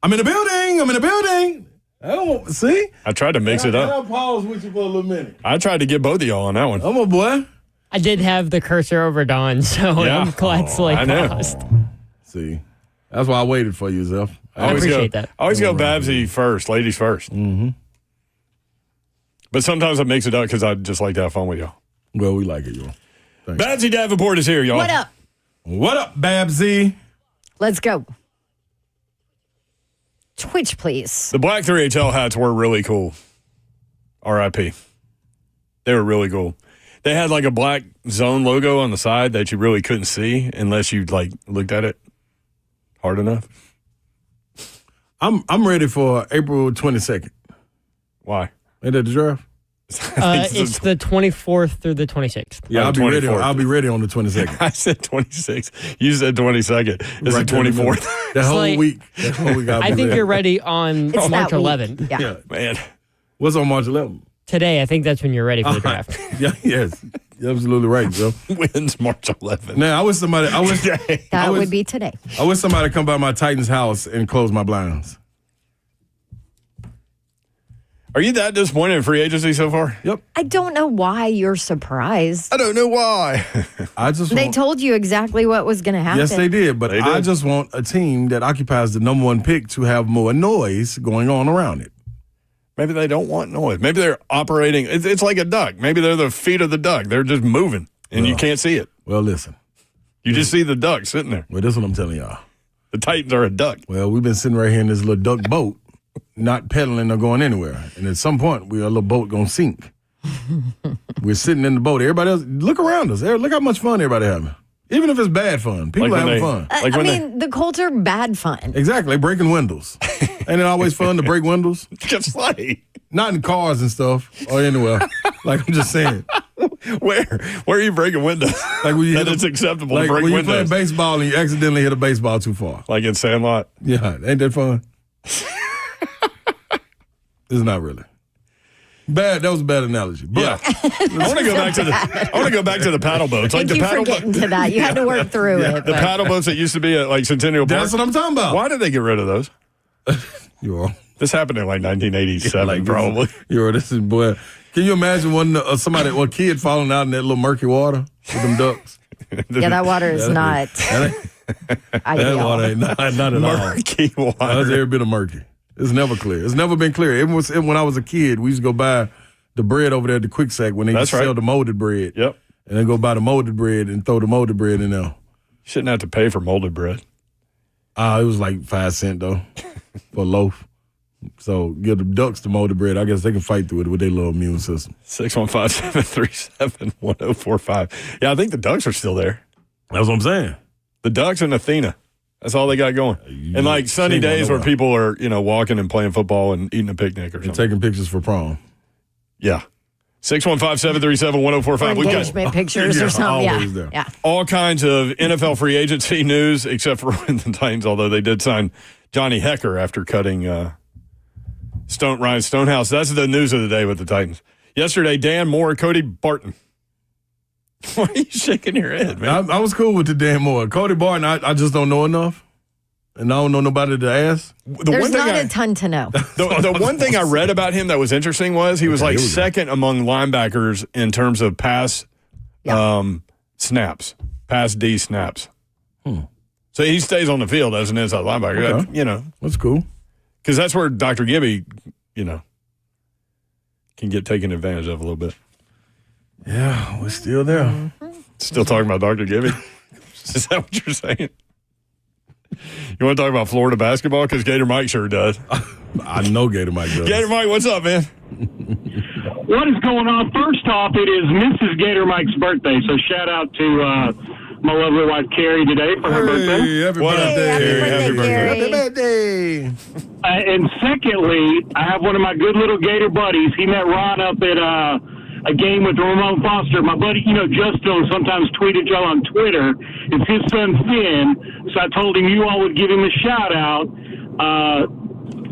I'm in the building. I don't see. I tried to mix it up. I'll pause with you for a little minute. I tried to get both of y'all on that one. I'm a boy. I did have the cursor over Dawn, so Yeah. I'm glad Slay I know. paused. See, that's why I waited for you, Zeph. I appreciate that. I always go Babsy first, ladies first. Mm-hmm. But sometimes I mix it up because I just like to have fun with y'all. Well, we like it, y'all. Thanks. Babsy Davenport is here, y'all. What up? What up, Babsy? Let's go. Twitch, please. The black 3HL hats were really cool. R.I.P. They were really cool. They had like a black zone logo on the side that you really couldn't see unless you like looked at it hard enough. I'm ready for April 22nd. Why? Ain't that the draft? It's the 24th through the 26th. Yeah, I'll be ready. 24th. I'll be ready on the 22nd. I said 26. You said 22nd. It's Right the there in the middle. 24th. That whole like- week. That whole week. I'll I be think ready. you're ready on It's March that week. 11th. Yeah. Yeah. Man, What's on March 11th? Today, I think that's when you're ready for the draft. Yeah. Yes. You're absolutely right, Joe. when's March 11th? Now I wish somebody. That would be today. I wish somebody come by my Titans house and close my blinds. Are you that disappointed in free agency so far? Yep. I don't know why you're surprised. I don't know why. I just They want, told you exactly what was going to happen. yes, they did, but They I did. just want a team that occupies the number one pick to have more noise going on around it. Maybe they don't want noise. Maybe they're operating. It's like a duck. Maybe they're the feet of the duck. They're just moving, and you Well. can't see it. Well, listen. You just see the duck sitting there. Well, this is what I'm telling y'all. The Titans are a duck. Well, we've been sitting right here in this little duck boat, not pedaling or going anywhere. And at some point, our little boat gonna sink. We're sitting in the boat. Everybody else, look around us. Look how much fun everybody having. Even if it's bad fun. People Like are when having fun. Like I when mean, the Colts are bad fun. Exactly. They're breaking windows. Ain't it always fun to break windows? Just like Not in cars and stuff or anywhere. Like I'm just saying. where are you breaking windows? Like when you that hit it's acceptable like to break when you windows. play baseball and you accidentally hit a baseball too far. Like in Sandlot. Yeah, ain't that fun? It's not really. Bad. That was a bad analogy. But Yeah. I want to go back to the paddle boats. Like Thank the you for paddle getting to that. You had to work through it. The but- paddle boats that used to be at like Centennial Park. that's what I'm talking about. Why did they get rid of those? You're wrong. This happened in like 1987, Like, probably. This is boy. Can you imagine one kid falling out in that little murky water with them ducks? Yeah, that water is not That ideal. water ain't not at all. Murky That's water. every bit of murky. It's never clear. It's never been clear. When I was a kid, we used to go buy the bread over there at the Quick Sack when they used to That's sell right. the molded bread. Yep. And then go buy the molded bread and throw the molded bread in there. Shouldn't have to pay for molded bread. It was like 5 cents though for a loaf. So give the ducks the molded bread. I guess they can fight through it with their little immune system. 615-737-1045. Yeah, I think the Ducks are still there. That's what I'm saying. The Ducks and Athena. That's all they got going. And like sunny ain't going days where nowhere. people are, walking and playing football and eating a picnic or And something. taking pictures for prom. Yeah. 615-737-1045. Or We got engagement pictures or something. always Yeah. there. Yeah. all kinds of NFL free agency news, except for the Titans, although they did sign Johnny Hecker after cutting Ryan Stonehouse. That's the news of the day with the Titans. Yesterday, Dan Moore, Cody Barton. Why are you shaking your head, man? I was cool with the Dan Moore. Cody Barton, I just don't know enough. And I don't know nobody to ask. There's not a ton to know. The one thing I read about him that was interesting was he was like here we go. second among linebackers in terms of pass snaps, pass D snaps. So he stays on the field as an inside linebacker, Okay. That's cool. because that's where Dr. Gibby, can get taken advantage of a little bit. Yeah, we're still there. Still talking about Dr. Gibby? Is that what you're saying? You want to talk about Florida basketball? Because Gator Mike sure does. I know Gator Mike does. Gator Mike, what's up, man? What is going on? First off, it is Mrs. Gator Mike's birthday, so shout out to my lovely wife Carrie today for her birthday. Hey, happy What up, birthday. Happy birthday, Gary. Happy birthday. And secondly, I have one of my good little Gator buddies. He met Ron up at a game with Ramon Foster. My buddy, Justin sometimes tweeted y'all on Twitter. It's his son Finn. So I told him you all would give him a shout out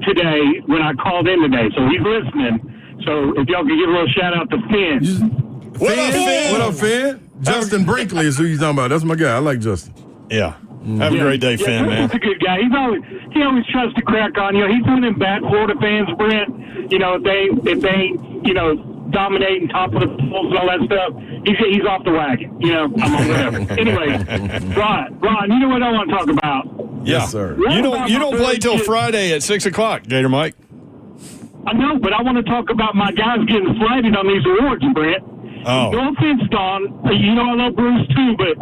today when I called in today. So he's listening. So if y'all could give a little shout out to Finn. What up, Finn? What up, Finn? Justin Brinkley is who you talking about. That's my guy. I like Justin. Yeah. Have a great day, Finn, man. He's a good guy. He always tries to crack on. He's one of them bad Florida fans, Brent. If they dominating top of the polls and all that stuff, he's off the wagon. I'm on whatever. Anyway, Ron, you know what I want to talk about? Yeah. Yes, sir. You don't play till Friday at 6:00, Gator Mike. I know, but I want to talk about my guys getting slighted on these awards, Brent. Oh. No offense, Don. I love Bruce too, but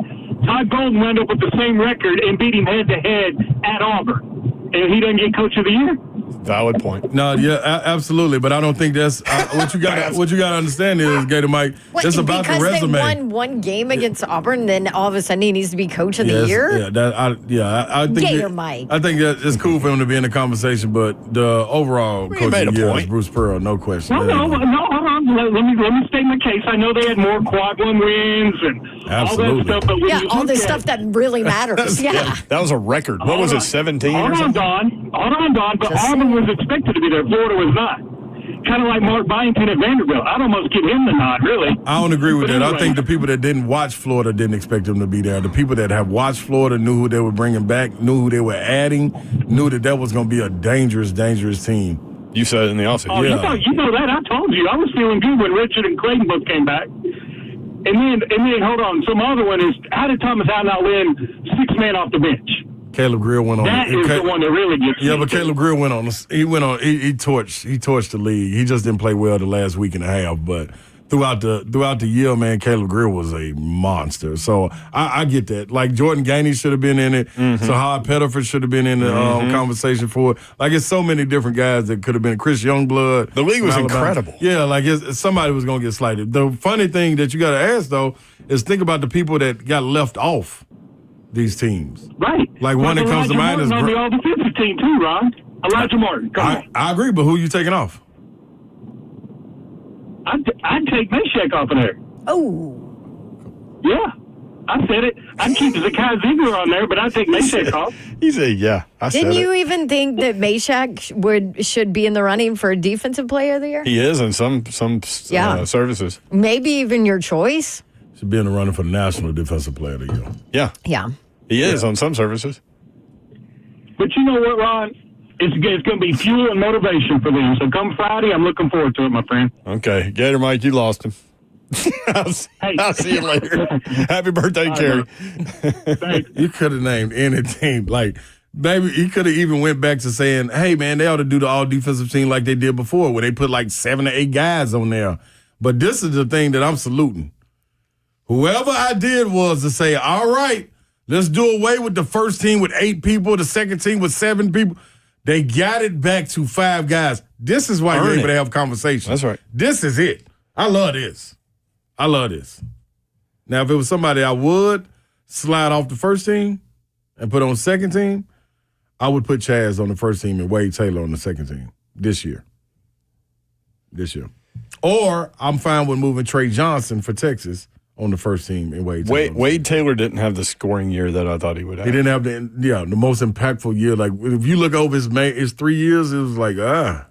Todd Golden wound up with the same record and beat him head-to-head at Auburn. And he doesn't get Coach of the Year? Valid point. No, yeah, absolutely. But I don't think that's what you got. What you got to understand is, Gator Mike, What, it's about the because resume. they won one game against Auburn, then all of a sudden he needs to be Coach of the Year? Yeah, I think Gator Mike. I think that it's cool for him to be in the conversation, but the overall He coach made of a the year point. is Bruce Pearl, no question. No, hold on. Let me state my case. I know they had more quad one wins and Absolutely. all that stuff. But when Yeah, you all look this at- stuff that really matters. Yeah. That was a record. What was it, 17 Hold or on, something? Don. But Just Auburn was expected to be there. Florida was not. Kind of like Mark Byington at Vanderbilt. I'd almost give him the nod, really. I don't agree with But that. I anyway. think the people that didn't watch Florida didn't expect them to be there. The people that have watched Florida knew who they were bringing back, knew who they were adding, knew that was going to be a dangerous, dangerous team. You said it in the offseason. Oh, Yeah. you know that. I told you. I was feeling good when Richard and Clayton both came back. And then hold on. Some other one is, how did Thomas Howell win 6 men off the bench? Caleb Greer went on. That is the one that really gets Yeah, me. but Caleb Greer He torched the league. He just didn't play well the last week and a half. But throughout the year, man, Caleb Greer was a monster. So I get that. Like Jordan Gainey should have been in it. Sahad Pettiford should have been in the conversation for it. Like it's so many different guys that could have been. Chris Youngblood. The league was incredible. Yeah, like somebody was going to get slighted. The funny thing that you got to ask, though, is think about the people that got left off these teams. Right. Like one that comes to mind is on the all-defensive team too, Ron. Elijah Martin. Come on. I agree, but who are you taking off? I'd take Meshack off of there. Oh. Yeah. I said it. I'd keep Zakai Ziegler on there, but I'd take Meshack off. He said, yeah. I said Didn't you it. even think that Meshack should be in the running for Defensive Player of the Year? He is in some services. Maybe even your choice? Should be in the running for the National Defensive Player of the Year. Yeah. Yeah. He is on some services. But you know what, Ron? It's going to be fuel and motivation for them. So come Friday, I'm looking forward to it, my friend. Okay. Gator Mike, you lost him. I'll see you later. Happy birthday, Kerry. Thanks. You could have named anything. Like, maybe he could have even went back to saying, hey, man, they ought to do the all-defensive team like they did before, where they put like 7 or 8 guys on there. But this is the thing that I'm saluting. Whoever I did was to say, all right, let's do away with the first team with 8 people, the second team with 7 people. They got it back to 5 guys. This is why you're able to have conversations. That's right. This is it. I love this. I love this. Now, if it was somebody I would slide off the first team and put on second team, I would put Chaz on the first team and Wade Taylor on the second team this year. Or I'm fine with moving Trey Johnson for Texas on the first team and Wade Taylor. Wade Taylor didn't have the scoring year that I thought he would have. He didn't have the most impactful year. Like, if you look over his 3 years, it was like, now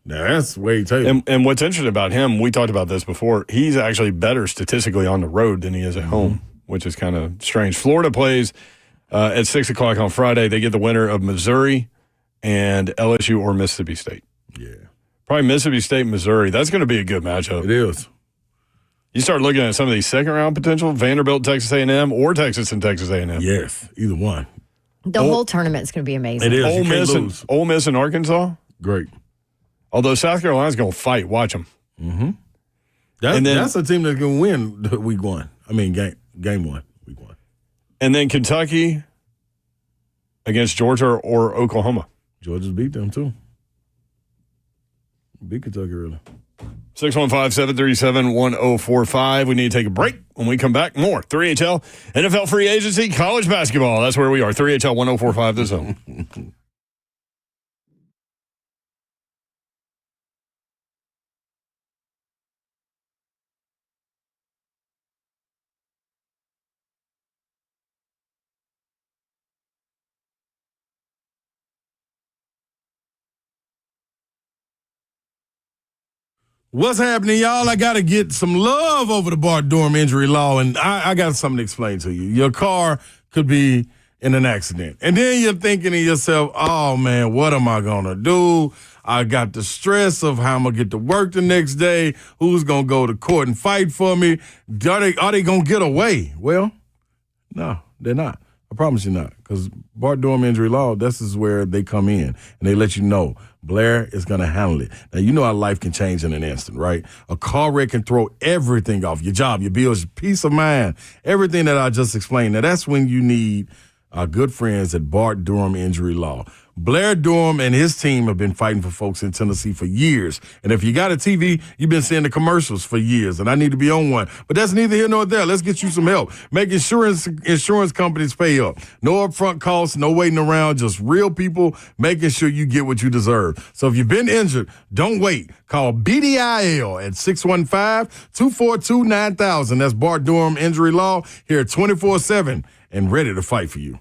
that's Wade Taylor. And what's interesting about him, we talked about this before, he's actually better statistically on the road than he is at home, which is kind of strange. Florida plays at 6 o'clock on Friday. They get the winner of Missouri and LSU or Mississippi State. Yeah. Probably Mississippi State, Missouri. That's going to be a good matchup. It is. You start looking at some of these second-round potential, Vanderbilt, Texas A&M, or Texas and Texas A&M. Yes, either one. The whole tournament's going to be amazing. It is. Ole Miss and Arkansas. Great. Although South Carolina's going to fight. Watch them. Mm-hmm. That's a team that's going to win week 1. I mean, game 1, week 1. And then Kentucky against Georgia or Oklahoma. Georgia's beat them, too. Beat Kentucky early. 615-737-1045. We need to take a break. When we come back, more 3HL, NFL free agency, college basketball. That's where we are. 3HL 1045 The Zone. What's happening, y'all? I got to get some love over the Bart Durham injury law, and I got something to explain to you. Your car could be in an accident, and then you're thinking to yourself, oh, man, what am I going to do? I got the stress of how I'm going to get to work the next day. Who's going to go to court and fight for me? Are they going to get away? Well, no, they're not. I promise you not, because Bart Durham injury law, this is where they come in, and they let you know Blair is going to handle it. Now, you know how life can change in an instant, right? A car wreck can throw everything off, your job, your bills, your peace of mind, everything that I just explained. Now, that's when you need our good friends at Bart Durham Injury Law. Blair Durham and his team have been fighting for folks in Tennessee for years. And if you got a TV, you've been seeing the commercials for years, and I need to be on one. But that's neither here nor there. Let's get you some help. Make insurance companies pay up. No upfront costs, no waiting around, just real people making sure you get what you deserve. So if you've been injured, don't wait. Call BDIL at 615-242-9000. That's Bart Durham Injury Law, here 24/7 and ready to fight for you.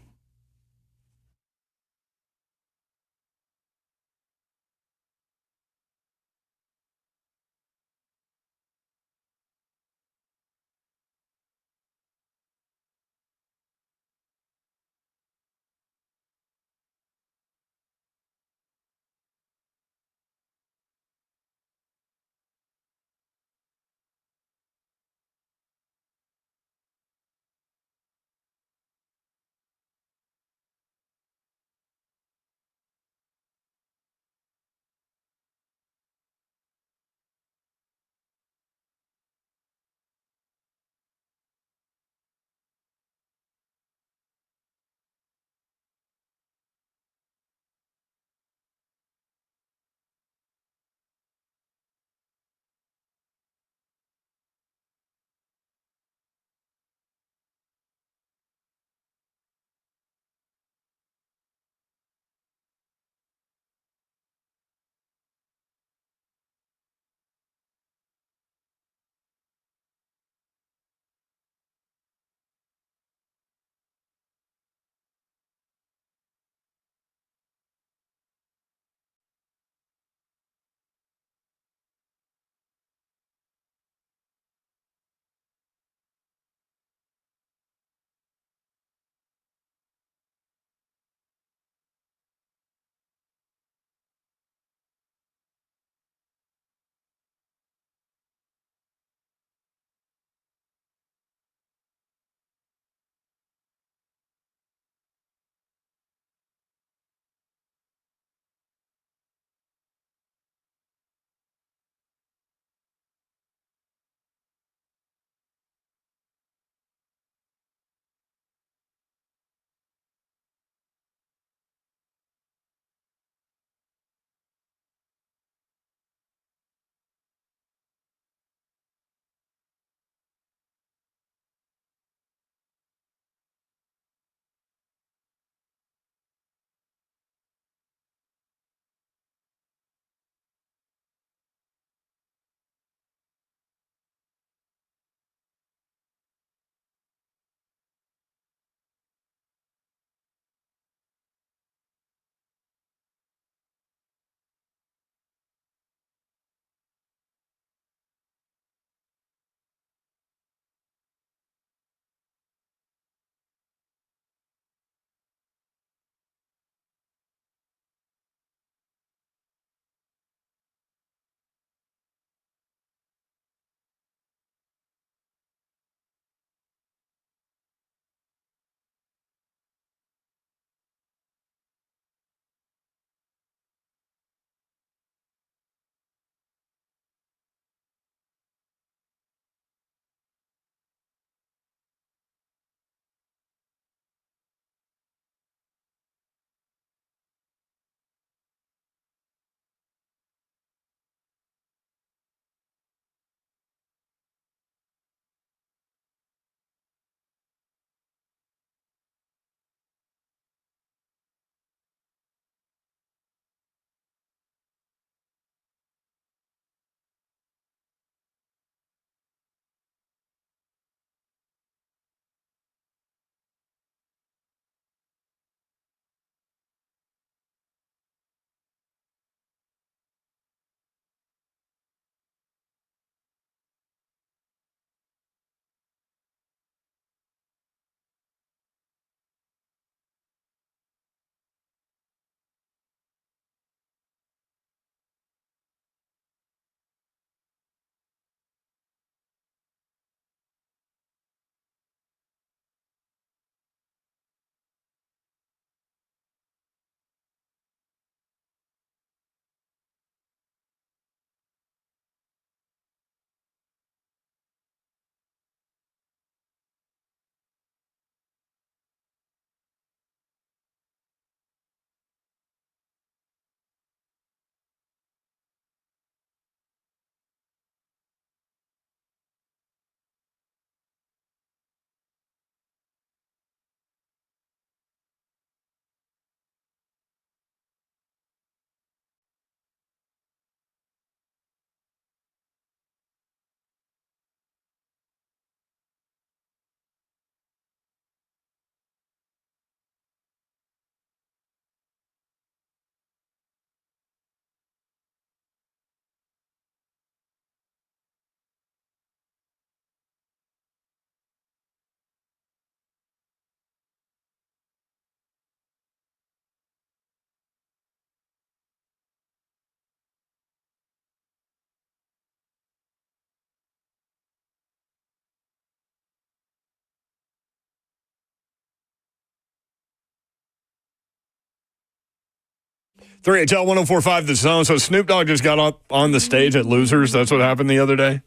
3HL 104.5 The Zone. So Snoop Dogg just got up on the stage at Losers. That's what happened the other day.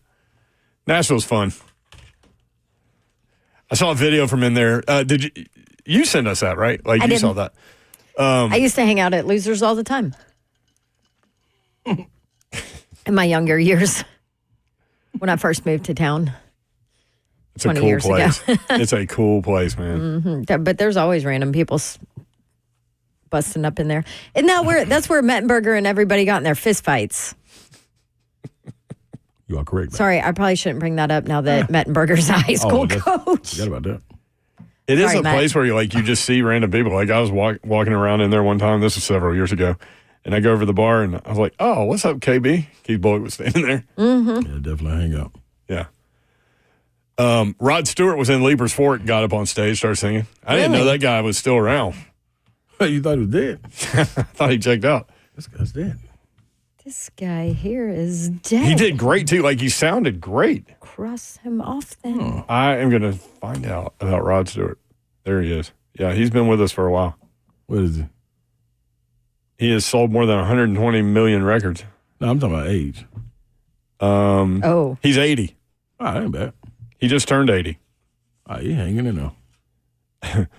Nashville's fun. I saw a video from in there. Did you send us that, right? Like, you saw that. I used to hang out at Losers all the time. In my younger years. When I first moved to town. It's a cool place. It's a cool place, man. Mm-hmm. But there's always random people busting up in there. And that's where Mettenberger and everybody got in their fist fights. You are correct. Sorry, I probably shouldn't bring that up now that Mettenberger's a high school coach. Forget about that. It is Sorry, a Matt. place where you just see random people. Like, I was walking around in there one time. This was several years ago. And I go over to the bar, and I was like, oh, what's up, KB? Keith Boyd was standing there. Mm-hmm. Yeah, definitely hang out. Yeah. Rod Stewart was in Leaper's Fort, got up on stage, started singing. I didn't know that guy was still around. You thought he was dead? I thought he checked out. This guy's dead. This guy here is dead. He did great, too. Like, he sounded great. Cross him off then. I am going to find out about Rod Stewart. There he is. Yeah, he's been with us for a while. What is he? He has sold more than 120 million records. No, I'm talking about age. He's 80. Oh, that ain't bad. He just turned 80. Oh, he hanging in there.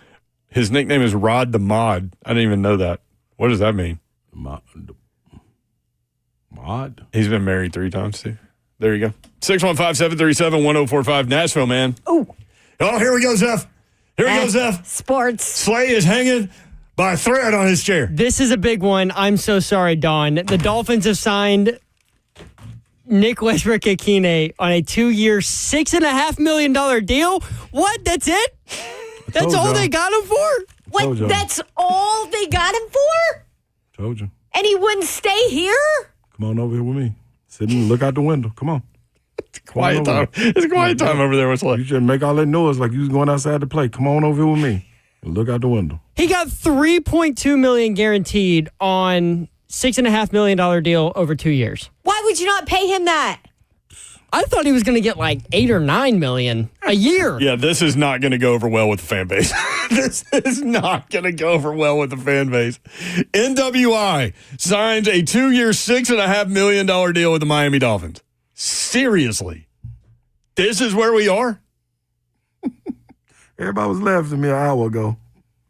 His nickname is Rod the Mod. I didn't even know that. What does that mean? Mod? He's been married 3 times, too. There you go. 615-737-1045, Nashville, man. Oh, here we go, Zeph. Here we go, Zeph. Sports. Slay is hanging by a thread on his chair. This is a big one. I'm so sorry, Dawn. The Dolphins have signed Nick Westbrook-Akine on a 2-year, $6.5 million deal. What? That's it? That's all they got him for? What? That's all they got him for? Told you. And he wouldn't stay here? Come on over here with me. Sit and look out the window. Come on. Quiet time. It's quiet time over there. What's like? You shouldn't make all that noise like you was going outside to play. Come on over here with me and look out the window. He got $3.2 million guaranteed on $6.5 million deal over 2 years. Why would you not pay him that? I thought he was going to get like $8 or $9 million a year. Yeah, this is not going to go over well with the fan base. This is not going to go over well with the fan base. NWI signs a 2-year, $6.5 million deal with the Miami Dolphins. Seriously. This is where we are? Everybody was laughing at me an hour ago.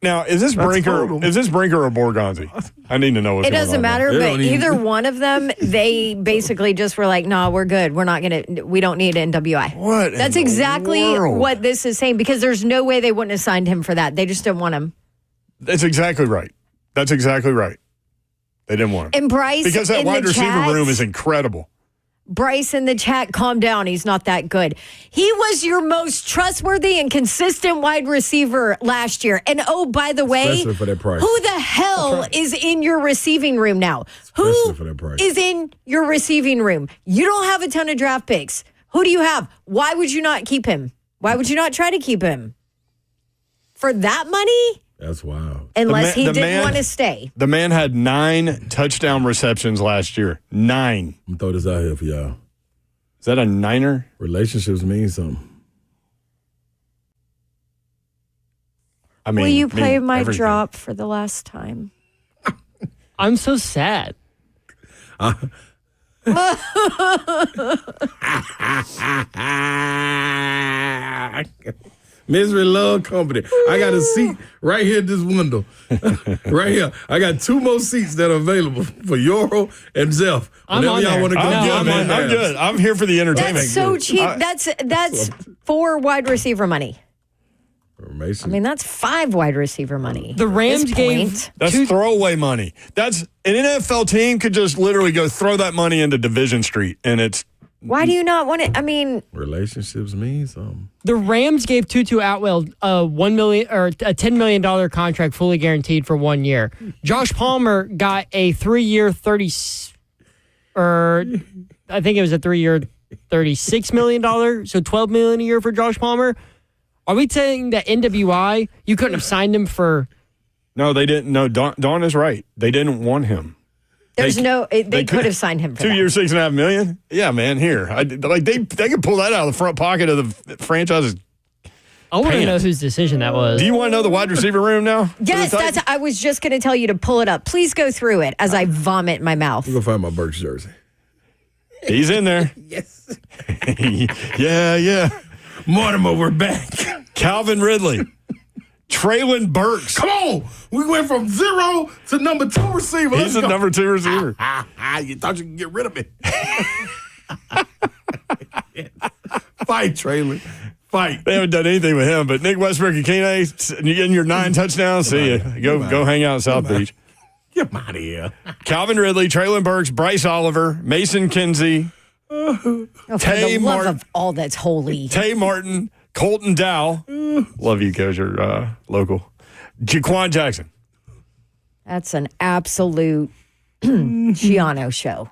Now, is this Brinker or Borgonzi? I need to know what's It going on. doesn't matter, They but don't even- either one of them, they basically just were like, "No, we're good. We're not we don't need NWI." What? That's in the exactly world? what this is saying, because there's no way they wouldn't have signed him for that. They just didn't want him. That's exactly right. That's exactly right. They didn't want him. And Bryce, Because that in wide the receiver chat, room is incredible. Bryce in the chat, calm down. He's not that good. He was your most trustworthy and consistent wide receiver last year. And oh, by the way, Especially for that price. who the hell is in your receiving room now? Especially for that price. Who is in your receiving room? You don't have a ton of draft picks. Who do you have? Why would you not keep him? Why would you not try to keep him? For that money? That's wild. Unless he the didn't man- want to stay. The man had 9 touchdown receptions last year. 9. I'm gonna throw this out here for y'all. Is that a niner? Relationships mean something. I mean, Will you play my everything. drop for the last time? I'm so sad. Misery love company. I got a seat right here at this window. Right here. I got 2 more seats that are available for Yoro and Zeph. I'm Whenever on y'all there. want to go. I'm No, good, I'm man. on I'm good. I'm here for the entertainment. That's so cheap. That's 4 wide receiver money. I mean, that's 5 wide receiver money. The Rams At this gave point. That's throwaway money. That's an NFL team could just literally go throw that money into Division Street, and it's Why do you not want it? I mean, Relationships mean something. the Rams gave Tutu Atwell a $1 million or a $10 million contract, fully guaranteed for 1 year. Josh Palmer got a 3-year I think it was a 3-year, $36 million, so $12 million a year for Josh Palmer. Are we saying that NWI, you couldn't have signed him for? no, they didn't. No, Dawn is right. They didn't want him. there's They they could have signed him for 2 that. years, $6.5 million. Yeah, man. Here, they could pull that out of the front pocket of the franchise's I want to know pants. whose decision that was. Do you want to know the wide receiver room now? Yes, I was just going to tell you to pull it up. Please go through it as I vomit in my mouth. I'm going to find my Burks jersey. He's in there. Yes. Yeah. Mortimer, we're back. Calvin Ridley. Traylon Burks. Come on. We went from 0 to number 2 receiver. He's the number 2 receiver. You thought you could get rid of me. Fight, Traylon. Fight. They haven't done anything with him, but Nick Westbrook-Ikine, you getting your 9 touchdowns? See ya. Go hang out in South Beach. Get him out of here. Calvin Ridley, Traylon Burks, Bryce Oliver, Mason Kinsey, For the love of all that's holy. Tay Martin, Colton Dow. Love you, Coach. You're local. Jaquan Jackson. That's an absolute Giano show.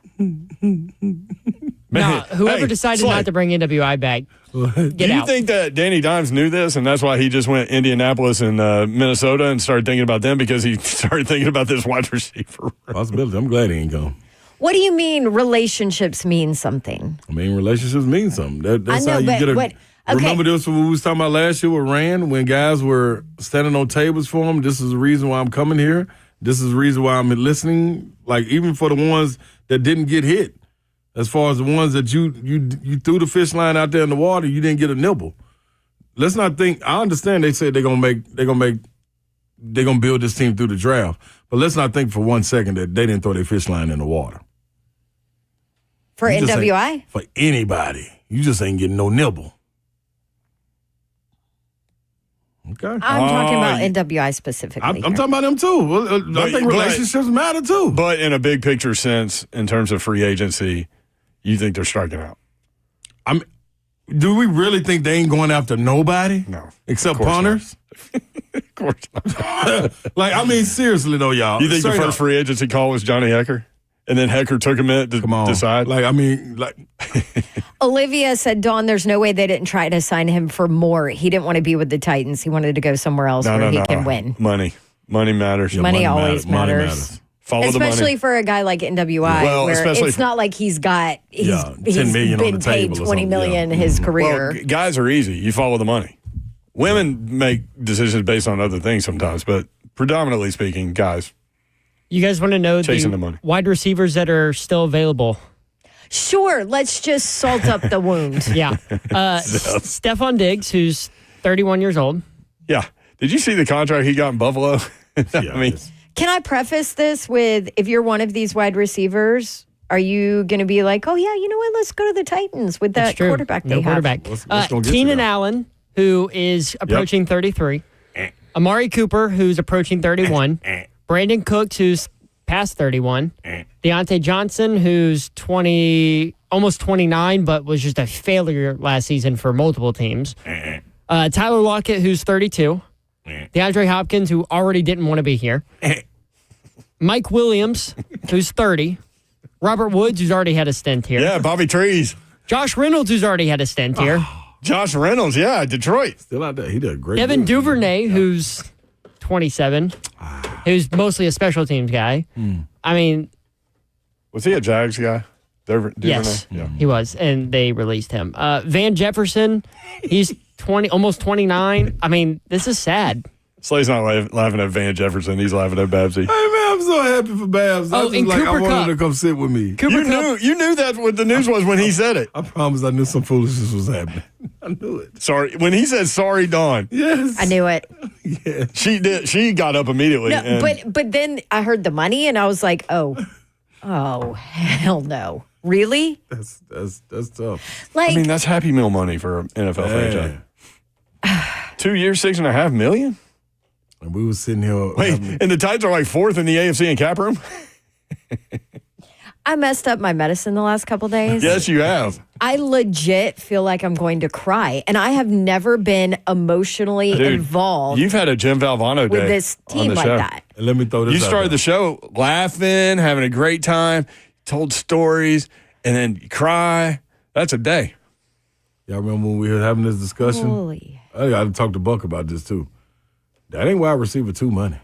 No, whoever decided not to bring NWI back, Do you think that Danny Dimes knew this, and that's why he just went Indianapolis and Minnesota and started thinking about them because he started thinking about this wide receiver? Possibility. I'm glad he ain't gone. What do you mean relationships mean something? I mean, relationships mean something. That's I know, how you but get a. what- okay. Remember this when we was talking about last year with Rand when guys were standing on tables for him. This is the reason why I'm coming here. This is the reason why I'm listening. Like even for the ones that didn't get hit, as far as the ones that you threw the fish line out there in the water, you didn't get a nibble. Let's not think. I understand they said they're gonna build this team through the draft, but let's not think for 1 second that they didn't throw their fish line in the water. For You just NWI? ain't- For anybody. You just ain't getting no nibble. Okay. I'm talking about NWI specifically. I'm here. talking about them too. Well, I think relationships matter too. But in a big picture sense, in terms of free agency, you think they're striking out? Do we really think they ain't going after nobody? No. Except Of course punters? Of course not. Like, I mean, seriously though, y'all. You think the Straight first up. free agency call was Johnny Hecker? And then Hecker took a minute to decide? Like, I mean, like, Olivia said, Dawn, there's no way they didn't try to sign him for more. He didn't want to be with the Titans. He wanted to go somewhere else where he can win. Money matters. Money always matters. Follow the Especially money. for a guy like NWI, Well, where especially it's not like he's got he's 10 million on been the paid table or 20 something, million yeah. his Well, career. guys are easy. You follow the money. Women make decisions based on other things sometimes, but predominantly speaking, guys. You guys want to know Chasing the money. wide receivers that are still available? Sure, let's just salt up the wound. Yeah. Stephon Diggs, who's 31 years old. Yeah. Did you see the contract he got in Buffalo? I mean, Can I preface this with, if you're one of these wide receivers, are you going to be like, oh, yeah, you know what, let's go to the Titans with that That's true. quarterback they No have? quarterback. Let's go get Keenan you, though. Allen, who is approaching 33. Amari Cooper, who's approaching 31. Brandon Cooks, who's past 31. Deontay Johnson, who's almost 29, but was just a failure last season for multiple teams. Tyler Lockett, who's 32. DeAndre Hopkins, who already didn't want to be here. Mike Williams, who's 30. Robert Woods, who's already had a stint here. yeah, Bobby Trees. Josh Reynolds, who's already had a stint here. Josh Reynolds, yeah, Detroit. Still out there. He did a great Devin job. Duvernay, who's 27, who's mostly a special teams guy. I mean, Was he a Jags guy? Duvernay? yes, Yeah. he was, and they released him. Van Jefferson, he's 20, almost 29. I mean, this is sad. Slay's not laughing at Van Jefferson. He's laughing at Babsy. Hey, man, I'm so happy for Babs. Oh, and I Cooper wanted Kupp. him to come sit with me. You knew that's what the news was when he said it. I promise I knew some foolishness was happening. I knew it. Sorry. When he said sorry, Dawn, Yes. I knew it. Yeah. she did. She got up immediately. No, and but then I heard the money and I was like, oh, hell no. Really? That's tough. Like, I mean, that's Happy Meal money for an NFL franchise. 2 years, $6.5 million. And we was sitting here. Wait, and the Titans are like fourth in the AFC in cap room? I messed up my medicine the last couple days. Yes, you have. I legit feel like I'm going to cry. And I have never been emotionally Dude, involved You've had a Jim Valvano day with this on team the like show. that. And let me throw this You out started there. the show laughing, having a great time, told stories, and then you cry. That's a day. Y'all remember when we were having this discussion? Holy. I got to talk to Buck about this too. That ain't wide receiver 2 money.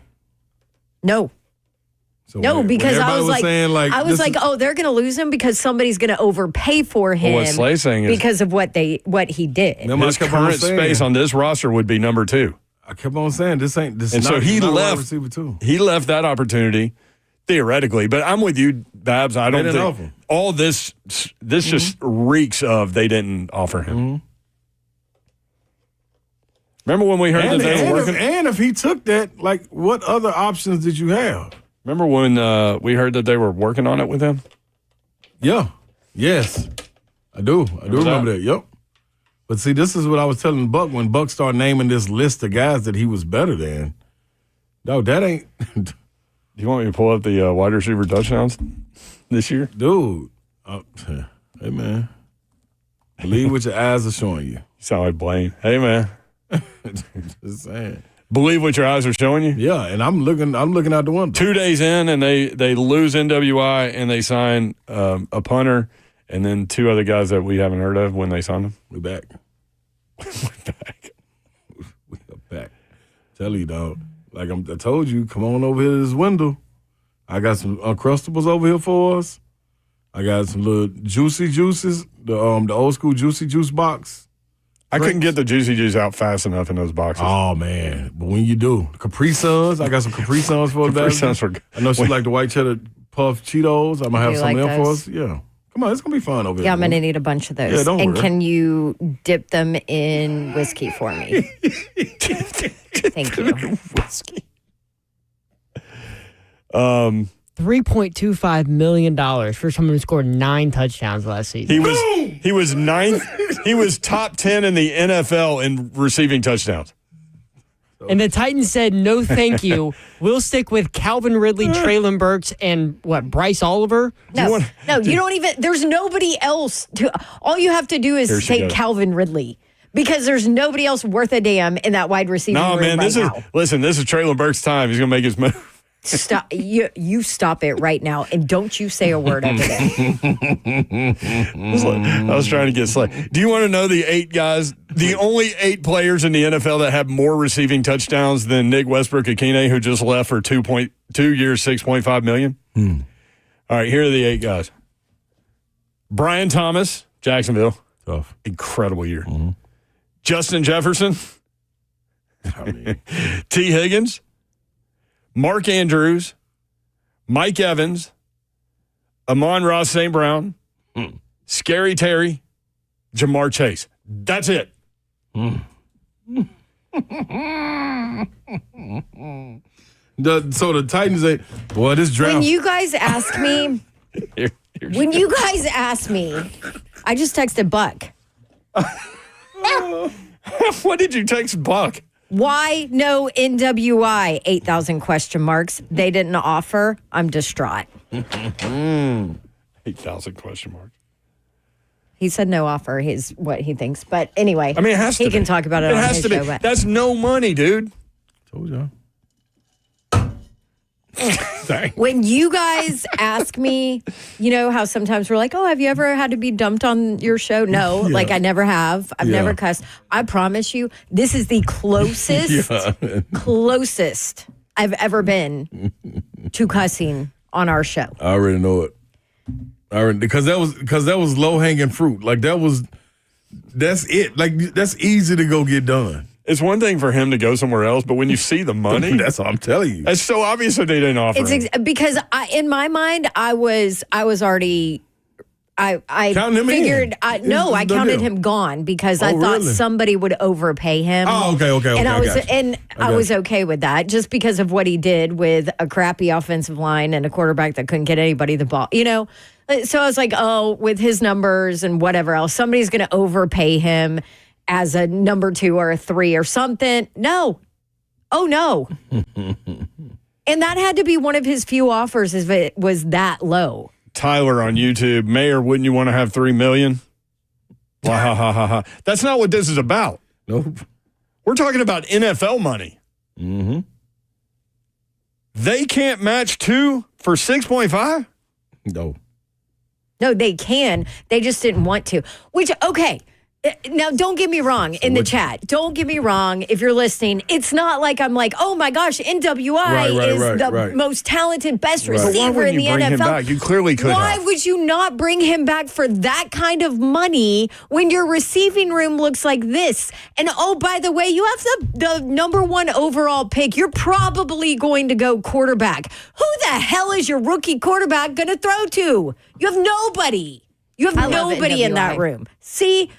No. So No, because I was saying, oh, they're going to lose him because somebody's going to overpay for him. Well, what Slay's saying is because of what he did. His current space on this roster would be number 2. I kept on saying this. And not, so he not left. Receiver too. He left that opportunity theoretically, but I'm with you, Babs. I don't didn't think offer. all this just reeks of they didn't offer him. Mm-hmm. Remember when we heard that they were working? And if he took that, like, what other options did you have? Remember when we heard that they were working on it with him? Yeah. Yes. I do. I do remember that. Yep. But see, this is what I was telling Buck when Buck started naming this list of guys that he was better than. No, that ain't. Do you want me to pull up the wide receiver touchdowns this year? Dude. Hey, man. Believe what your eyes are showing you. You sound like Blaine. Hey, man. Just saying. Believe what your eyes are showing you? Yeah, and I'm looking out the window. 2 days in, and they lose NWI, and they sign a punter, and then 2 other guys that we haven't heard of when they signed them. We back. We're back. We are back. Tell you, dog. Like I told you, come on over here to this window. I got some Uncrustables over here for us. I got some little Juicy Juices, the old school Juicy Juice box. I couldn't get the Juicy Juice out fast enough in those boxes. Oh, man. But when you do, Capri Suns, I got some Capri Suns for Capri Suns for I know she like the white cheddar puff Cheetos. I'm going to have some of them for those? us. Yeah. Come on, it's going to be fun over here. Yeah, I'm going to need a bunch of those. Yeah, don't and worry. can you dip them in whiskey for me? Thank you. Whiskey. $3.25 million for someone who scored 9 touchdowns last season. He was ninth. He was top 10 in the NFL in receiving touchdowns. And the Titans said, no, thank you. We'll stick with Calvin Ridley, Traylon Burks, and Bryce Oliver? No, you don't even, there's nobody else. All you have to do is take Calvin Ridley because there's nobody else worth a damn in that wide receiver room right now. This is Traylon Burks' time. He's going to make his move. Stop! You stop it right now, and don't you say a word over there. I was trying to get Slay. Do you want to know the 8 guys, the only 8 players in the NFL that have more receiving touchdowns than Nick Westbrook-Akine, who just left for 2 years, $6.5 million? All right, here are the 8 guys. Brian Thomas, Jacksonville. Tough. Incredible year. Justin Jefferson. T. Higgins. Mark Andrews, Mike Evans, Amon-Ra St. Brown, Scary Terry, Jamar Chase. That's it. So the Titans, this draft. When you guys ask me, I just texted Buck. What did you text Buck? Why no NWI? 8,000 question marks. They didn't offer. I'm distraught. 8,000 question marks. He said no offer. Is what he thinks. But anyway, I mean, it has to he can be. talk about it on his show. But that's no money, dude. Told you. when you guys ask me, you know how sometimes we're like, oh, have you ever had to be dumped on your show? No, like I never have. I've never cussed. I promise you, this is the closest I've ever been to cussing on our show. I already know it. Because that was low hanging fruit. Like that's it. Like that's easy to go get done. It's one thing for him to go somewhere else, but when you see the money, that's what I'm telling you. It's so obvious that they didn't offer him. Because in my mind, I was already. I counting him figured. in. I counted him gone because I thought somebody would overpay him. Oh, okay. And I was okay with that just because of what he did with a crappy offensive line and a quarterback that couldn't get anybody the ball. You know, so I was like, oh, with his numbers and whatever else, somebody's going to overpay him as a number 2 or a 3 or something. No. Oh, no. And that had to be one of his few offers if it was that low. Tyler on YouTube, Mayor, wouldn't you want to have $3 million? Ha, ha, ha, ha. That's not what this is about. Nope. We're talking about NFL money. Mm-hmm. They can't match 2 for 6.5? No. No, they can. They just didn't want to. Which, okay, Now, don't get me wrong in the chat. Don't get me wrong if you're listening. It's not like I'm like, oh my gosh, NWI is the most talented, best receiver in the NFL. Him back? You clearly could. Why would you not bring him back for that kind of money when your receiving room looks like this? And oh, by the way, you have the number 1 overall pick. You're probably going to go quarterback. Who the hell is your rookie quarterback going to throw to? You have nobody. You have nobody in that room. See?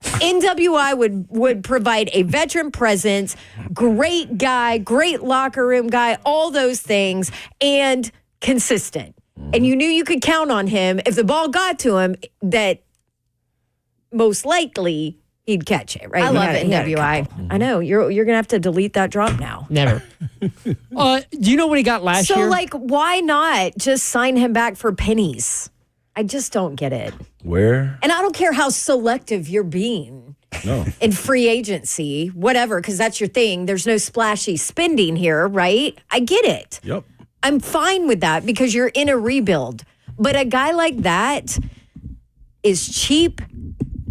NWI would provide a veteran presence, great guy, great locker room guy, all those things, and consistent. And you knew you could count on him. If the ball got to him, that most likely he'd catch it, right? I love NWI. I know. You're going to have to delete that drop now. Never. Do you know what he got last year? So, like, why not just sign him back for pennies? I just don't get it. Where? And I don't care how selective you're being in free agency, whatever, because that's your thing. There's no splashy spending here, right? I get it. Yep. I'm fine with that because you're in a rebuild. But a guy like that is cheap,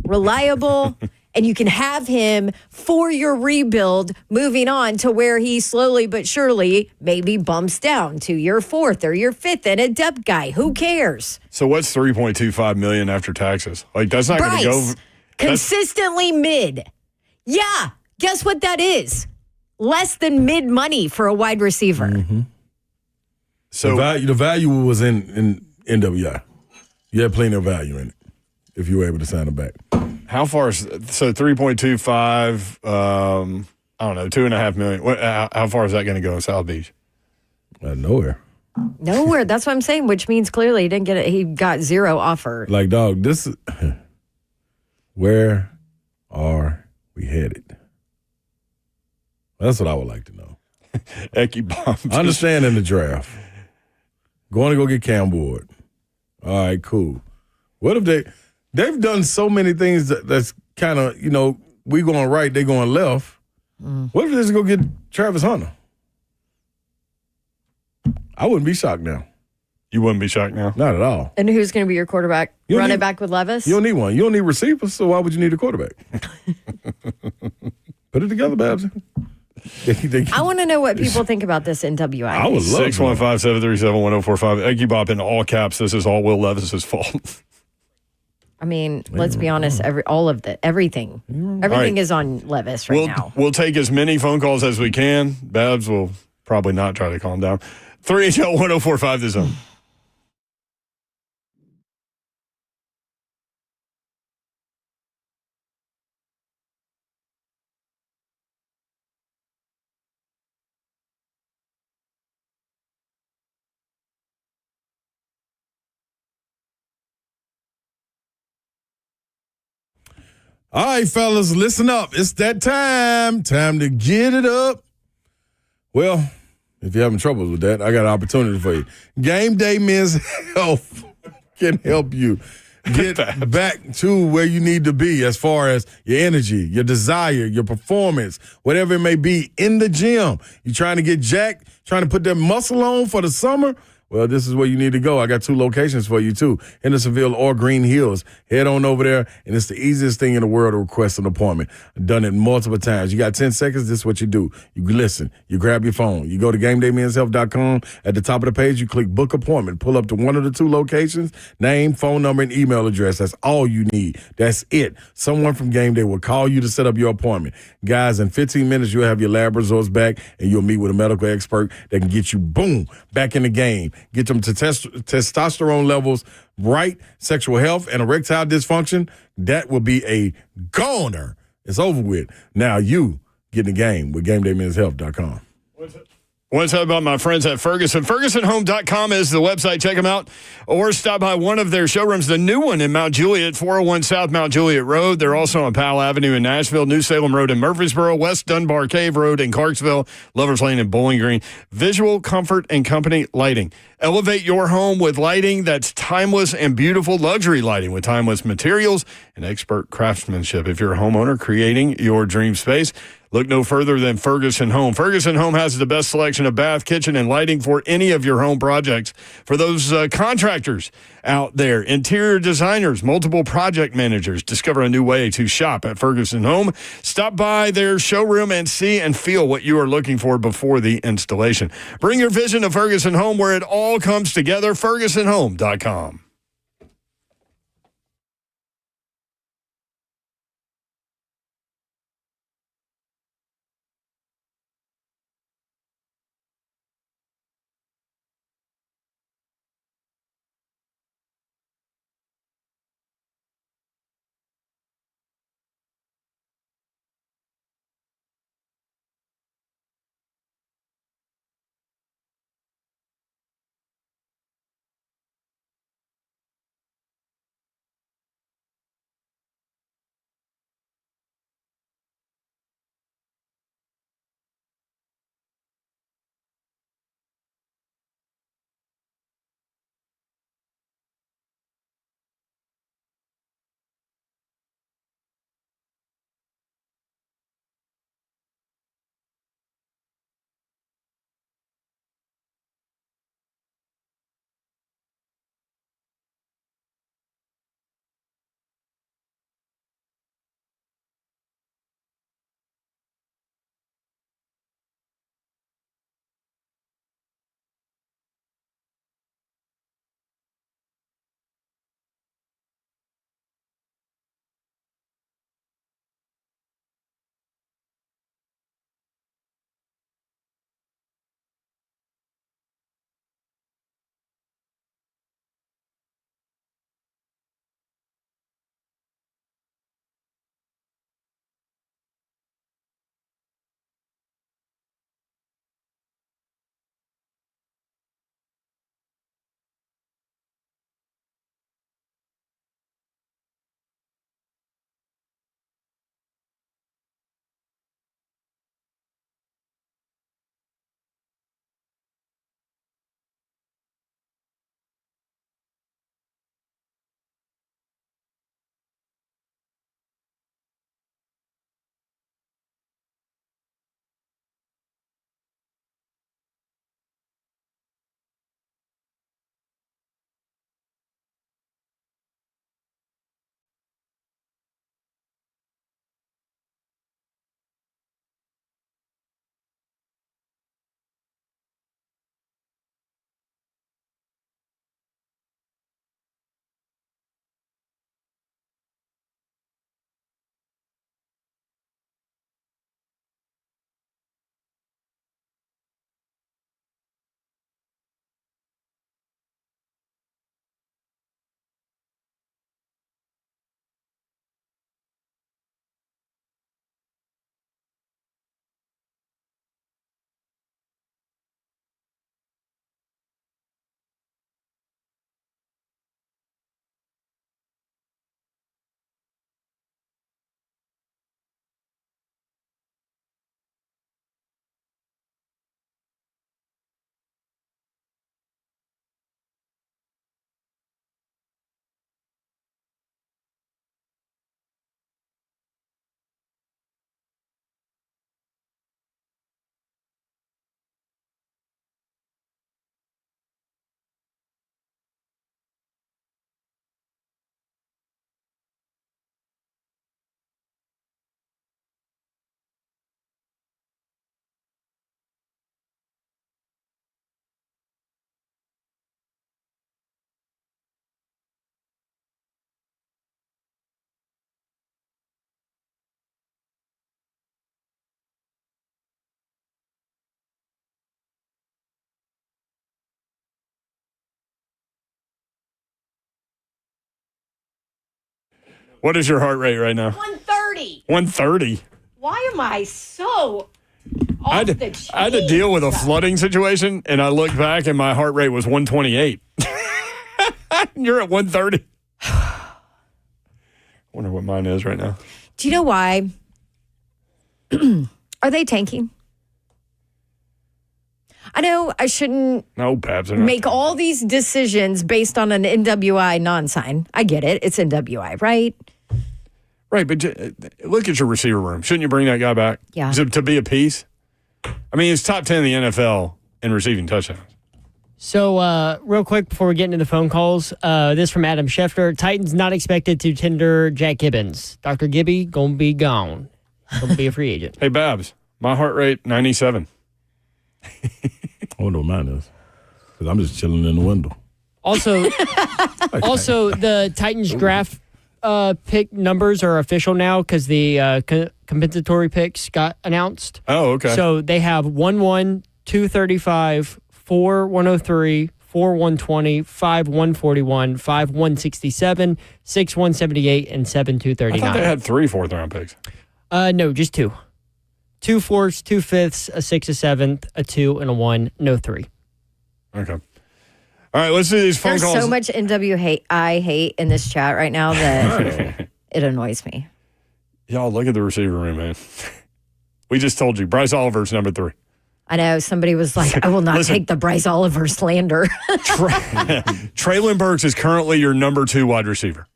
reliable, and you can have him for your rebuild moving on to where he slowly but surely maybe bumps down to your 4th or your 5th and a depth guy. Who cares? So what's $3.25 million after taxes? Like, that's not going to go consistently mid. Yeah, guess what that is? Less than mid money for a wide receiver. Mm-hmm. So the value was in NWI. You had plenty of value in it if you were able to sign him back. How far is 3.25? I don't know, $2.5 million. How far is that going to go in South Beach? Nowhere. Nowhere. That's what I'm saying. Which means clearly he didn't get it. He got 0 offer. Like, dog, this is where are we headed? That's what I would like to know. Ecky Bomb. I understand in the draft. Going to go get Cam Ward. All right, cool. What if they've done so many things that's kind of, we going right, they going left. What if they just go get Travis Hunter? I wouldn't be shocked now. You wouldn't be shocked now? Not at all. And who's going to be your quarterback? Run it back with Levis? You don't need one. You don't need receivers, so why would you need a quarterback? Put it together, Babs. I want to know what people think about this NWI. I would love 615-737-1045. Ecky Bop in all caps. This is all Will Levis's fault. I mean, let's be honest. Everything is on Levis right now. We'll take as many phone calls as we can. Babs will probably not try to calm down. 3HL1045 The Zone. All right, fellas, listen up. It's that time. Time to get it up. Well, if you're having troubles with that, I got an opportunity for you. Game Day Men's Health can help you get back to where you need to be as far as your energy, your desire, your performance, whatever it may be in the gym. You trying to get jacked, trying to put that muscle on for the summer? Well, this is where you need to go. I got 2 locations for you, too, Hendersonville or Green Hills. Head on over there, and it's the easiest thing in the world to request an appointment. I've done it multiple times. You got 10 seconds, this is what you do. You listen, you grab your phone, you go to GameDayMen'sHealth.com. At the top of the page, you click Book Appointment. Pull up to one of the 2 locations, name, phone number, and email address. That's all you need. That's it. Someone from Game Day will call you to set up your appointment. Guys, in 15 minutes, you'll have your lab results back, and you'll meet with a medical expert that can get you, boom, back in the game. Get them to testosterone levels right, sexual health, and erectile dysfunction. That will be a goner. It's over with. Now you get in the game with GameDayMen'sHealth.com. Want to talk about my friends at Ferguson. FergusonHome.com is the website. Check them out. Or stop by one of their showrooms, the new one in Mount Juliet, 401 South Mount Juliet Road. They're also on Powell Avenue in Nashville, New Salem Road in Murfreesboro, West Dunbar Cave Road in Clarksville, Lovers Lane in Bowling Green. Visual Comfort and Company Lighting. Elevate your home with lighting that's timeless and beautiful. Luxury lighting with timeless materials and expert craftsmanship. If you're a homeowner creating your dream space, look no further than Ferguson Home. Ferguson Home has the best selection of bath, kitchen, and lighting for any of your home projects. For those contractors out there, interior designers, multiple project managers, discover a new way to shop at Ferguson Home. Stop by their showroom and see and feel what you are looking for before the installation. Bring your vision to Ferguson Home, where it all comes together. FergusonHome.com. What is your heart rate right now? 130. 130. Why am I so off the cheese? I had to deal with a flooding situation, and I looked back, and my heart rate was 128. You're at 130. Wonder what mine is right now. Do you know why? Are they tanking? I know I shouldn't make all these decisions based on an NWI non-sign. I get it. It's NWI, right? Right, but look at your receiver room. Shouldn't you bring that guy back? Yeah. To be a piece? I mean, he's top 10 in the NFL in receiving touchdowns. So, real quick before we get into the phone calls, this from Adam Schefter. Titans not expected to tender Jack Gibbons. Dr. Gibby gonna be gone. Gonna be a free agent. Hey, Babs, my heart rate, 97. Oh, no, mine is. Because I'm just chilling in the window. Also, the Titans draft pick numbers are official now because the compensatory picks got announced. Oh, okay. So they have 1-1, 235, 4-103, 4-120, 5-141, 5-167, 6-178, and 7-239. I thought they had 3 fourth-round picks. No, just 2. 2 fourths, 2 fifths, a 6, a 7th, a 2, and a 1. No 3. Okay. All right, let's do these phone There's calls. so much I hate in this chat right now that it annoys me. Y'all, look at the receiver room, man. We just told you. Bryce Oliver's number 3. I know somebody was like, I will not take the Bryce Oliver slander. Traylon Burks is currently your number 2 wide receiver.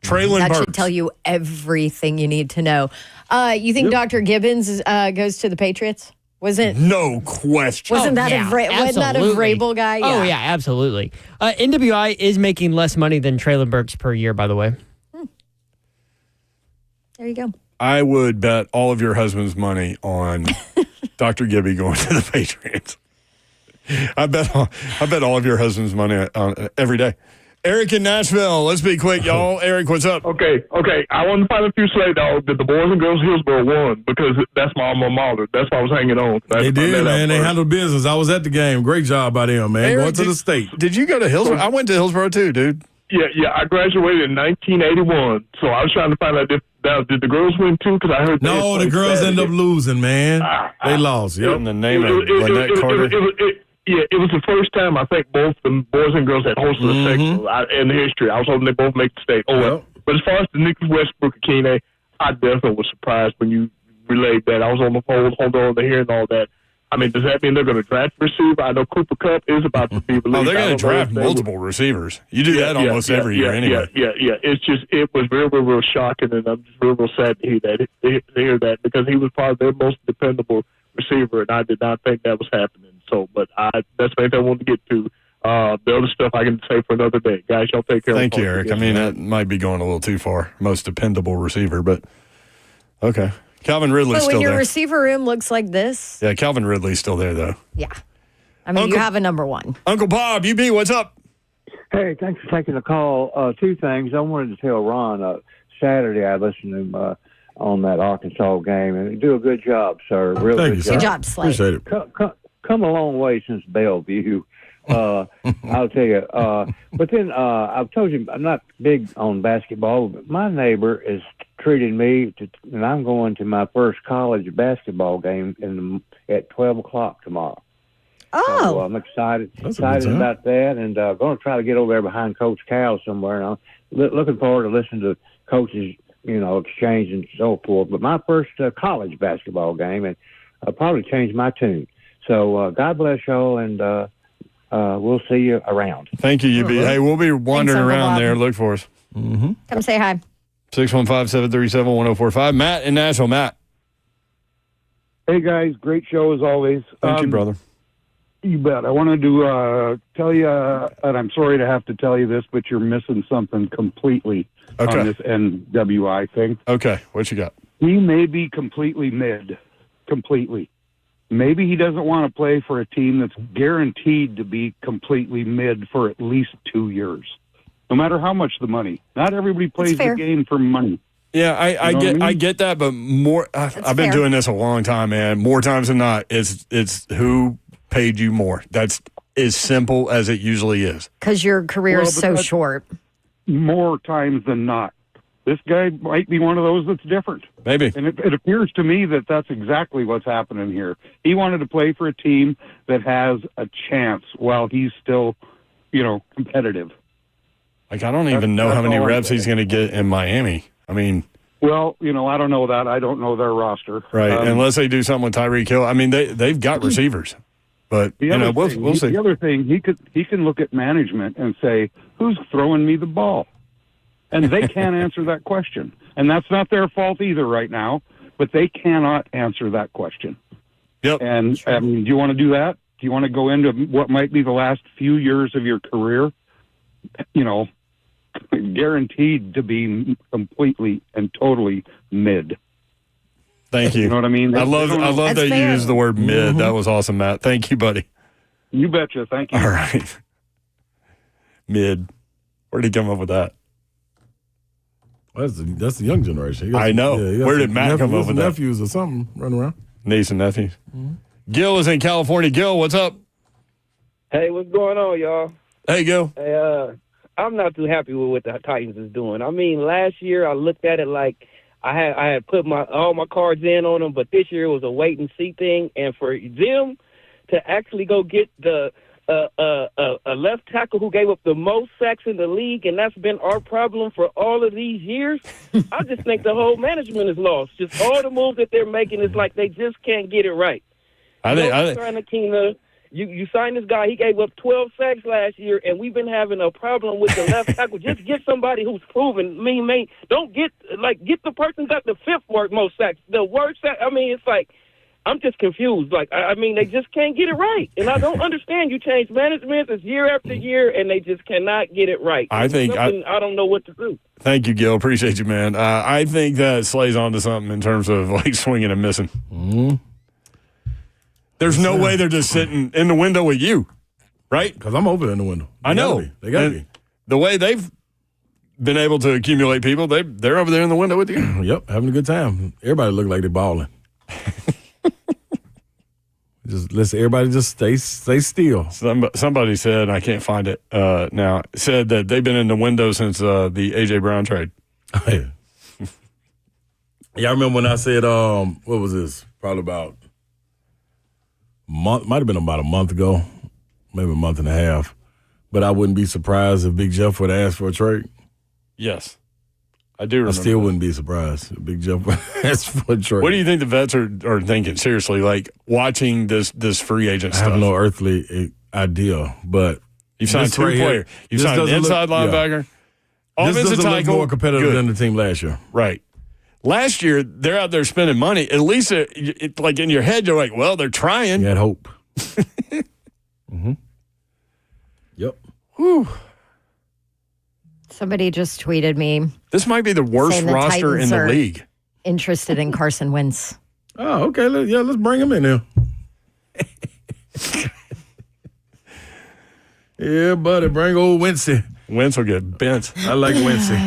Traylon That Burks. should tell you everything you need to know. You think Dr. Gibbons goes to the Patriots? No question. Wasn't that a absolutely. Vrabel guy? Oh, yeah, absolutely. NWI is making less money than Traylon Burks per year, by the way. There you go. I would bet all of your husband's money on Dr. Gibby going to the Patriots. I bet all of your husband's money on every day. Eric in Nashville. Let's be quick, y'all. Eric, what's up? Okay. I want to find a few Slay Dogs that the Boys and Girls Hillsborough won because that's my alma mater. That's why I was hanging on. They did, man. They handled business. I was at the game. Great job by them, man. Eric, Going to the state. Did you go to Hillsborough? I went to Hillsborough too, dude. Yeah. I graduated in 1981, so I was trying to find out did the girls win too? Because I heard no, the girls ended up losing, man. They lost. Yep. In the name of Lynette Carter. It was the first time I think both the boys and girls had hosted a sectional in the history. I was hoping they both make the state. But as far as the Nicholas Westbrook Akine, I definitely was surprised when you relayed that. I was on the phone, hold on to hearing all that. I mean, does that mean they're going to draft a receiver? I know Cooper Kupp is about to be released. Oh, they're going to draft multiple receivers. You do that almost every year anyway. Yeah. It was real shocking, and I'm just real sad to hear that because he was probably their most dependable receiver, and I did not think that was happening. So, but that's the thing I wanted to get to. The other stuff I can say for another day. Guys, y'all take care. Thank you, Eric. I mean, that might be going a little too far. Most dependable receiver, but okay. Calvin Ridley's still there. When your receiver room looks like this. Yeah, Calvin Ridley's still there, though. Yeah. I mean, you have a number 1. Uncle Bob, UB, what's up? Hey, thanks for taking the call. 2 things. I wanted to tell Ron, Saturday I listened to him on that Arkansas game, and you do a good job, sir. Real Thank good you, job. Good job, Slade. Appreciate it. Come a long way since Bellevue. I'll tell you. But then I've told you I'm not big on basketball, but my neighbor is treating me and I'm going to my first college basketball game at 12 o'clock tomorrow. Oh. So I'm excited about that, and going to try to get over there behind Coach Cal somewhere. And I'm looking forward to listening to coaches, exchange and so forth. But my first college basketball game, and I'll probably change my tune. So God bless y'all, and we'll see you around. Thank you, UB. Hey, we'll be wandering around there. Look for us. Come say hi. 615-737-1045. Matt in Nashville. Matt. Hey, guys. Great show as always. Thank you, brother. You bet. I wanted to tell you, and I'm sorry to have to tell you this, but you're missing something completely on this NWI thing. Okay. What you got? He may be completely mid. Completely. Maybe he doesn't want to play for a team that's guaranteed to be completely mid for at least 2 years, no matter how much the money. Not everybody plays the game for money. Yeah, I get that, but more. I've been doing this a long time, man. More times than not, it's who paid you more. That's as simple as it usually is. Because your career is so short. More times than not. This guy might be one of those that's different. Maybe. And it appears to me that that's exactly what's happening here. He wanted to play for a team that has a chance while he's still, competitive. Like, I don't even know how many reps he's going to get in Miami. I mean. Well, I don't know that. I don't know their roster. Right, unless they do something with Tyreek Hill. I mean, they've got receivers. But, we'll see. The other thing, he can look at management and say, who's throwing me the ball? And they can't answer that question. And that's not their fault either right now, but they cannot answer that question. Yep. And do you want to do that? Do you want to go into what might be the last few years of your career, guaranteed to be completely and totally mid? Thank you. You know what I mean? I love that you used the word mid. Mm-hmm. That was awesome, Matt. Thank you, buddy. You betcha. Thank you. All right. Mid. Where'd he come up with that? That's the young generation. I know. Where did Matt come up with that? Nephews or something running around. Niece and nephews. Mm-hmm. Gil is in California. Gil, what's up? Hey, what's going on, y'all? Hey, Gil. Hey, I'm not too happy with what the Titans is doing. I mean, last year I looked at it like I had put all my cards in on them, but this year it was a wait and see thing. And for them to actually go get a left tackle who gave up the most sacks in the league, and that's been our problem for all of these years, I just think the whole management is lost. Just all the moves that they're making is like they just can't get it right. I think you signed this guy. He gave up 12 sacks last year, and we've been having a problem with the left tackle. Just get somebody who's proven. Don't get the person got the fifth most sacks. The worst sack. I mean, it's like I'm just confused. They just can't get it right, and I don't understand. You change management this year after year, and they just cannot get it right. I don't know what to do. Thank you, Gil. Appreciate you, man. I think that Slay's onto something in terms of swinging and missing. Mm-hmm. There's no way they're just sitting in the window with you, right? Because I'm over in the window. I know. They got to be. The way they've been able to accumulate people, they're over there in the window with you. Yep, having a good time. Everybody look like they're balling. Just listen. Everybody just stay still. Somebody said, I can't find it now, said that they've been in the window since the A.J. Brown trade. Oh, yeah. Yeah, I remember when I said, what was this? Probably about might have been about a month ago, maybe a month and a half. But I wouldn't be surprised if Big Jeff would ask for a trade. Yes. I do remember. I still wouldn't be surprised if Big Jeff would ask for a trade. What do you think the vets are thinking, seriously, watching this free agent stuff? I have no earthly idea, but you've signed two players. You've signed an inside linebacker. Yeah. This doesn't look more competitive than the team last year. Right. Last year, they're out there spending money. At least, in your head, you're like, well, they're trying. You had hope. Mm-hmm. Yep. Whew. Somebody just tweeted me. This might be the worst roster in the league. Interested in Carson Wentz. Oh, okay. Let's bring him in here. Yeah, buddy. Bring old Wentzy. Wentz will get bent. I like Wentzy.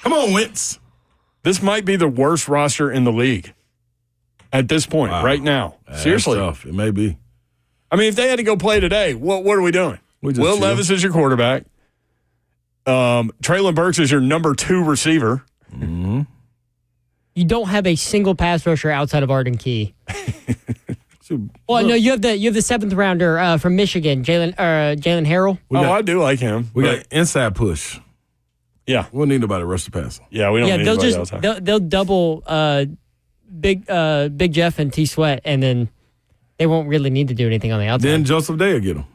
Come on, Wentz. This might be the worst roster in the league at this point, right now. Seriously. That's tough. It may be. I mean, if they had to go play today, what are we doing? Will Levis is your quarterback. Traylon Burks is your number 2 receiver. Mm-hmm. You don't have a single pass rusher outside of Arden Key. Well, no, you have the 7th rounder from Michigan, Jalen Harrell. I do like him. We got inside push. Yeah, we don't need nobody to rush the passer. Yeah, we don't need anybody else. They'll double Big Jeff and T Sweat, and then they won't really need to do anything on the outside. Then Joseph Day will get him.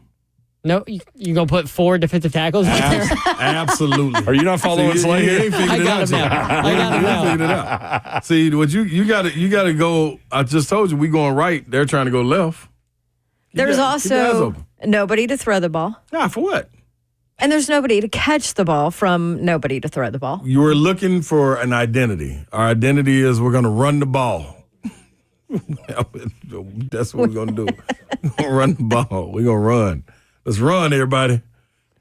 No, you gonna put 4 defensive tackles out there? Absolutely. Are you not following Slay here? I got him now. Figured it out. See, what you got to go. I just told you we going right. They're trying to go left. There's also nobody to throw the ball. Yeah, for what? And there's nobody to catch the ball from nobody to throw the ball. You were looking for an identity. Our identity is we're going to run the ball. That's what we're going to do. We're going to run the ball. We're going to run. Let's run, everybody.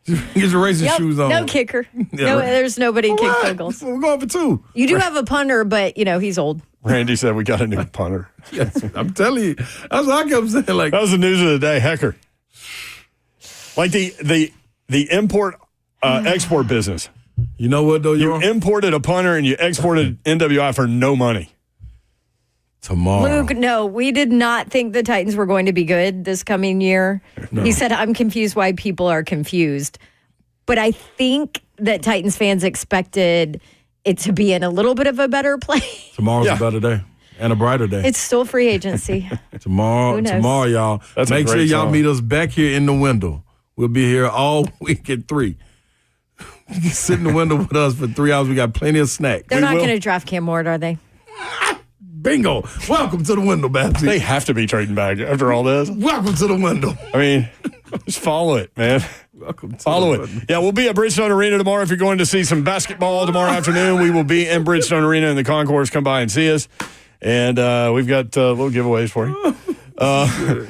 Get your racing shoes on. No kicker. There's nobody kick field goals. We're going for 2. You do have a punter, but, he's old. Randy said we got a new punter. Yes, I'm telling you. That's what I kept saying. That was the news of the day. Hecker. Like the import export business. You know what, though? You imported a punter and you exported NWI for no money. Tomorrow. Luke, no, we did not think the Titans were going to be good this coming year. No. He said, I'm confused why people are confused. But I think that Titans fans expected it to be in a little bit of a better place. Tomorrow's a better day and a brighter day. It's still free agency. Tomorrow, y'all. Make sure y'all meet us back here in the window. We'll be here all week at 3. You can sit in the window with us for 3 hours. We got plenty of snacks. They're not going to draft Cam Ward, are they? Bingo. Welcome to the window, Babsy. They have to be trading back after all this. Welcome to the window. I mean, just follow it, man. Welcome to follow the it. window. Yeah, we'll be at Bridgestone Arena tomorrow. If you're going to see some basketball tomorrow afternoon, we will be in Bridgestone Arena in the concourse. Come by and see us. And we've got little giveaways for you.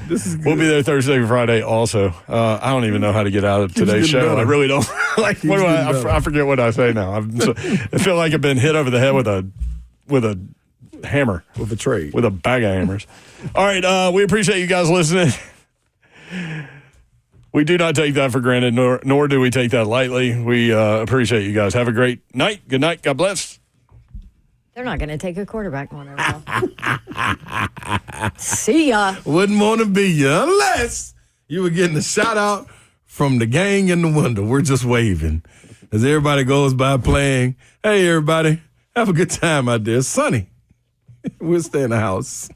This is good. We'll be there Thursday and Friday also. I don't even know how to get out of today's show. better. I really don't. Like, what do I forget what I say now. I feel like I've been hit over the head with a hammer. With a trade. With a bag of hammers. All right, we appreciate you guys listening. We do not take that for granted, nor do we take that lightly. We appreciate you guys. Have a great night. Good night. God bless. They're not going to take a quarterback one overall. See ya. Wouldn't want to be you unless you were getting a shout out from the gang in the window. We're just waving as everybody goes by playing. Hey, everybody, have a good time out there. It's sunny. We'll stay in the house.